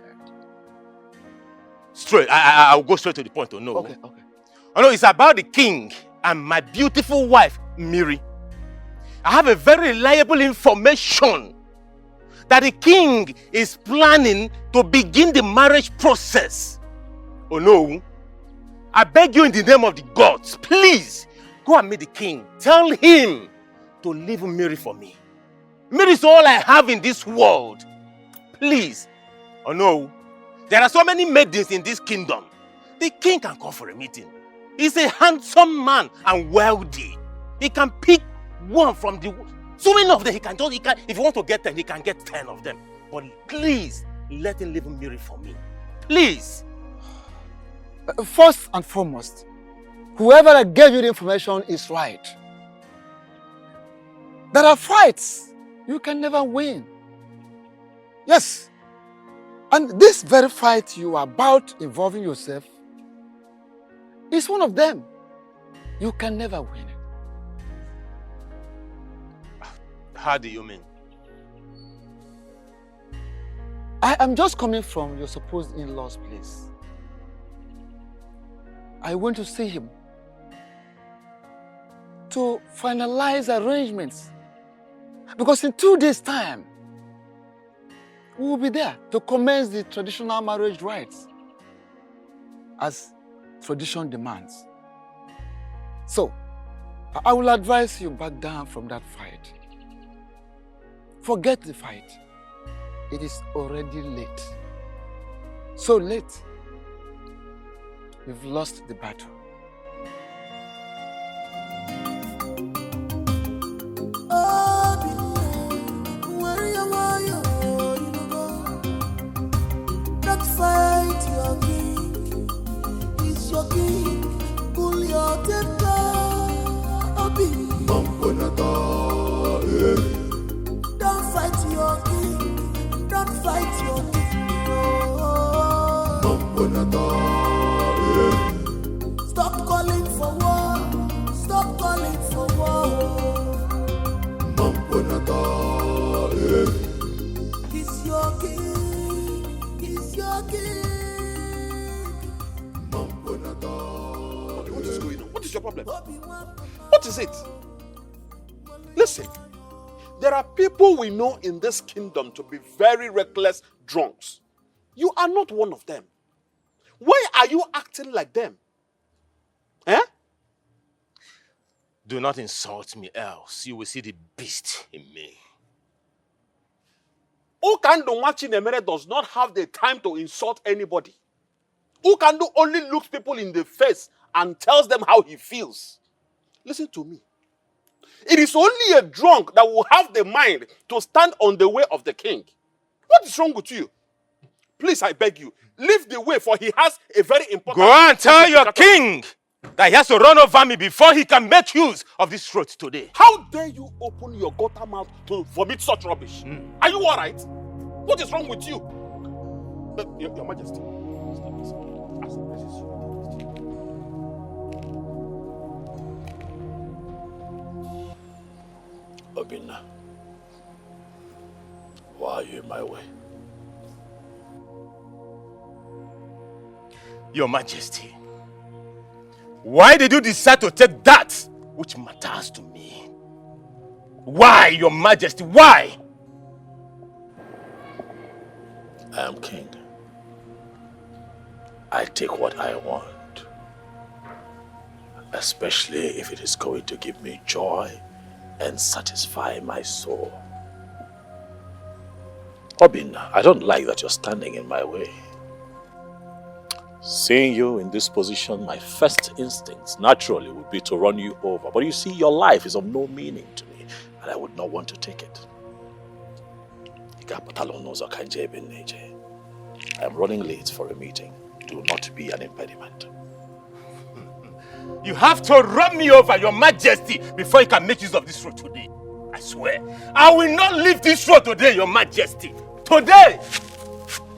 H: straight. I'll go straight to the point. No.
L: Okay.
H: Oh no, it's about the king and my beautiful wife, Miri. I have a very reliable information that the king is planning to begin the marriage process. Oh no. I beg you in the name of the gods, please go and meet the king. Tell him to leave Miri for me. Miri is all I have in this world. Please. Oh no. There are so many maidens in this kingdom. The king can call for a meeting. He's a handsome man and wealthy. He can pick one from the... So many of them, if he wants to get 10, he can get 10 of them. But please, let him leave Miri for me. Please.
L: First and foremost, whoever gave you the information is right. There are fights you can never win. Yes. And this very fight you are about involving yourself is one of them. You can never win it.
H: How do you mean?
L: I am just coming from your supposed in-law's place. I went to see him to finalize arrangements. Because in 2 days' time, we will be there to commence the traditional marriage rites as tradition demands. So, I will advise you back down from that fight. Forget the fight. It is already late. So late, you've lost the battle.
I: Don't fight your king. He's your king. Pull your temper. Don't fight your king. Don't fight your king. Stop calling for war. Stop calling for war. He's your king. He's your king.
G: What is going on? What is your problem? What is it? Listen, there are people we know in this kingdom to be very reckless drunks. You are not one of them. Why are you acting like them? Eh?
H: Do not insult me, else you will see the beast in me.
G: Ukando Machinemere does not have the time to insult anybody. Ukando only looks people in the face and tells them how he feels. Listen to me. It is only a drunk that will have the mind to stand on the way of the king. What is wrong with you? Please, I beg you, leave the way, for he has a very important...
H: Go and tell your king that he has to run over me before he can make use of this throat today.
G: How dare you open your gutter mouth to vomit such rubbish? Are you all right? What is wrong with you? Your Majesty.
S: Obinna, why are you in my way?
H: Your Majesty, why did you decide to take that which matters to me? Why, Your Majesty, why?
S: I am king. I take what I want, especially if it is going to give me joy and satisfy my soul. Obinna, I don't like that you're standing in my way. Seeing you in this position, my first instincts naturally would be to run you over. But you see, your life is of no meaning to me, and I would not want to take it. I am running late for a meeting. Do not be an impediment.
H: You have to run me over, Your Majesty, before you can make use of this road today. I swear. I will not leave this road today, Your Majesty. Today!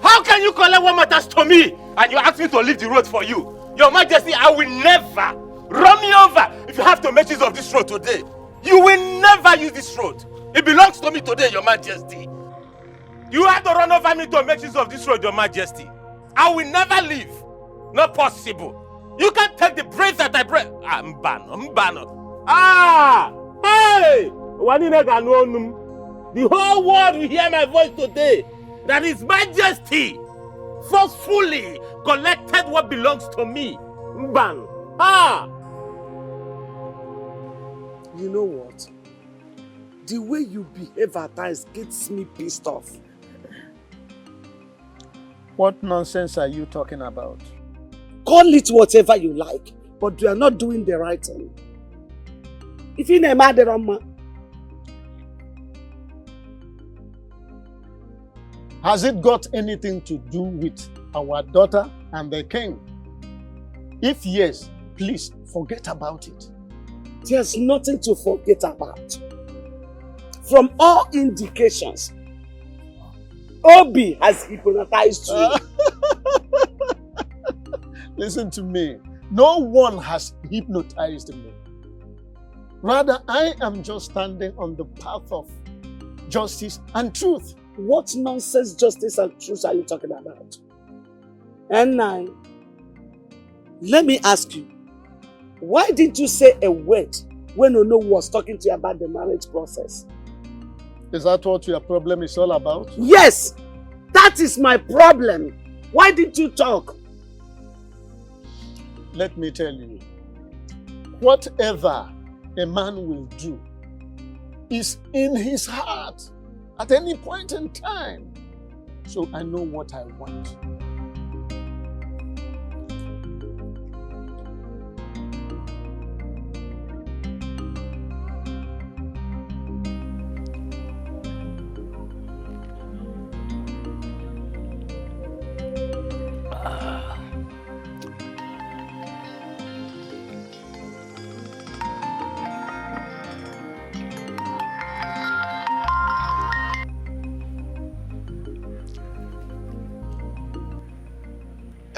H: How can you collect what matters to me and you ask me to leave the road for you? Your Majesty, I will never run me over if you have to make use of this road today. You will never use this road. It belongs to me today, Your Majesty. You have to run over me to make use of this road, Your Majesty. I will never leave. Not possible. You can't take the breath that I breathe. Mbano. Ah! Hey! The whole world will hear my voice today. That His Majesty forcefully collected what belongs to me. Mban. Ah!
D: You know what? The way you behave at times gets me pissed off.
C: What nonsense are you talking about?
D: Call it whatever you like, but you are not doing the right thing. If you name Aderama,
C: has it got anything to do with our daughter and the king? If yes, please forget about it.
D: There's nothing to forget about. From all indications, Obi has hypnotized you.
C: Listen to me. No one has hypnotized me. Rather, I am just standing on the path of justice and truth.
D: What nonsense justice and truth are you talking about? And now, let me ask you, why didn't you say a word when Ono was talking to you about the marriage process?
C: Is that what your problem is all about?
D: Yes! That is my problem. Why didn't you talk?
C: Let me tell you, whatever a man will do is in his heart at any point in time. So I know what I want.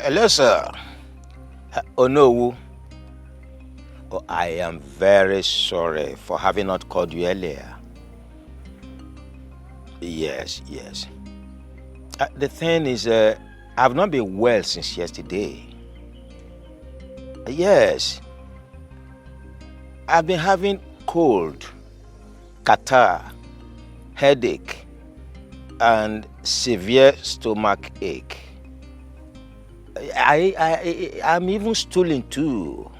U: Hello, sir. Onowu. Oh, I am very sorry for having not called you earlier. Yes. The thing is, I've not been well since yesterday. Yes. I've been having cold, catarrh, headache, and severe stomach ache. I'm even stooling too.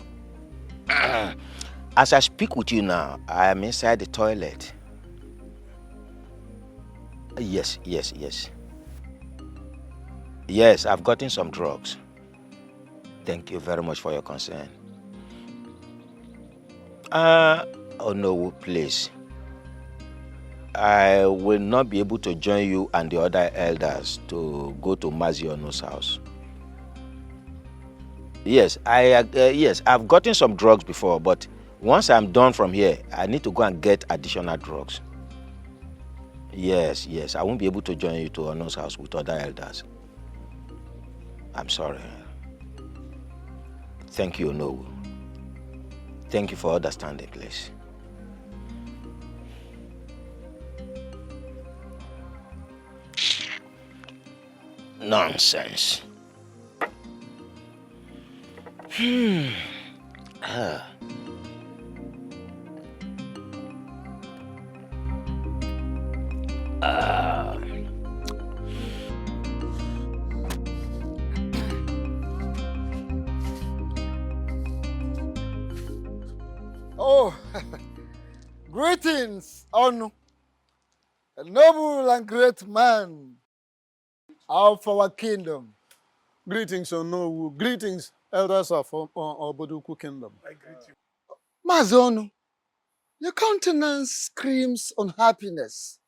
U: As I speak with you now, I am inside the toilet. Yes. Yes, I've gotten some drugs. Thank you very much for your concern. Oh no, please. I will not be able to join you and the other elders to go to Maziono's house. Yes, I've gotten some drugs before, but once I'm done from here, I need to go and get additional drugs. Yes, I won't be able to join you to Ono's house with other elders. I'm sorry. Thank you, Ono. Thank you for understanding, please. Nonsense.
J: Oh, greetings, Onu, a noble and great man of our kingdom.
C: Greetings, Onowu. Greetings, elders of Oboduku Kingdom.
V: I greet you.
J: Mazonu, your countenance screams unhappiness,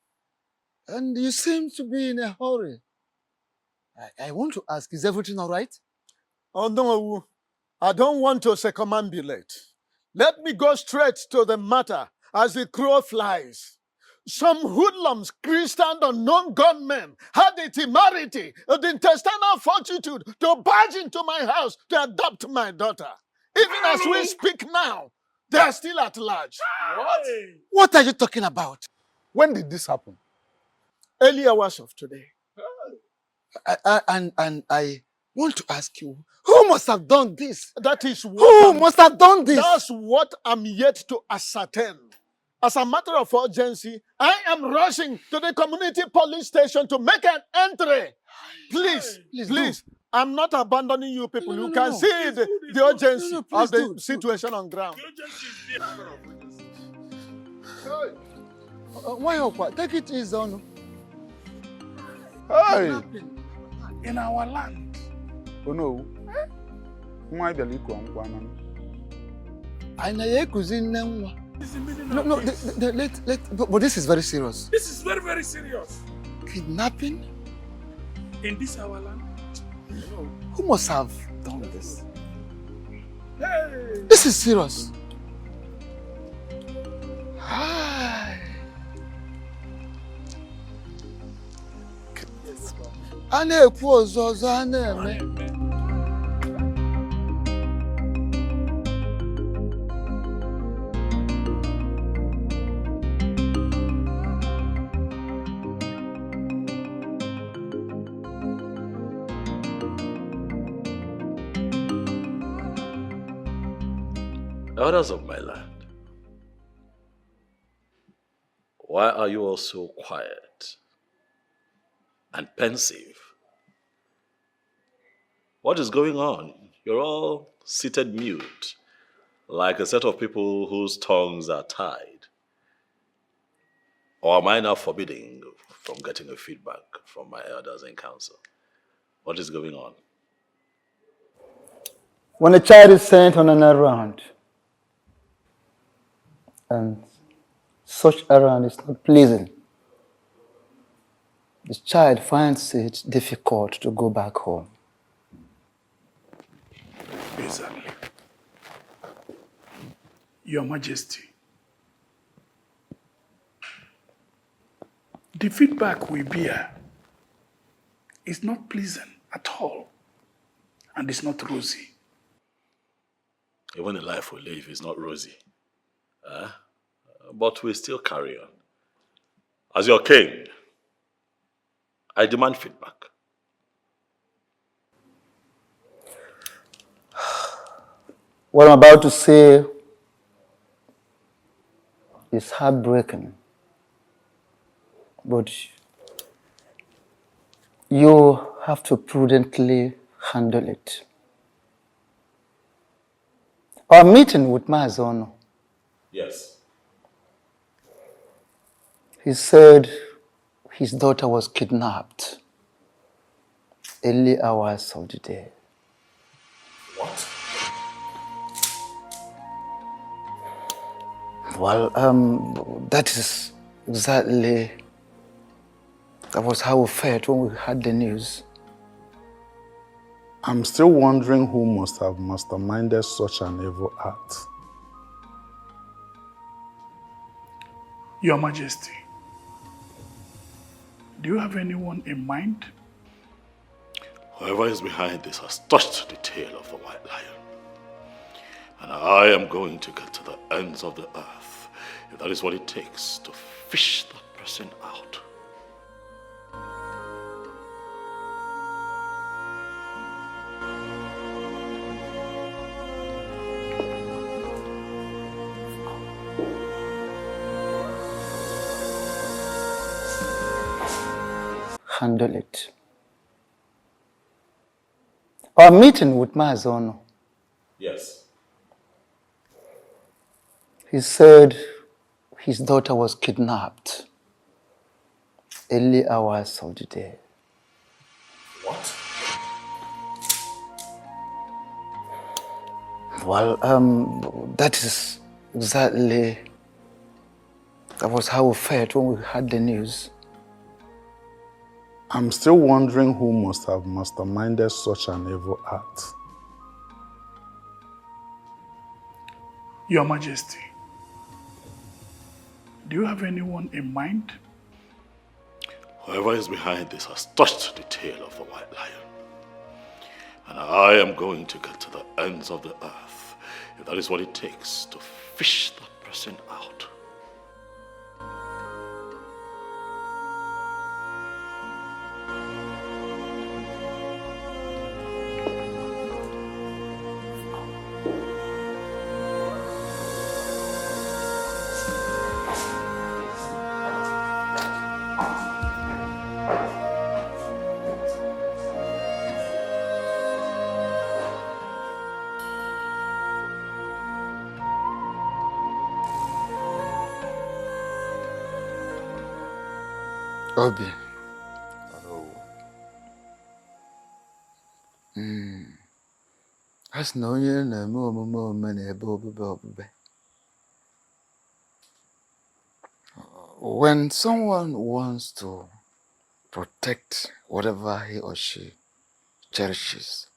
J: and you seem to be in a hurry. I want to ask, is everything all right?
C: Onowu, I don't want to circumambulate. Let me go straight to the matter as the crow flies. Some hoodlums, Christian unknown gunmen, had the temerity, the intestinal fortitude to barge into my house to adopt my daughter. Even as we speak now, they are still at large.
J: What are you talking about?
C: When did this happen? Early hours of today.
J: And I want to ask you, who must have done this?
C: That is what
J: Who must have done this?
C: That's what I'm yet to ascertain. As a matter of urgency, I am rushing to the community police station to make an entry. Please, please. I'm not abandoning you people. You can see the urgency of the situation on ground.
J: Why take it easy on.
T: Hey! In our land. Oh no. Why be like one?
J: I know No, but this is very serious.
V: This is very, very serious.
J: Kidnapping?
V: In this our land?
J: Who must have done this?
V: Hey!
J: This is serious. Hi.
S: Elders of my land, why are you all so quiet and pensive? What is going on? You're all seated mute, like a set of people whose tongues are tied. Or am I now forbidding from getting a feedback from my elders in council? What is going on?
J: When a child is sent on an errand, and such errand is not pleasing, the child finds it difficult to go back home.
V: Exactly. Your Majesty, the feedback we bear is not pleasant at all, and it's not rosy.
S: Even the life we live is not rosy. But we still carry on. As your king, I demand feedback.
J: What I'm about to say is heartbreaking, but you have to prudently handle it. Our meeting with Mazono,
S: Yes.
J: he said his daughter was kidnapped early hours of the day.
S: What?
J: Well, that was how we felt when we heard the news.
T: I'm still wondering who must have masterminded such an evil act.
V: Your Majesty, do you have anyone in mind?
S: Whoever is behind this has touched the tail of the white lion. And I am going to get to the ends of the earth, if that is what it takes to fish that person out.
J: Handle it. Our meeting with Mazono,
S: Yes.
J: he said his daughter was kidnapped early hours of the day.
S: What?
J: Well, that was how we felt when we heard the news.
T: I'm still wondering who must have masterminded such an evil act.
V: Your Majesty, do you have anyone in mind?
S: Whoever is behind this has touched the tail of the white lion. And I am going to get to the ends of the earth, if that is what it takes to fish that person out.
J: Obi.
H: Oh.
J: As no year no more many Obi. When someone wants to protect whatever he or she cherishes,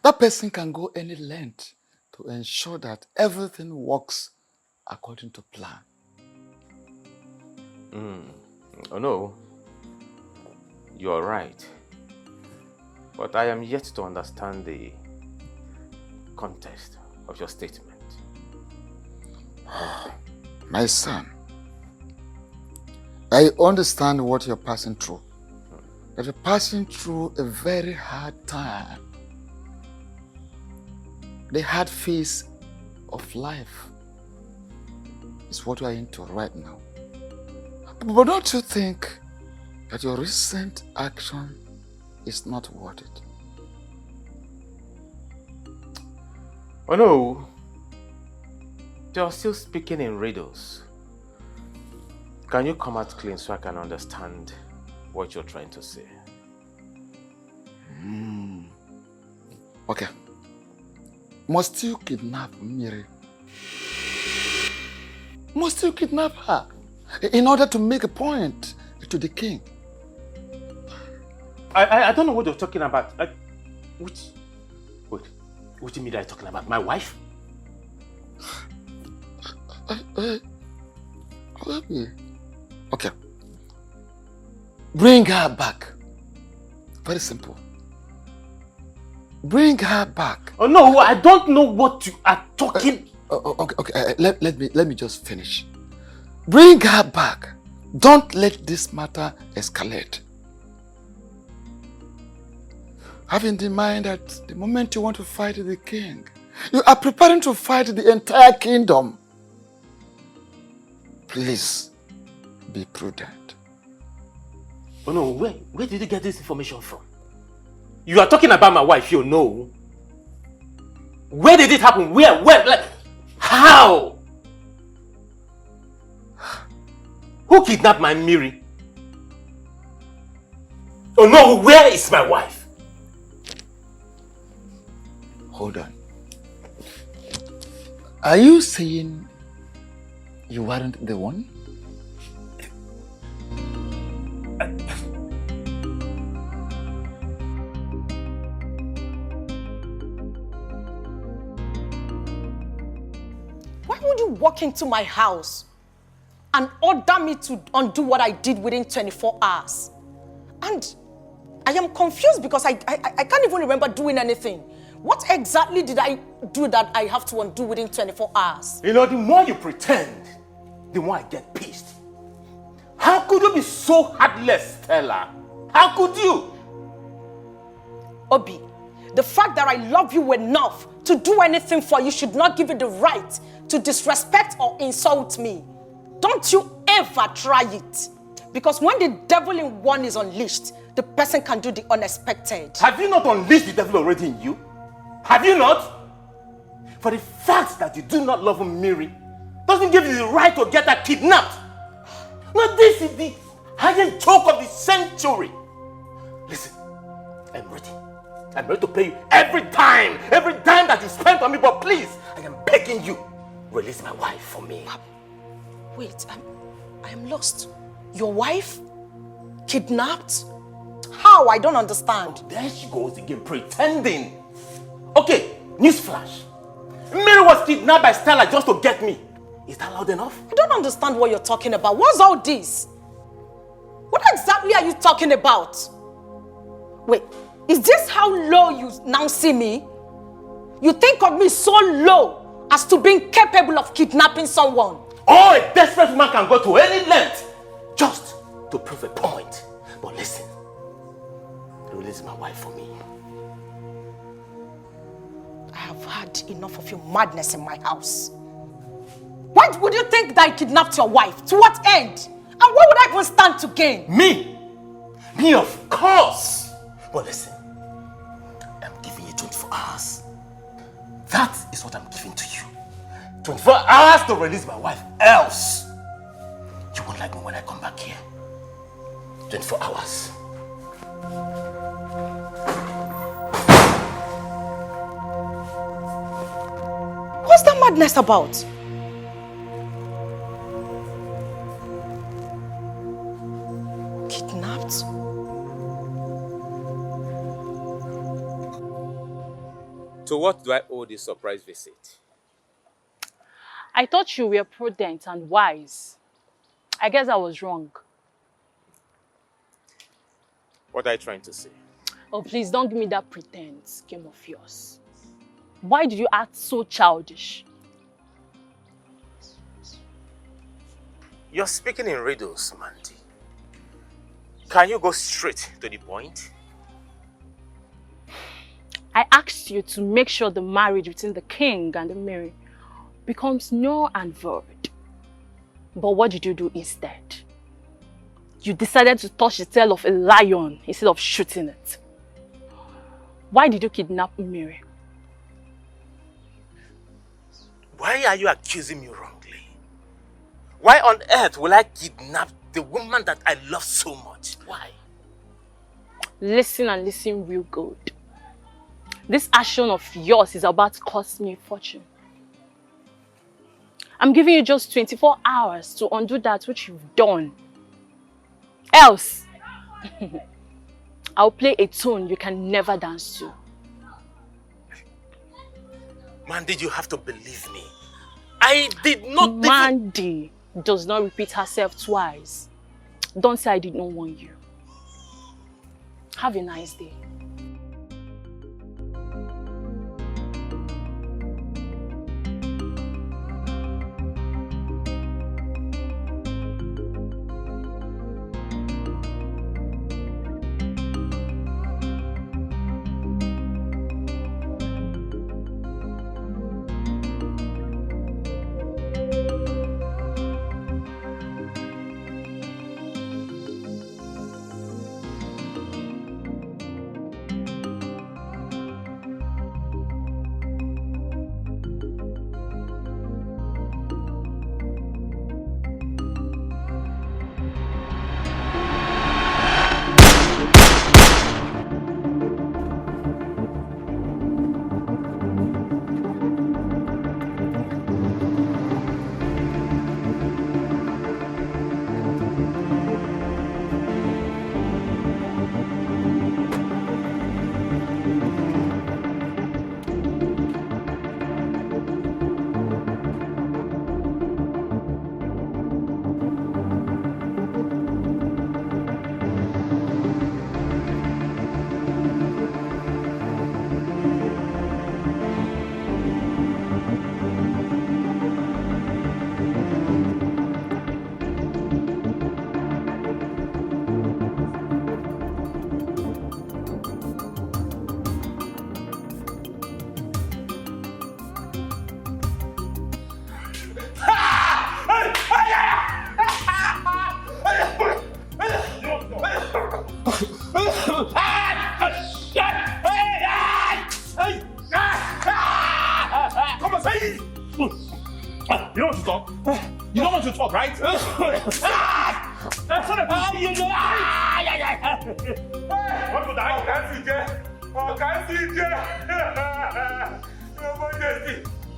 J: that person can go any length to ensure that everything works according to plan.
H: Oh no, you're right. But I am yet to understand the context of your statement.
J: My son, I understand what you're passing through. That you're passing through a very hard time. The hard phase of life is what we are into right now. But don't you think that your recent action is not worth it?
H: Oh no, you're still speaking in riddles. Can you come out clean so I can understand what you're trying to say?
J: Okay. Must you kidnap Miri? Must you kidnap her in order to make a point to the king?
H: I don't know what you're talking about. What do you mean that you're talking about? My wife?
J: Okay. Bring her back. Very simple. Bring her back.
H: Oh no, I don't know what you are talking.
J: Okay. Let me just finish. Bring her back. Don't let this matter escalate. Have in mind that the moment you want to fight the king, you are preparing to fight the entire kingdom. Please be prudent.
H: Oh no, where did you get this information from? You are talking about my wife, you know. Where did it happen? Where? Like, how? Who kidnapped my Miri? Oh no, where is my wife?
J: Hold on. Are you saying you weren't the one?
R: Why would you walk into my house and order me to undo what I did within 24 hours? And I am confused because I can't even remember doing anything. What exactly did I do that I have to undo within 24 hours?
H: You know, the more you pretend, the more I get pissed. How could you be so heartless, Stella? How could you?
R: Obi, the fact that I love you enough to do anything for you should not give you the right to disrespect or insult me. Don't you ever try it. Because when the devil in one is unleashed, the person can do the unexpected.
H: Have you not unleashed the devil already in you? Have you not? For the fact that you do not love Miri doesn't give you the right to get her kidnapped. No, this is the highest joke of the century. Listen, I'm ready. I'm ready to pay you every dime that you spent on me, but please, I am begging you, release my wife for me.
R: Wait, I am lost. Your wife? Kidnapped? How? I don't understand.
H: Oh, there she goes again, pretending. Okay, newsflash. Mary was kidnapped by Stella just to get me. Is that loud enough?
R: I don't understand what you're talking about. What's all this? What exactly are you talking about? Wait, is this how low you now see me? You think of me so low as to being capable of kidnapping someone?
H: Oh, a desperate woman can go to any length just to prove a point. But listen, release my wife for me.
R: I have had enough of your madness in my house. Why would you think that I kidnapped your wife? To what end? And what would I even stand to gain?
H: Me? Me, of course. But listen, I'm giving you 24 hours. That is what I'm giving to you. 24 hours to release my wife. Else, you won't like me when I come back here. 24 hours.
R: What's that madness about? Kidnapped?
H: To what do I owe this surprise visit?
M: I thought you were prudent and wise. I guess I was wrong.
H: What are you trying to say?
M: Oh, please don't give me that pretense game of yours. Why did you act so childish?
H: You're speaking in riddles, Mandy. Can you go straight to the point?
M: I asked you to make sure the marriage between the king and the Mary becomes null and void. But what did you do instead? You decided to touch the tail of a lion instead of shooting it. Why did you kidnap Mary?
H: Why are you accusing me wrongly? Why on earth will I kidnap the woman that I love so much? Why?
M: Listen and listen real good. This action of yours is about to cost me a fortune. I'm giving you just 24 hours to undo that which you've done. Else, I'll play a tune you can never dance to.
H: Mandy, you have to believe me. I did not...
M: Mandy does not repeat herself twice. Don't say I did not warn you. Have a nice day.
A: You don't want to talk? You don't want to talk, right? Want to die? I can't see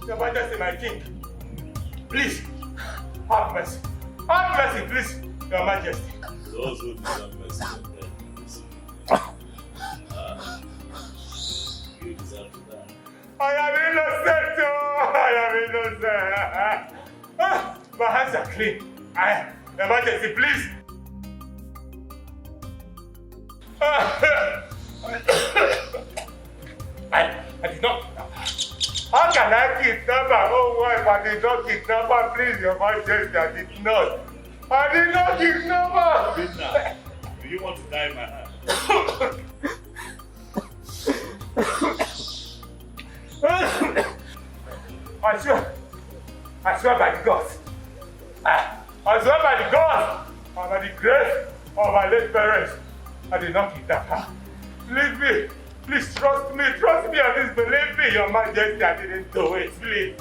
A: Your Majesty, my king. Please, have mercy. Have mercy, please, Your Majesty.
S: Those who deserve mercy, you deserve to die.
A: I am innocent, I am innocent. My hands are clean. Your Majesty, please. I did not. How can I kidnap my own wife? I did not kidnap her. Please, Your Majesty, I did not. I did not kidnap her.
S: Do you want to die in my hand?
A: I swear by the gods. I swear by the gods and by the grace of my late parents. I did not kidnap her. Believe me. Please trust me and disbelieve me, Your Majesty. I didn't do it, please.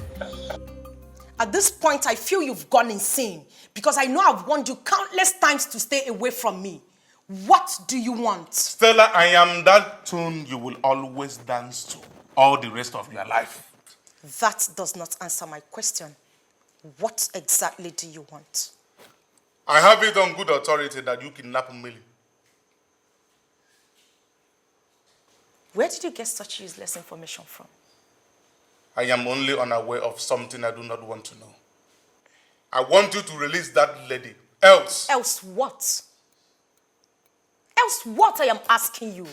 R: At this point, I feel you've gone insane because I know I've warned you countless times to stay away from me. What do you want?
V: Stella, I am that tune you will always dance to all the rest of your life.
R: That does not answer my question. What exactly do you want?
V: I have it on good authority that you kidnapped Millie.
R: Where did you get such useless information from?
V: I am only unaware of something I do not want to know. I want you to release that lady. Else.
R: Else what? Else what, I am asking you?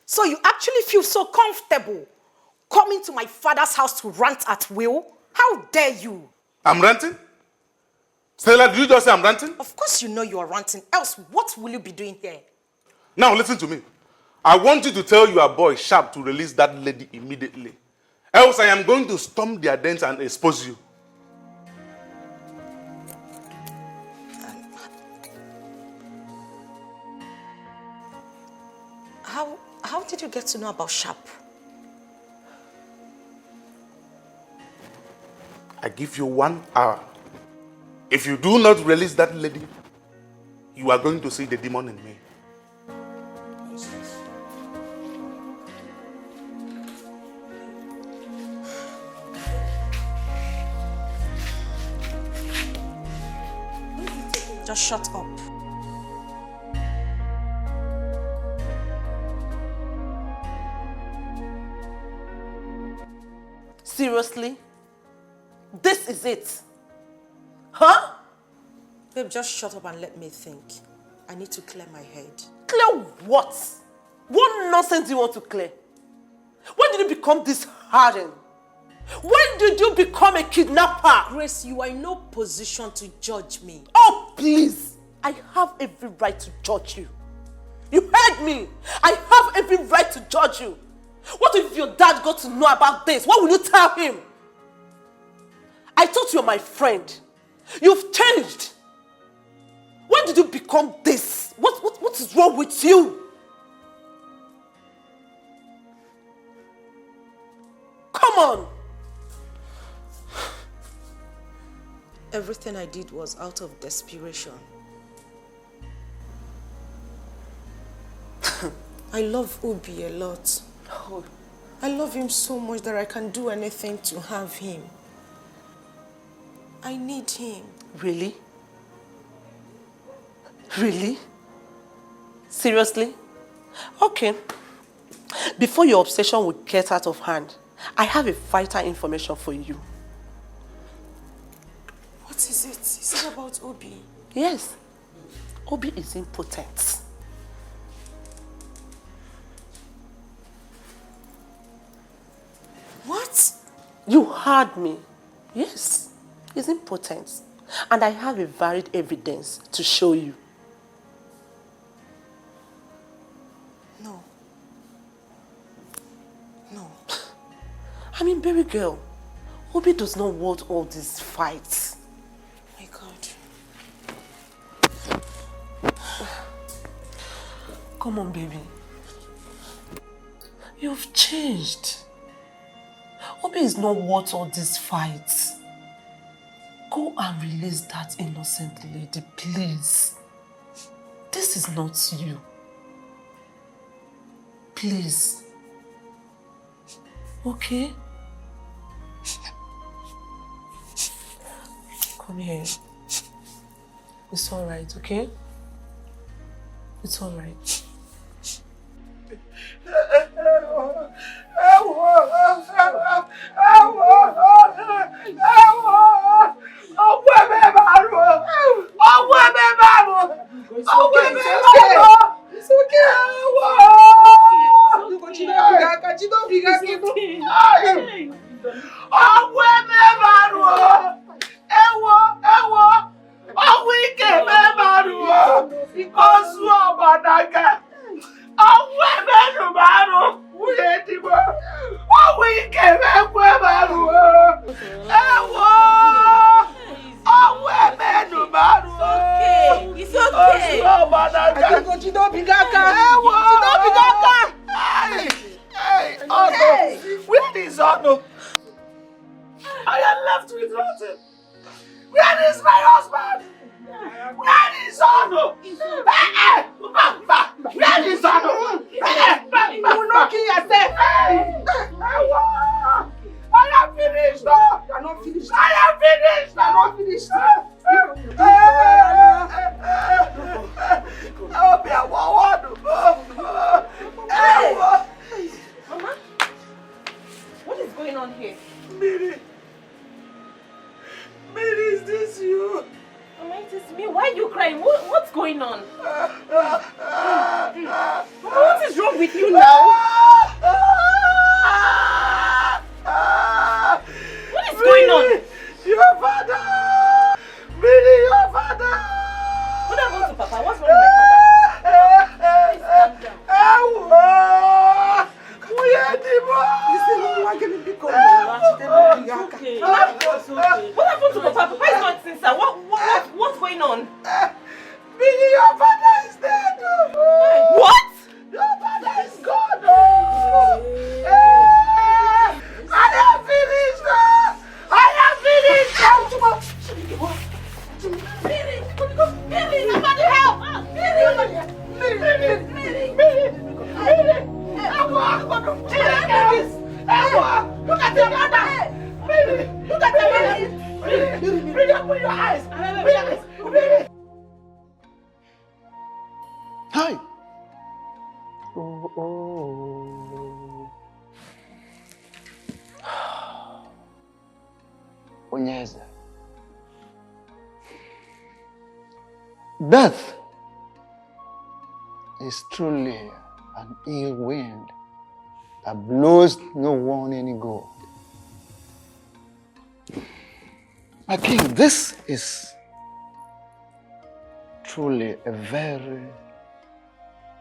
R: So you actually feel so comfortable coming to my father's house to rant at will? How dare you?
V: I'm ranting? Stella, did you just say I'm ranting?
R: Of course you know you are ranting. Else what will you be doing here?
V: Now listen to me. I want you to tell your boy Sharp to release that lady immediately. Else I am going to storm their dens and expose you.
R: How did you get to know about Sharp?
V: I give you 1 hour. If you do not release that lady, you are going to see the demon in me.
R: Just shut up.
N: Seriously? This is it? Huh?
R: Babe, just shut up and let me think. I need to clear my head.
N: Clear what? What nonsense do you want to clear? When did you become this hardened? When did you become a kidnapper?
R: Grace, you are in no position to judge me.
N: Oh, please. I have every right to judge you. You heard me. I have every right to judge you. What if your dad got to know about this? What will you tell him? I thought you were my friend. You've changed. When did you become this? What is wrong with you? Come on.
R: Everything I did was out of desperation. I love Obi a lot.
N: Oh.
R: I love him so much that I can do anything to have him. I need him.
N: Really? Really? Seriously? Okay. Before your obsession would get out of hand, I have a vital information for you.
R: What is it? Is it about Obi?
N: Yes. Obi is impotent.
R: What?
N: You heard me. Yes. He's impotent. And I have a varied evidence to show you.
R: No. No.
N: I mean, baby girl, Obi does not want all these fights.
R: My God.
N: Come on, baby. You've changed. Obi is not worth all these fights. Go and release that innocent lady, please. This is not you. Please. Okay? Come here. It's all right, okay? It's all right.
D: Where is that? You will not kill yourself. I am finished. You are not finished. I am finished. I am not finished. I'll be a one.
Q: Mama, what is going on here?
D: Miri, is this you?
Q: Mama, it is me. Why are you crying? What's going on? Mama, what is wrong with you now? What is going on?
D: Your father! Miri, your father!
Q: What happened to Papa? What's wrong with my father? Please calm down. Okay. What happened to Papa? Papa is not sincere. What's going on?
D: Miri, your father is dead!
Q: What?
D: Your father is gone! I am finished! I am finished!
Q: Miri, somebody help! Miri!
D: Look at your mother! Look at your mother! Miri, open your eyes! Miri!
L: Hi! Onyeze. Death is truly an ill wind that blows no one any good. My king, this is truly a very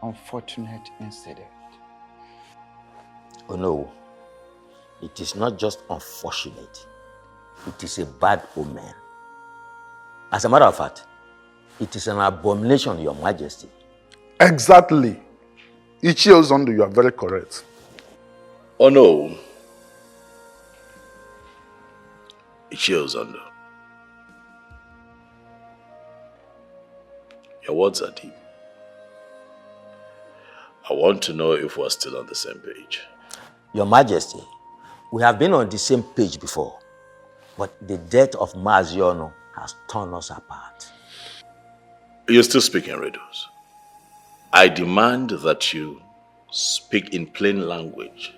L: unfortunate incident.
U: Oh no, it is not just unfortunate. It is a bad omen. As a matter of fact, it is an abomination, Your Majesty.
T: Exactly. Ichie Ozondo, you are very correct.
S: Oh no. Ichie Ozondo. Your words are deep. I want to know if we're still on the same page.
U: Your Majesty, we have been on the same page before, but the death of Maziono has torn us apart.
S: You're still speaking riddles. I demand that you speak in plain language.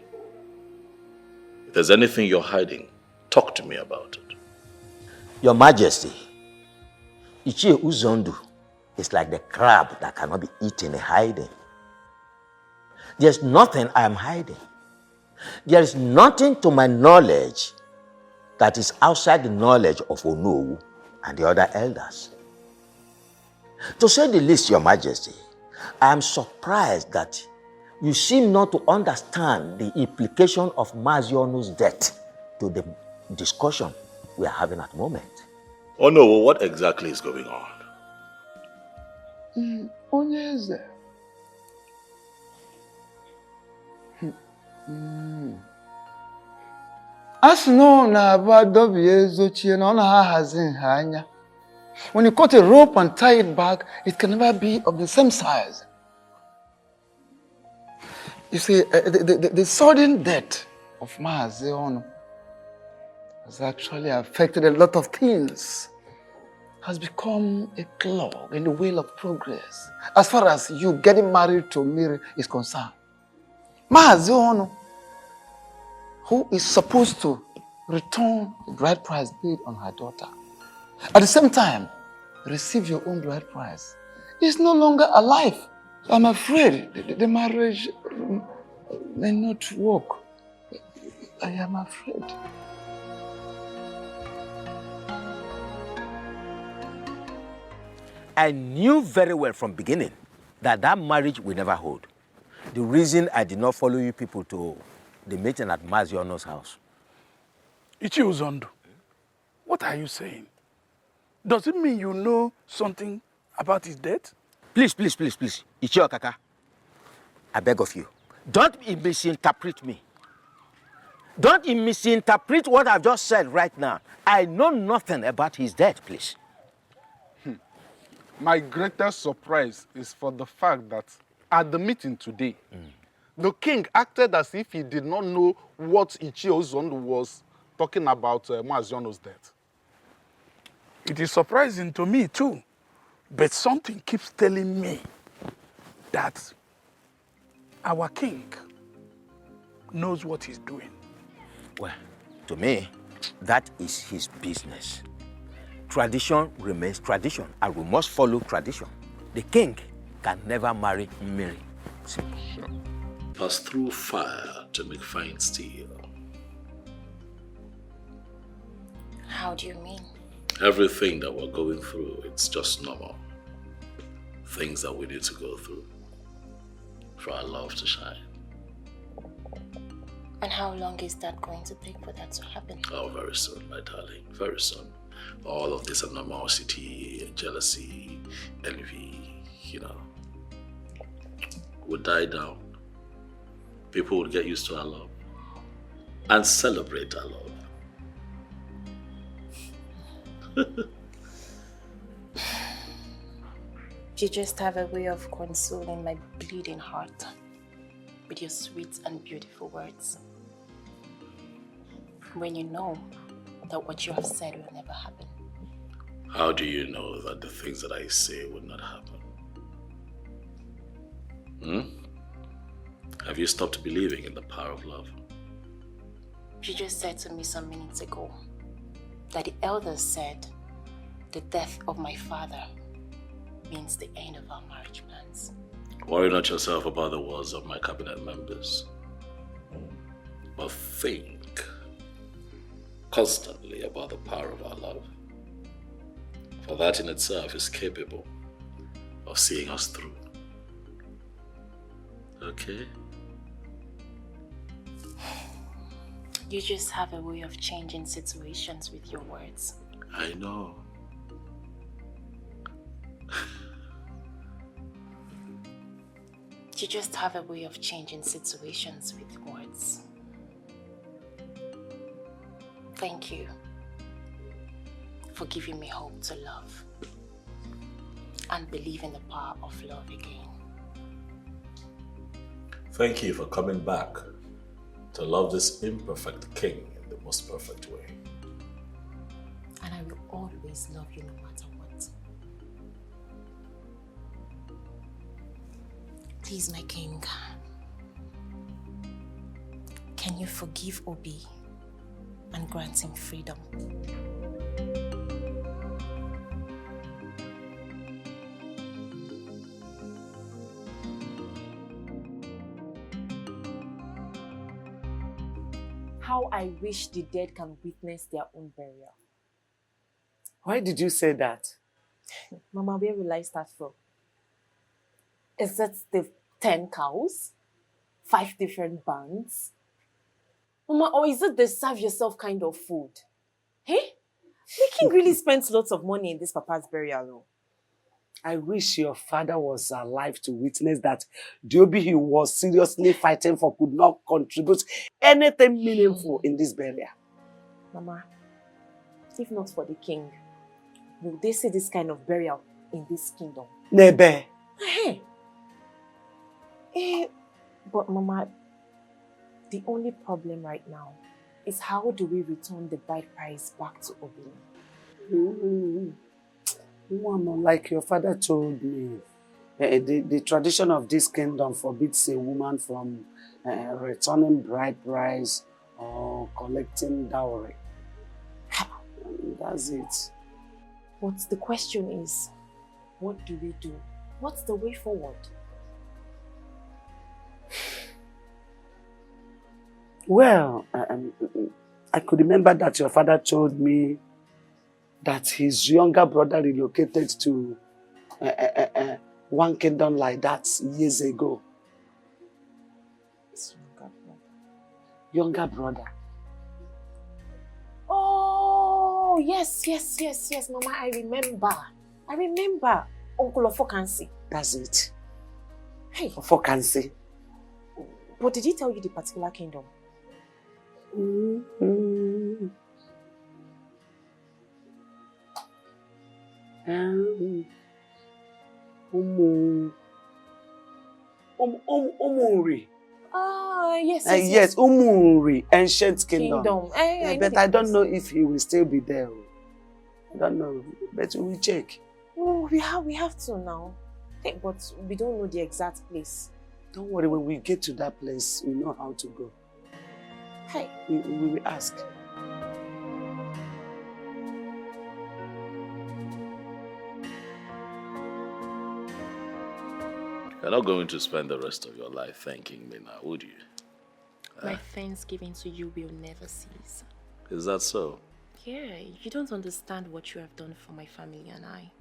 S: If there's anything you're hiding, talk to me about it.
U: Your Majesty, Ichie Uzondu is like the crab that cannot be eaten in hiding. There's nothing I am hiding. There is nothing to my knowledge that is outside the knowledge of Onowu and the other elders. To say the least, Your Majesty, I am surprised that you seem not to understand the implication of Mazionu's death to the discussion we are having at the moment.
S: Oh no, what exactly is going on?
L: Onyeze. As no na abadobi ezochie na ona hahazi nha anya. When you cut a rope and tie it back, it can never be of the same size. You see, the sudden death of Maazi Ono has actually affected a lot of things. Has become a clog in the wheel of progress as far as you getting married to Miri is concerned. Maazi Ono, who is supposed to return the bride price paid on her daughter, at the same time receive your own bride price, is no longer alive. I'm afraid the marriage may not work. I am afraid.
U: I knew very well from beginning that that marriage will never hold. The reason I did not follow you people to the meeting at Maziono's house.
V: Ichie Ozondo, what are you saying? Does it mean you know something about his death?
U: Please, Ichie Okaka, I beg of you, don't misinterpret me. Don't misinterpret what I've just said right now. I know nothing about his death, please.
T: My greatest surprise is for the fact that at the meeting today, the king acted as if he did not know what Ichie Ozondo was talking about Maziono's death.
V: It is surprising to me too, but something keeps telling me that our king knows what he's doing.
U: Well, to me, that is his business. Tradition remains tradition, and we must follow tradition. The king can never marry Mary. Simple.
S: Sure. Pass through fire to make fine steel.
Q: How do you mean?
S: Everything that we're going through, it's just normal. Things that we need to go through for our love to shine.
Q: And how long is that going to take for that to happen?
S: Oh, very soon, my darling. Very soon. All of this animosity, jealousy, envy, would die down. People would get used to our love and celebrate our love.
Q: You just have a way of consoling my bleeding heart with your sweet and beautiful words. When you know that what you have said will never happen.
S: How do you know that the things that I say would not happen? Have you stopped believing in the power of love?
Q: You just said to me some minutes ago that the elders said the death of my father means the end of our marriage plans.
S: Worry not yourself about the words of my cabinet members, but think constantly about the power of our love. For that in itself is capable of seeing us through. Okay?
Q: You just have a way of changing situations with your words.
S: I know.
Q: You just have a way of changing situations with words. Thank you for giving me hope to love and believe in the power of love again.
S: Thank you for coming back to love this imperfect king in the most perfect way.
Q: And I will always love you no matter what. Please, my king, can you forgive Obi and grant him freedom?
O: How I wish the dead can witness their own burial.
B: Why did you say that?
O: Mama, where will I start from? Is it the 10 cows? 5 different bands? Mama, or is it the serve yourself kind of food? Hey? The king really spends lots of money in this papa's burial.
B: I wish your father was alive to witness that the Obi he was seriously fighting for could not contribute anything meaningful in this burial.
O: Mama, if not for the king, will they see this kind of burial in this kingdom?
B: Nebe.
O: But Mama, the only problem right now is how do we return the bride price back to Obi?
B: Woman, like your father told me, the tradition of this kingdom forbids a woman from returning bride price or collecting dowry. That's it.
O: But the question is, what do we do? What's the way forward?
B: Well, I could remember that your father told me that his younger brother relocated to one kingdom like that years ago.
O: His younger brother.
B: Younger brother.
O: Oh, yes, Mama, I remember. Uncle Ofokansi.
B: That's it.
O: Hey.
B: Ofokansi.
O: But did he tell you the particular kingdom?
B: Umuri.
O: Yes,
B: Yes, Umuri, ancient kingdom. But I don't know if he will still be there. I don't know, but we will check.
O: Oh, we have to now. Hey, but we don't know the exact place.
B: Don't worry, when we get to that place, we know how to go.
O: Hey.
B: We will ask.
S: You're not going to spend the rest of your life thanking me now, would you?
Q: My thanksgiving to you will never cease.
S: Is that so?
Q: Yeah, you don't understand what you have done for my family and I.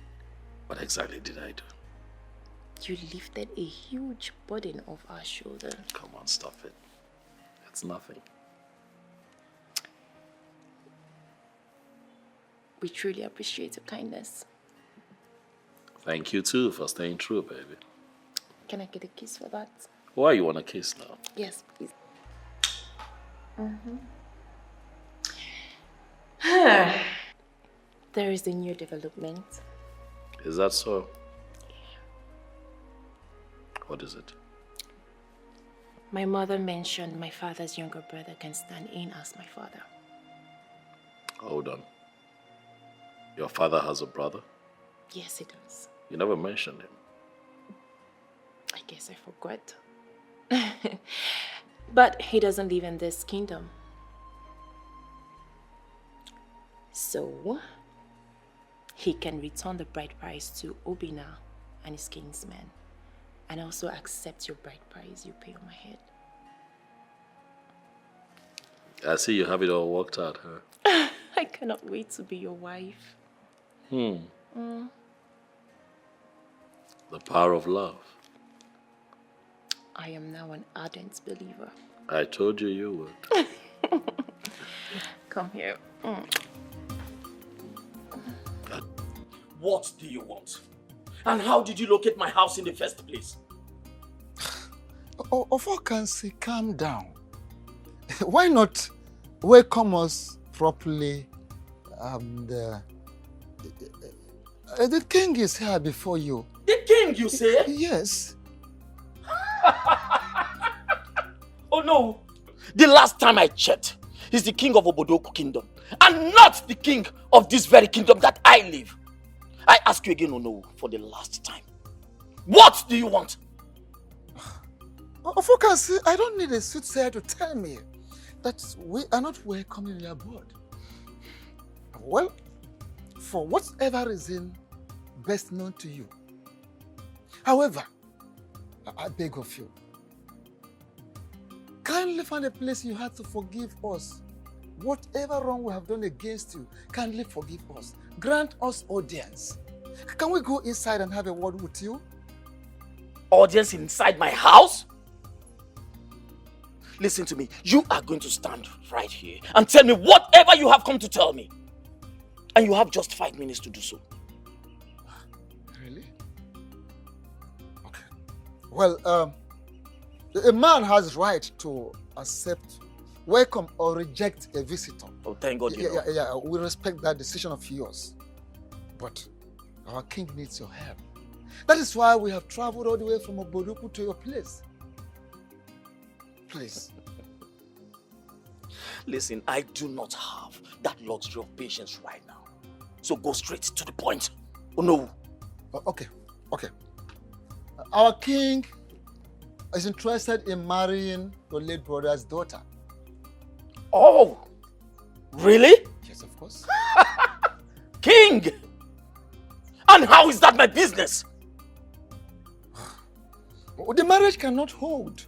S: What exactly did I do?
Q: You lifted a huge burden off our shoulder.
S: Come on, stop it. It's nothing.
Q: We truly appreciate your kindness.
S: Thank you too for staying true, baby.
Q: Can I get a kiss for that?
S: Why you want a kiss now?
Q: Yes, please. There is a new development.
S: Is that so? What is it?
Q: My mother mentioned my father's younger brother can stand in as my father.
S: Hold on. Your father has a brother?
Q: Yes, he does.
S: You never mentioned him.
Q: I guess I forgot. But he doesn't live in this kingdom. So, he can return the bride price to Obina and his kinsmen, and also accept your bride price you pay on my head.
S: I see you have it all worked out, huh?
Q: I cannot wait to be your wife.
S: The power of love.
Q: I am now an ardent believer.
S: I told you you would.
Q: Come here.
K: What do you want? And how did you locate my house in the first place?
J: Ofokansi, calm down. Why not welcome us properly? The king is here before you.
K: The king, you say?
J: Yes.
K: Oh no! The last time I checked, he's the king of Obodoku kingdom, and not the king of this very kingdom that I live. I ask you again, Ono, for the last time. What do you want?
J: Ofokansi, I don't need a soothsayer to tell me that we are not welcoming your board. Well, for whatever reason best known to you. However, I beg of you, kindly find a place you had to forgive us. Whatever wrong we have done against you, kindly forgive us. Grant us audience. Can we go inside and have a word with you?
K: Audience inside my house? Listen to me. You are going to stand right here and tell me whatever you have come to tell me. And you have just 5 minutes to do so.
J: Really? Okay. Well, a man has right to accept, welcome or reject a visitor.
K: Oh, thank God you know.
J: Yeah, we respect that decision of yours. But our king needs your help. That is why we have traveled all the way from Obodoku to your place. Please.
K: Listen, I do not have that luxury of patience right now. So go straight to the point. Oh no.
J: Okay. Our king is interested in marrying your late brother's daughter.
K: Oh, really?
J: Yes, of course.
K: King! And how is that my business?
J: The marriage cannot hold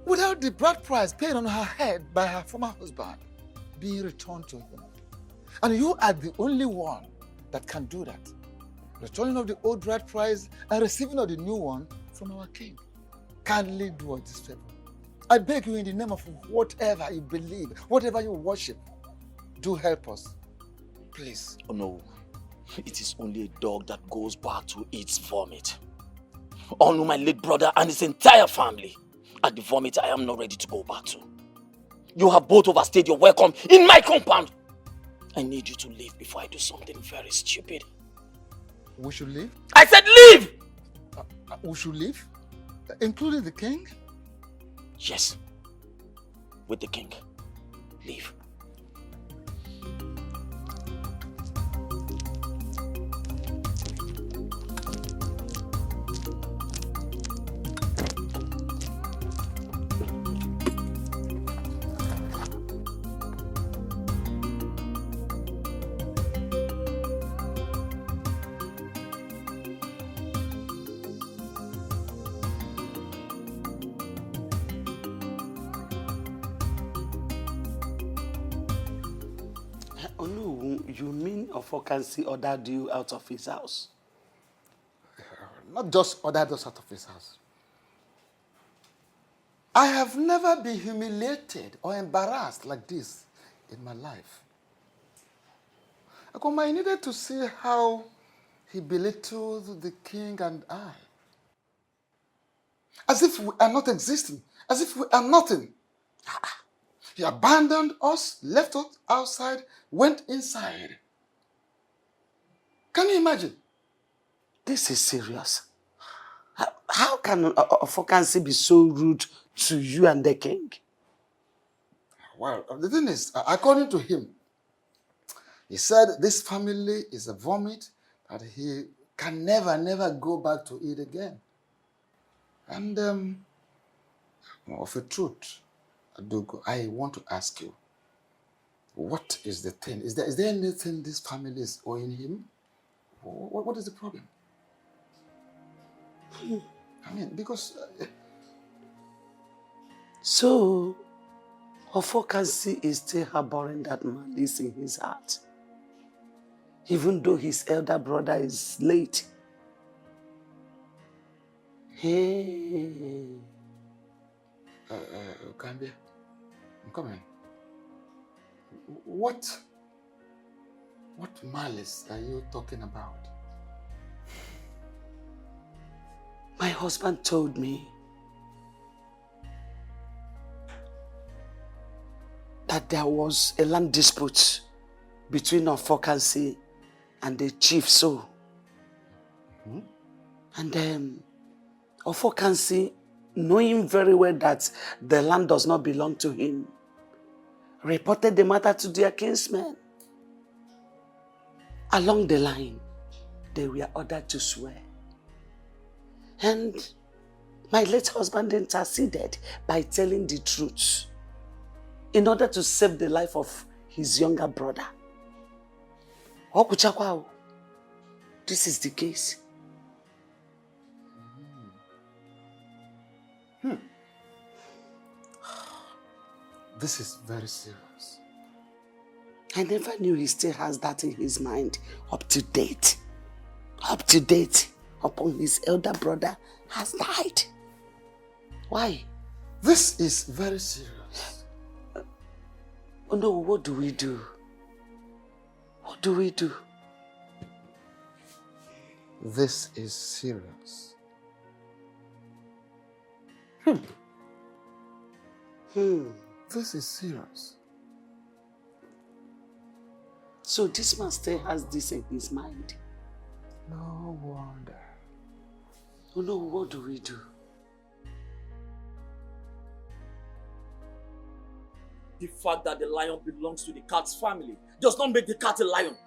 J: without the bride price paid on her head by her former husband being returned to him. And you are the only one that can do that. Returning of the old bride price and receiving of the new one from our king. Kindly do us this favor. I beg you in the name of whatever you believe, whatever you worship, do help us. Please.
K: Oh no. It is only a dog that goes back to its vomit. Honor my late brother and his entire family. At the vomit I am not ready to go back to. You have both overstayed your welcome in my compound. I need you to leave before I do something very stupid.
J: We should leave?
K: I said leave!
J: We should leave? Including the king?
K: Yes. With the king. Leave.
B: You mean Ofokansi ordered you out of his house?
J: Not just ordered us out of his house. I have never been humiliated or embarrassed like this in my life. I needed to see how he belittled the king and I. As if we are not existing. As if we are nothing. He abandoned us, left us outside, went inside. Can you imagine?
B: This is serious. How can Ofokansi be so rude to you and the king?
J: Well, the thing is, according to him, he said this family is a vomit that he can never go back to it again. And of a truth, Adugo, I want to ask you, what is the thing? Is there anything this family is owing him? What is the problem? I mean, because...
B: So, Ofokansi is still harboring that malice in his heart, even though his elder brother is late. Hey.
J: Kambia, I'm coming. What malice are you talking about?
B: My husband told me that there was a land dispute between Ofokansi and the chief, so. And then Ofokansi, knowing very well that the land does not belong to him, reported the matter to their kinsmen. Along the line, they were ordered to swear. And my late husband interceded by telling the truth in order to save the life of his younger brother. This is the case.
J: This is very serious.
B: I never knew he still has that in his mind. Up to date, upon his elder brother has died. Why?
J: This is very serious.
B: Oh no, what do we do? What do we do?
J: This is serious. This is serious.
B: So this man still has this in his mind.
J: No wonder.
B: Oh no, what do we do?
K: The fact that the lion belongs to the cat's family does not make the cat a lion.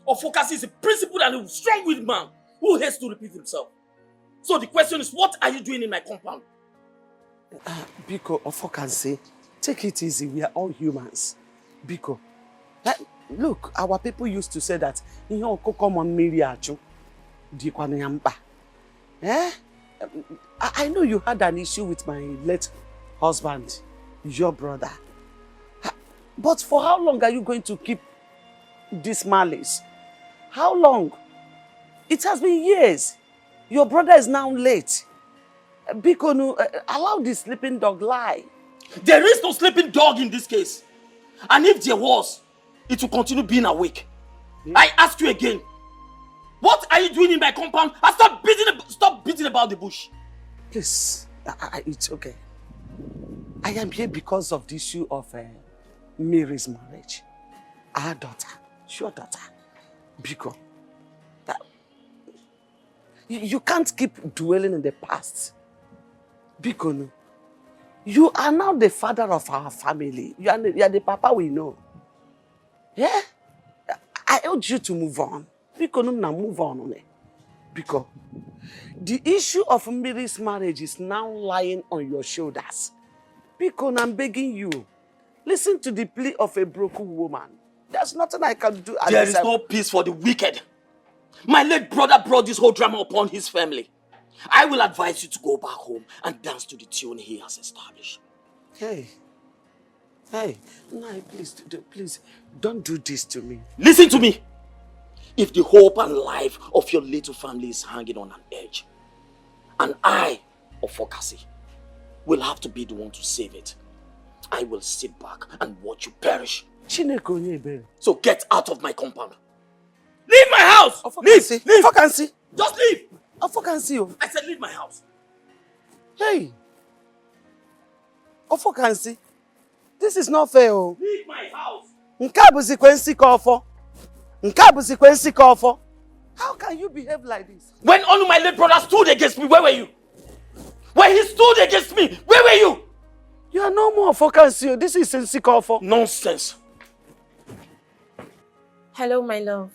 K: Ofokansi is a principled and strong-willed man who hates to repeat himself. So the question is, what are you doing in my compound?
B: Biko, Ofokansi, take it easy. We are all humans. Biko, look, our people used to say that I know you had an issue with my late husband, your brother. But for how long are you going to keep this malice? How long? It has been years. Your brother is now late. Biko, allow the sleeping dog lie.
K: There is no sleeping dog in this case. And if there was, it will continue being awake. I ask you again, what are you doing in my compound? And stop beating about the bush.
B: Please, it's okay. I am here because of the issue of Mary's marriage. Our daughter, your daughter, Biko. You can't keep dwelling in the past. Bikono, you are now the father of our family. You are the papa we know. Yeah? I urge you to move on. Bikono, now move on. Because the issue of Mbiri's marriage is now lying on your shoulders. Bikono, I'm begging you. Listen to the plea of a broken woman. There's nothing I can do.
K: There is no peace for the wicked. My late brother brought this whole drama upon his family. I will advise you to go back home and dance to the tune he has established.
B: Hey, no, please, don't do this to me.
K: Listen to me. If the hope and life of your little family is hanging on an edge, and I, Ofokasi, will have to be the one to save it, I will sit back and watch you perish. So get out of my compound. Leave my house! Leave!
B: Ofokansi!
K: Just leave!
B: Ofokansi!
K: I said leave my house.
B: Hey! Ofokansi! This is not fair.
K: Leave my house!
B: How can you behave like this?
K: When only my late brother stood against me, where were you? When he stood against me, where were you?
B: You are no more Ofokansi. This is Nsikofo.
K: Nonsense.
O: Hello, my love.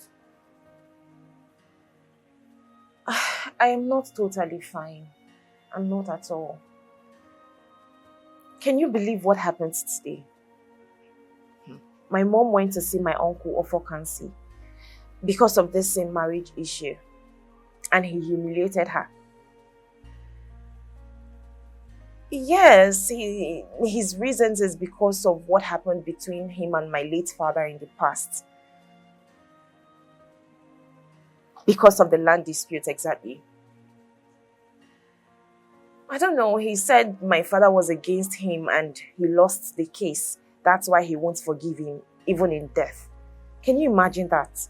O: I am not totally fine. I'm not at all. Can you believe what happened today? My mom went to see my uncle Ofokansi because of this same marriage issue, and he humiliated her. Yes, his reasons is because of what happened between him and my late father in the past. Because of the land dispute, exactly. I don't know, he said my father was against him and he lost the case. That's why he won't forgive him, even in death. Can you imagine that?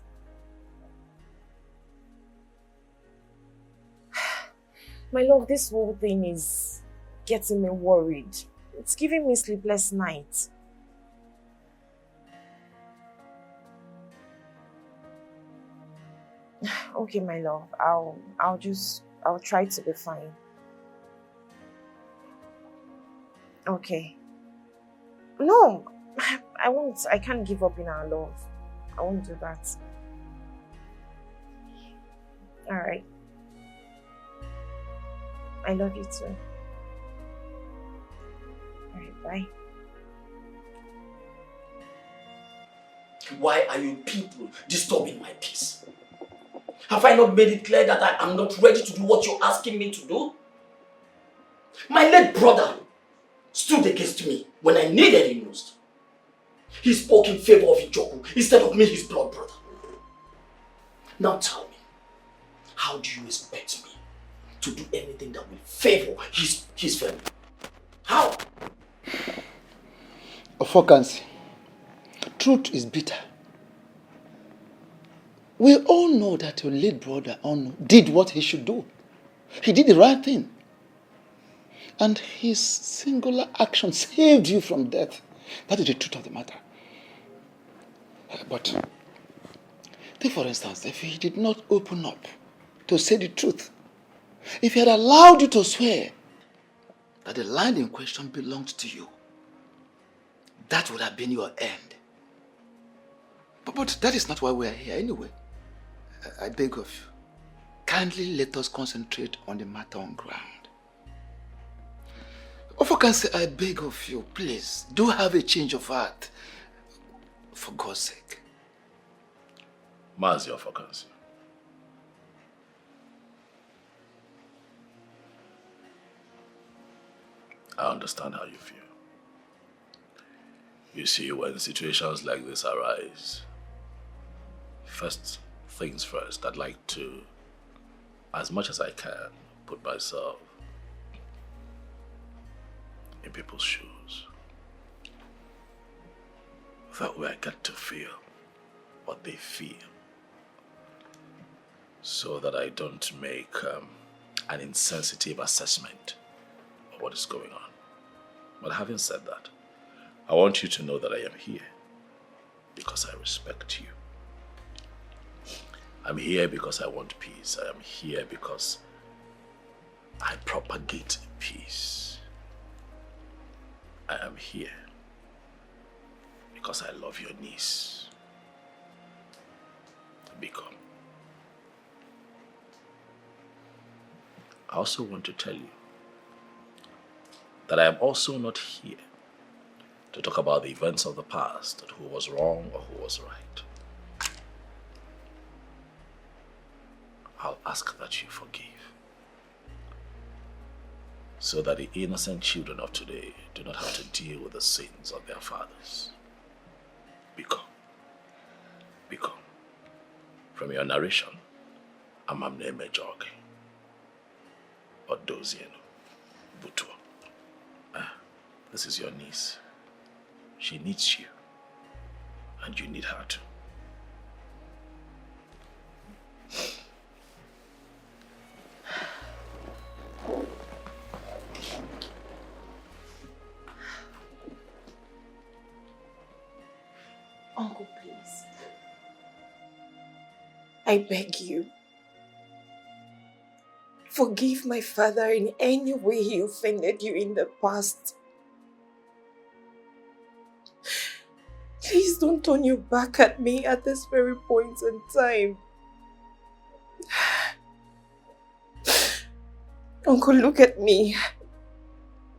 O: My love, this whole thing is getting me worried. It's giving me sleepless nights. Okay, my love, I'll try to be fine. Okay. No, I won't. I can't give up in our love. I won't do that. All right. I love you too. All right, bye.
K: Why are you people disturbing my peace? Have I not made it clear that I am not ready to do what you're asking me to do? My late brother stood against me when I needed him most. He spoke in favor of Ijoku instead of me, his blood brother. Now tell me, how do you expect me to do anything that will favor his family? How?
L: Ofokansi, truth is bitter. We all know that your late brother Ono did what he should do. He did the right thing. And his singular action saved you from death. That is the truth of the matter. But take for instance, if he did not open up to say the truth, if he had allowed you to swear that the land in question belonged to you, that would have been your end. But that is not why we are here anyway. I beg of you, kindly let us concentrate on the matter on ground. Ofokansi, I beg of you, please, do have a change of heart. For God's sake.
S: Mazi Ofokansi. I understand how you feel. You see, when situations like this arise, first things first, I'd like to, as much as I can, put myself in people's shoes. That way I get to feel what they feel, so that I don't make an insensitive assessment of what is going on. But having said that, I want you to know that I am here because I respect you. I'm here because I want peace. I am here because I propagate peace. I am here because I love your niece. Biko. I also want to tell you that I am also not here to talk about the events of the past, who was wrong or who was right. I'll ask that you forgive, so that the innocent children of today do not have to deal with the sins of their fathers. Biko. From your narration, Amamne Mejoge, Odozieno, Butua. This is your niece. She needs you, and you need her too.
Q: Uncle, please. I beg you. Forgive my father in any way he offended you in the past. Please don't turn your back at me at this very point in time. Uncle, look at me.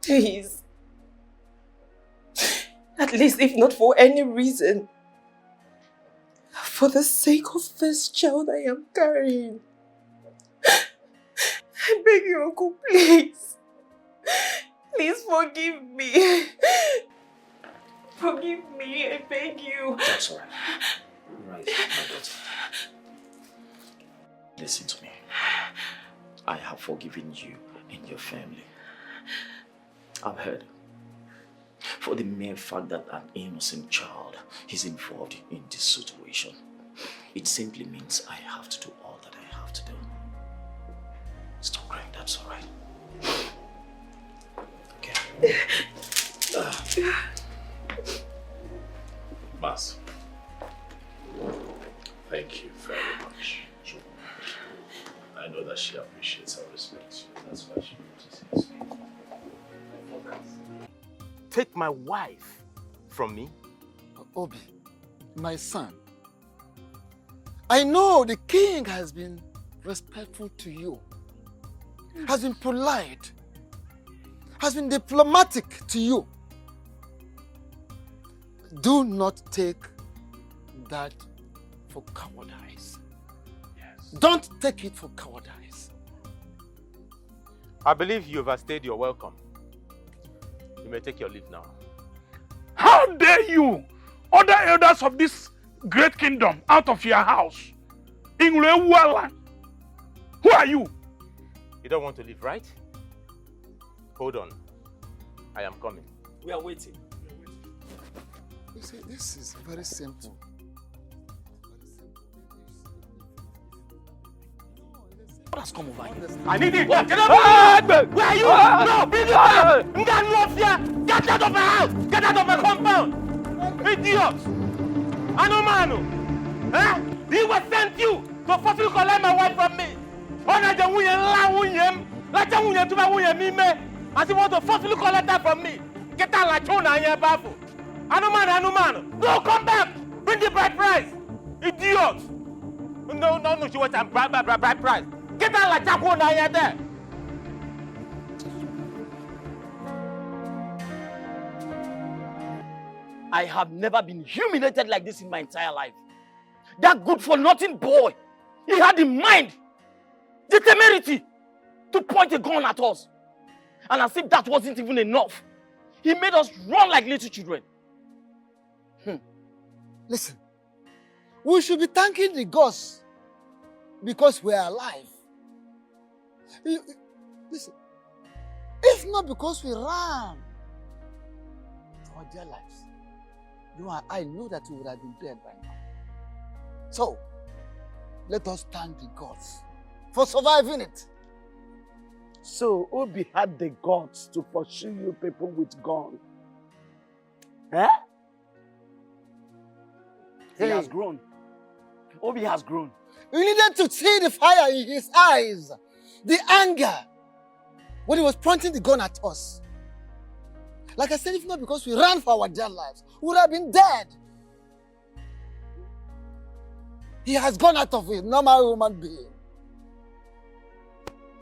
Q: Please. At least if not for any reason, for the sake of this child I am carrying. I beg you, Uncle, please. Please forgive me. Forgive me, I beg you.
K: That's all right. Right, my daughter. Listen to me. I have forgiven you and your family. I've heard. For the mere fact that an innocent child is involved in this situation, it simply means I have to do all that I have to do. Stop crying, that's all right. Okay.
S: Mas, thank you very much. I know that she appreciates and respects you. That's why she notices.
U: Take my wife from me?
J: Obi, my son, I know the king has been respectful to you, has been polite, has been diplomatic to you. Do not take that for cowardice. Yes. Don't take it for cowardice.
H: I believe you overstayed your welcome. You may take your leave now.
V: How dare you order elders of this great kingdom out of your house? In Rewala. Who are you?
H: You don't want to leave, right? Hold on. I am coming.
K: We are waiting.
J: You see, this is very simple.
K: What has come over you?
H: I need it!
K: What?
H: Get up!
K: Where are you?
H: No, bring it back! Get out of my house! Get out of my compound! Idiot! Anomano! Eh? He was sent you to forcefully collect my wife from me! As he want to forcefully collect that from me! Get out like Chona and your baffle! Anomano! No, come back! Bring the bride price! Idiot! No, she was a bride price! Get out like Chona and your there!
K: I have never been humiliated like this in my entire life. That good-for-nothing boy, he had the mind, the temerity to point a gun at us. And as if that wasn't even enough, he made us run like little children.
J: Listen, we should be thanking the gods because we are alive. Listen, if not because we ran for our dear lives, you and I know that we would have been dead by now. So, let us thank the gods for surviving it.
D: So, Obi had the guts to pursue you people with gun. Eh?
K: He has grown. Obi has grown.
J: We needed to see the fire in his eyes, the anger, when he was pointing the gun at us. Like I said, if not because we ran for our dear lives, we would have been dead. He has gone out of a normal human being.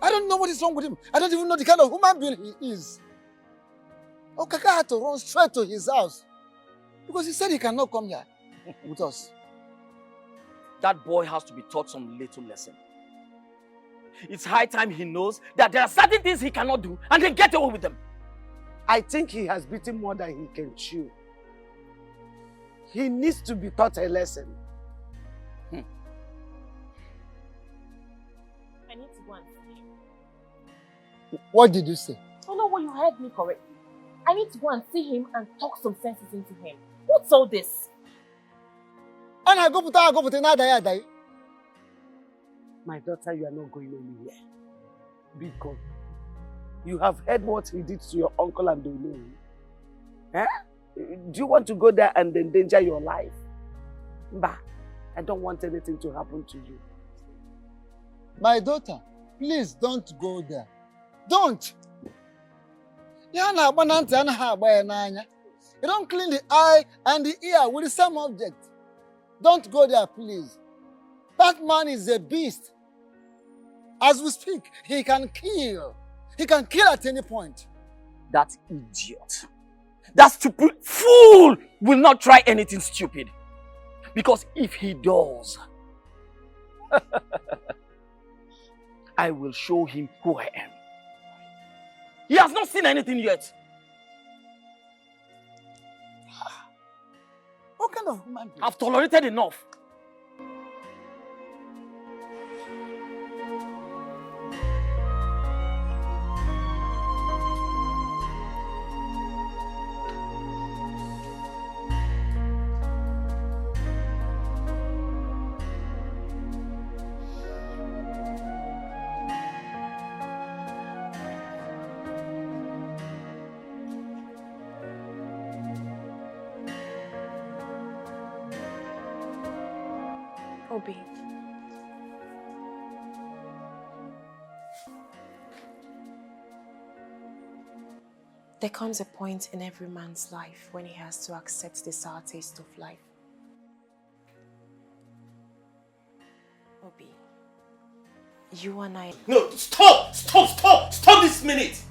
J: I don't know what is wrong with him. I don't even know the kind of human being he is. Okaka had to run straight to his house because he said he cannot come here with us.
K: That boy has to be taught some little lesson. It's high time he knows that there are certain things he cannot do and then get away with them.
D: I think he has beaten more than he can chew. He needs to be taught a lesson.
O: I need to go and see him.
J: What did you say?
O: Oh no, well, you heard me correctly. I need to go and see him and talk some senses into him. What's all this?
D: My daughter, you are not going anywhere. Because you have heard what he did to your uncle and Dwindling. Eh? Do you want to go there and endanger your life? Bah, I don't want anything to happen to you.
J: My daughter, please don't go there. Don't! You don't clean the eye and the ear with the same object. Don't go there, please. That man is a beast. As we speak, he can kill. He can kill at any point.
K: That idiot, that stupid fool will not try anything stupid. Because if he does, I will show him who I am. He has not seen anything yet.
J: What kind of human being?
K: I've tolerated enough.
O: Obi. There comes a point in every man's life when he has to accept the sour taste of life. Obi, you and I...
H: No, stop! Stop this minute!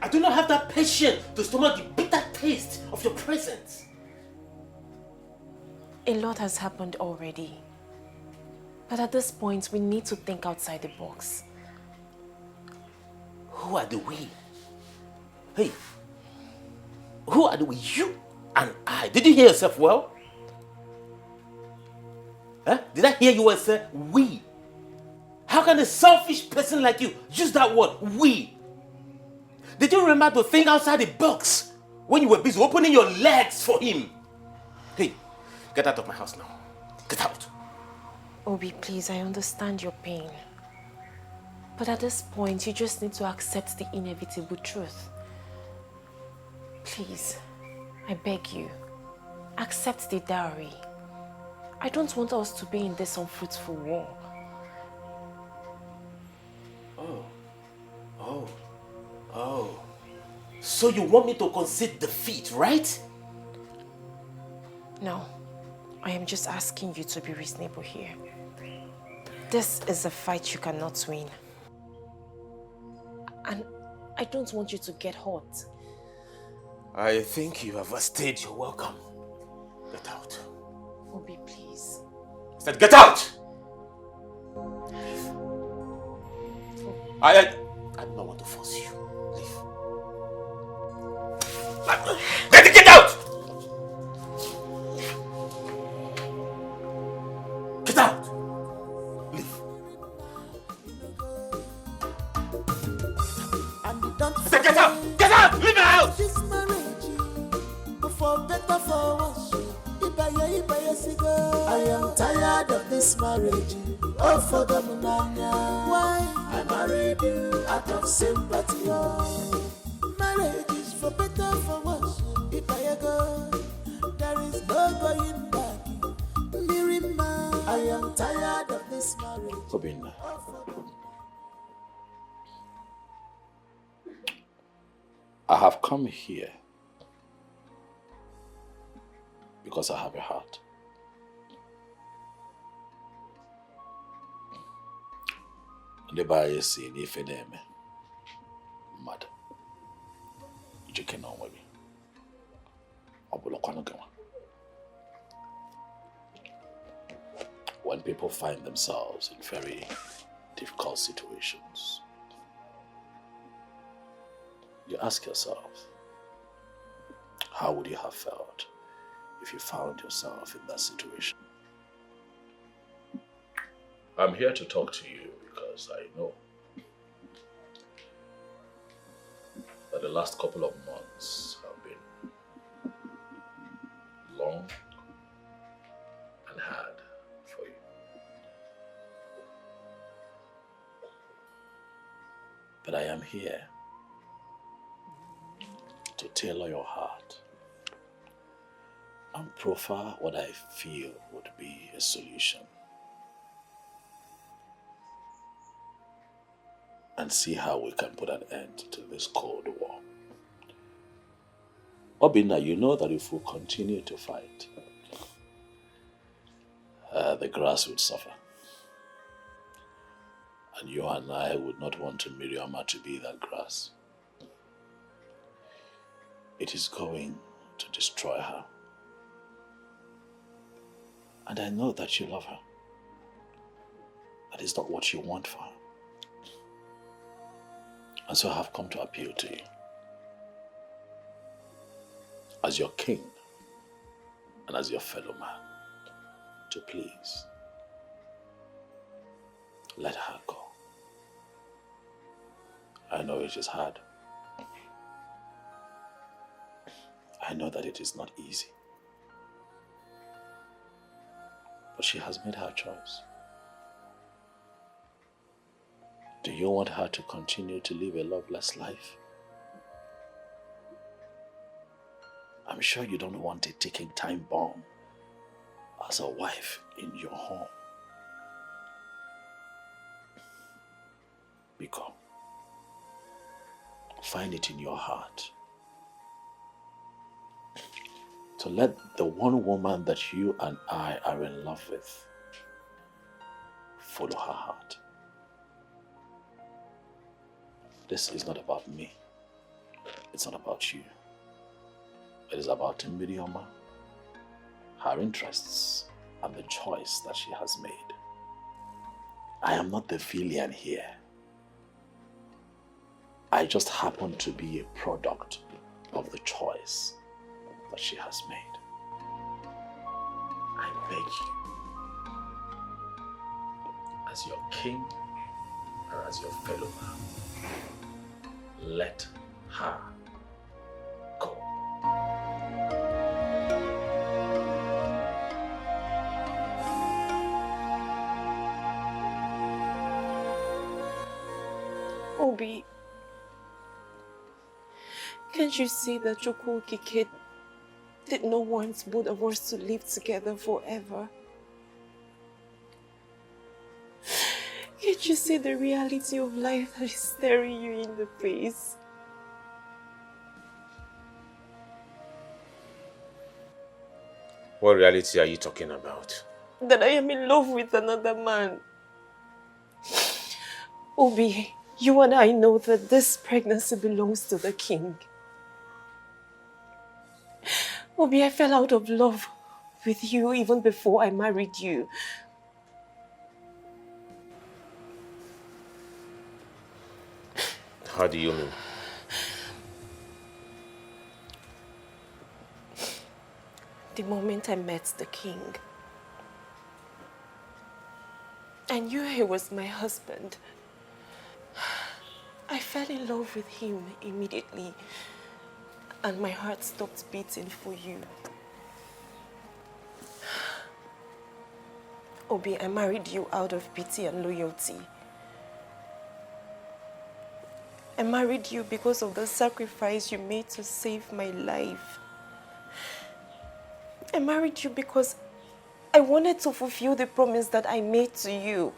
H: I do not have that patience to stomach the bitter taste of your presence.
O: A lot has happened already. But at this point, we need to think outside the box.
H: Who are the we? Hey, who are the we? You and I. Did you hear yourself well? Huh? Did I hear you well say we? How can a selfish person like you use that word, we? Did you remember to think outside the box when you were busy opening your legs for him? Hey, get out of my house now. Get out.
O: Obi, please, I understand your pain. But at this point, you just need to accept the inevitable truth. Please, I beg you, accept the dowry. I don't want us to be in this unfruitful war.
H: Oh. So you want me to concede defeat, right?
O: No, I am just asking you to be reasonable here. This is a fight you cannot win. And I don't want you to get hurt.
H: I think you have overstayed your welcome. Get out.
O: Obi, please.
H: I said get out! I do not want to force you. Leave. Get out! Get out! Leave. I said get out! Get out! Leave my house!
I: This marriage, for better for worse. I am tired of this marriage. Oh, for the munanya. Why? I married you out of sympathy. Marriage is for better for worse. If I go, there is no going back. Mirima, I I am tired of this marriage.
S: Obinna, I have come here because I have a heart. The buyer see if it name mad. You can know maybe. When people find themselves in very difficult situations, you ask yourself, how would you have felt if you found yourself in that situation? I'm here to talk to you because I know that the last couple of months have been long and hard for you. But I am here to tailor your heart and proffer what I feel would be a solution. And see how we can put an end to this Cold War. Obinna, you know that if we continue to fight, the grass would suffer. And you and I would not want Miriama to be that grass. It is going to destroy her. And I know that you love her. That is not what you want for her. And so I have come to appeal to you. As your king and as your fellow man, to please let her go. I know it is hard. I know that it is not easy. But she has made her choice. Do you want her to continue to live a loveless life? I'm sure you don't want a ticking time bomb as a wife in your home. Biko, find it in your heart to let the one woman that you and I are in love with follow her heart. This is not about me. It's not about you. It is about Miriama, her interests, and the choice that she has made. I am not the villain here. I just happen to be a product of the choice that she has made. I beg you, as your king and as your fellow man, let her go.
N: Obi, can't you see that Chukwukike did not want both of us to live together forever? Can't you see the reality of life that is staring you in the face?
H: What reality are you talking about?
N: That I am in love with another man. Obi, you and I know that this pregnancy belongs to the king. Obi, I fell out of love with you even before I married you.
H: How do you mean?
N: The moment I met the king, I knew he was my husband. I fell in love with him immediately, and my heart stopped beating for you. Obi, I married you out of pity and loyalty. I married you because of the sacrifice you made to save my life. I married you because
O: I wanted to fulfill the promise that I made to you.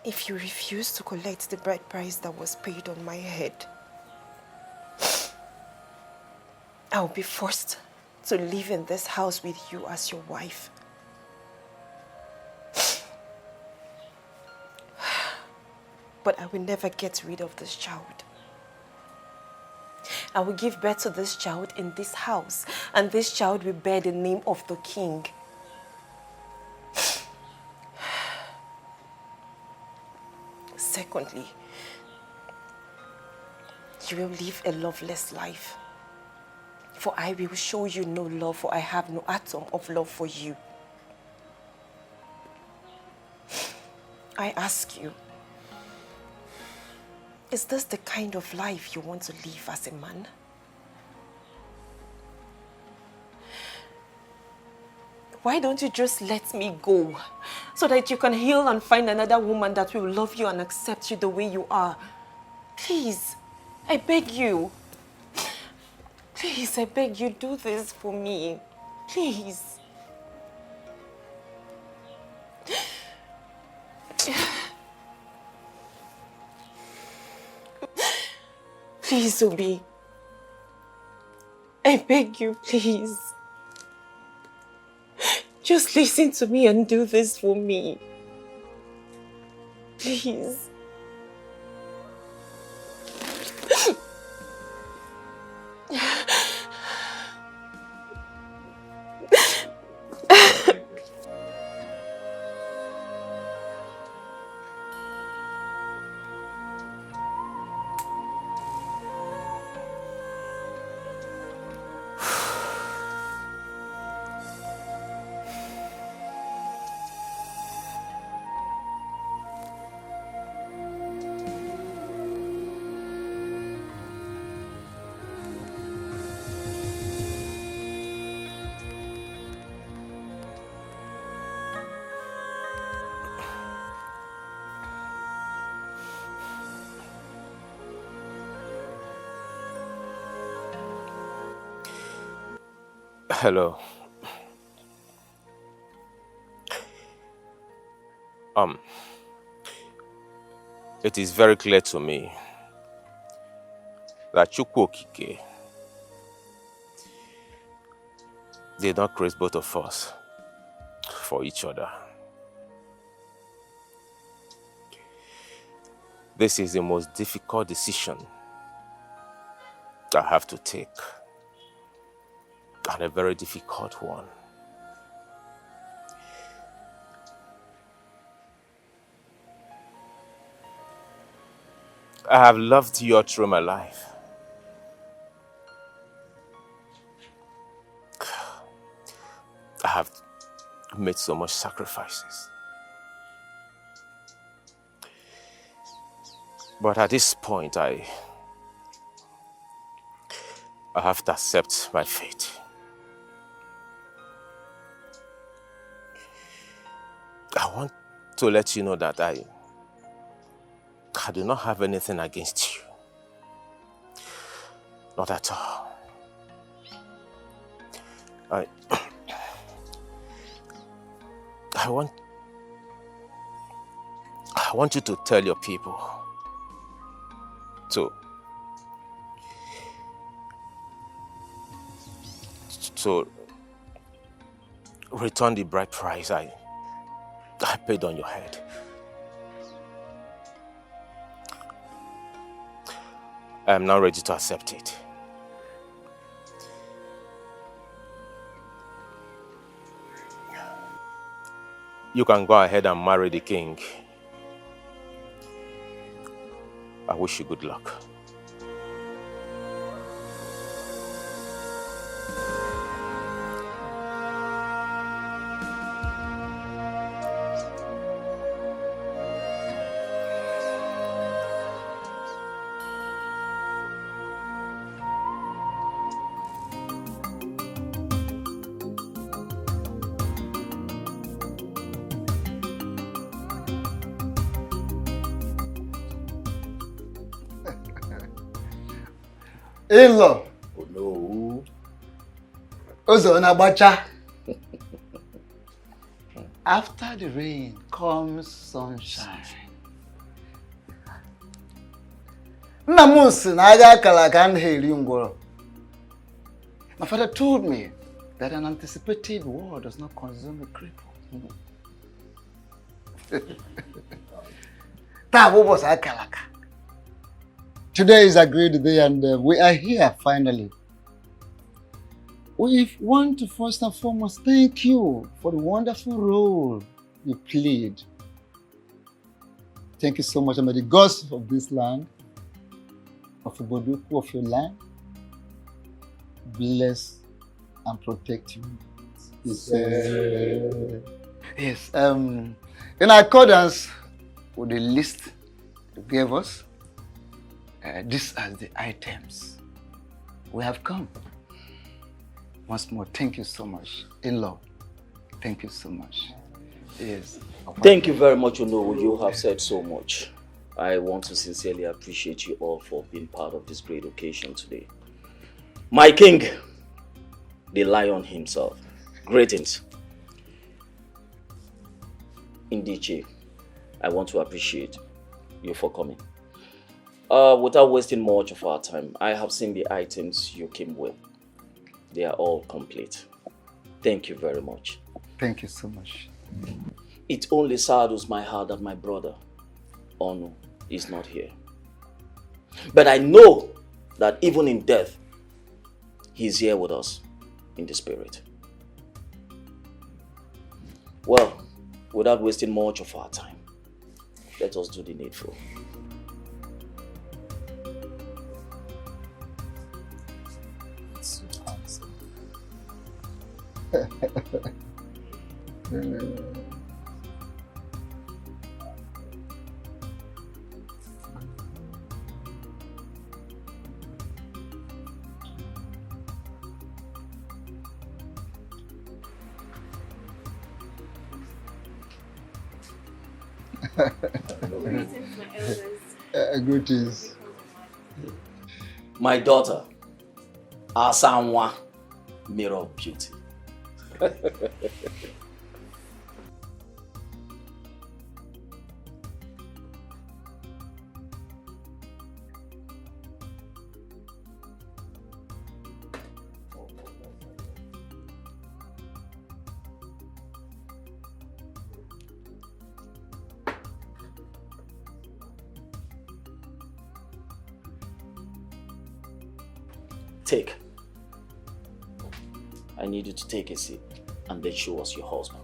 O: If you refuse to collect the bride price that was paid on my head, I'll be forced to live in this house with you as your wife. But I will never get rid of this child. I will give birth to this child in this house, and this child will bear the name of the king. Secondly, you will live a loveless life. For I will show you no love, for I have no atom of love for you. I ask you, is this the kind of life you want to live as a man? Why don't you just let me go so that you can heal and find another woman that will love you and accept you the way you are? Please, I beg you. Please, I beg you, do this for me. Please. Please, Obi. I beg you, please. Just listen to me and do this for me. Please.
H: Hello. It is very clear to me that Chukwu Okike did not create both of us for each other. This is the most difficult decision I have to take, and a very difficult one. I have loved you all through my life. I have made so much sacrifices. But at this point, I have to accept my fate. I want to let you know that I do not have anything against you. Not at all. I want you to tell your people to return the bride price I paid on your head. I am now ready to accept it. You can go ahead and marry the king. I wish you good luck.
C: In-law.
S: Oh no.
J: Ozona Bacha. After the rain comes sunshine. Namus naga kalakan heliungoro. My father told me that an anticipated war does not consume a cripple. Today is a great day and we are here finally. We want to first and foremost thank you for the wonderful role you played. Thank you so much. And may the gods of this land, of Uboduku, of your land, bless and protect you. Yes. In accordance with the list you gave us, these are the items we have come. Once more, thank you so much. In-law, thank you so much. Yes.
K: Thank you very much, Onowu. You have said so much. I want to sincerely appreciate you all for being part of this great occasion today. My king, the lion himself. Greetings. Indeed, I want to appreciate you for coming. Without wasting much of our time, I have seen the items you came with. They are all complete. Thank you very much.
J: Thank you so much.
K: It only saddens my heart that my brother, Onu, is not here. But I know that even in death, he's here with us in the spirit. Well, without wasting much of our time, let us do the needful.
J: Greetings.
K: My daughter, Asanwa, mirror of beauty. Take. I need you to take a seat and then show us your husband.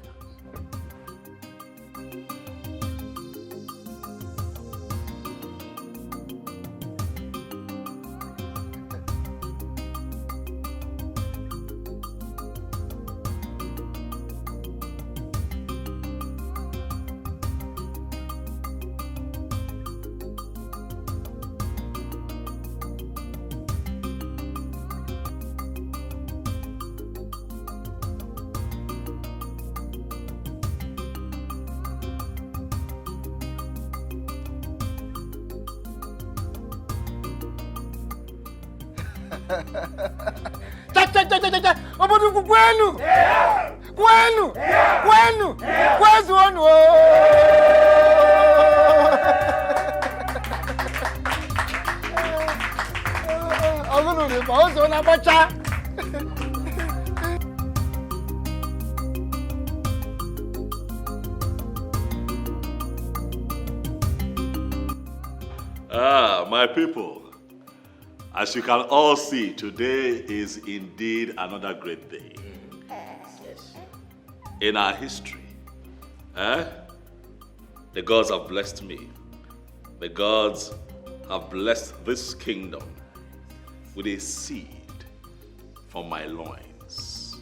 J: Oboduku kwenu! Kwenu! Kwenu! Kwezu onu! Ogunu ni pa ozo na bacha.
E: My people. As you can all see, today is indeed another great day.
K: Yes.
E: In our history. The gods have blessed me. The gods have blessed this kingdom with a seed from my loins.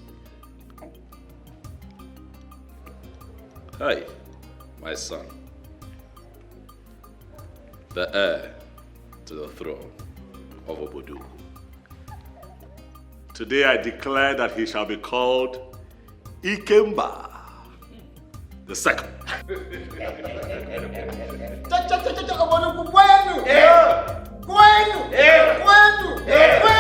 E: Hey, my son, the heir to the throne of Oboduku. Today I declare that he shall be called Ikemba the second.
J: Oboduku kwenu! Kwenu! Kwenu! Kwenu!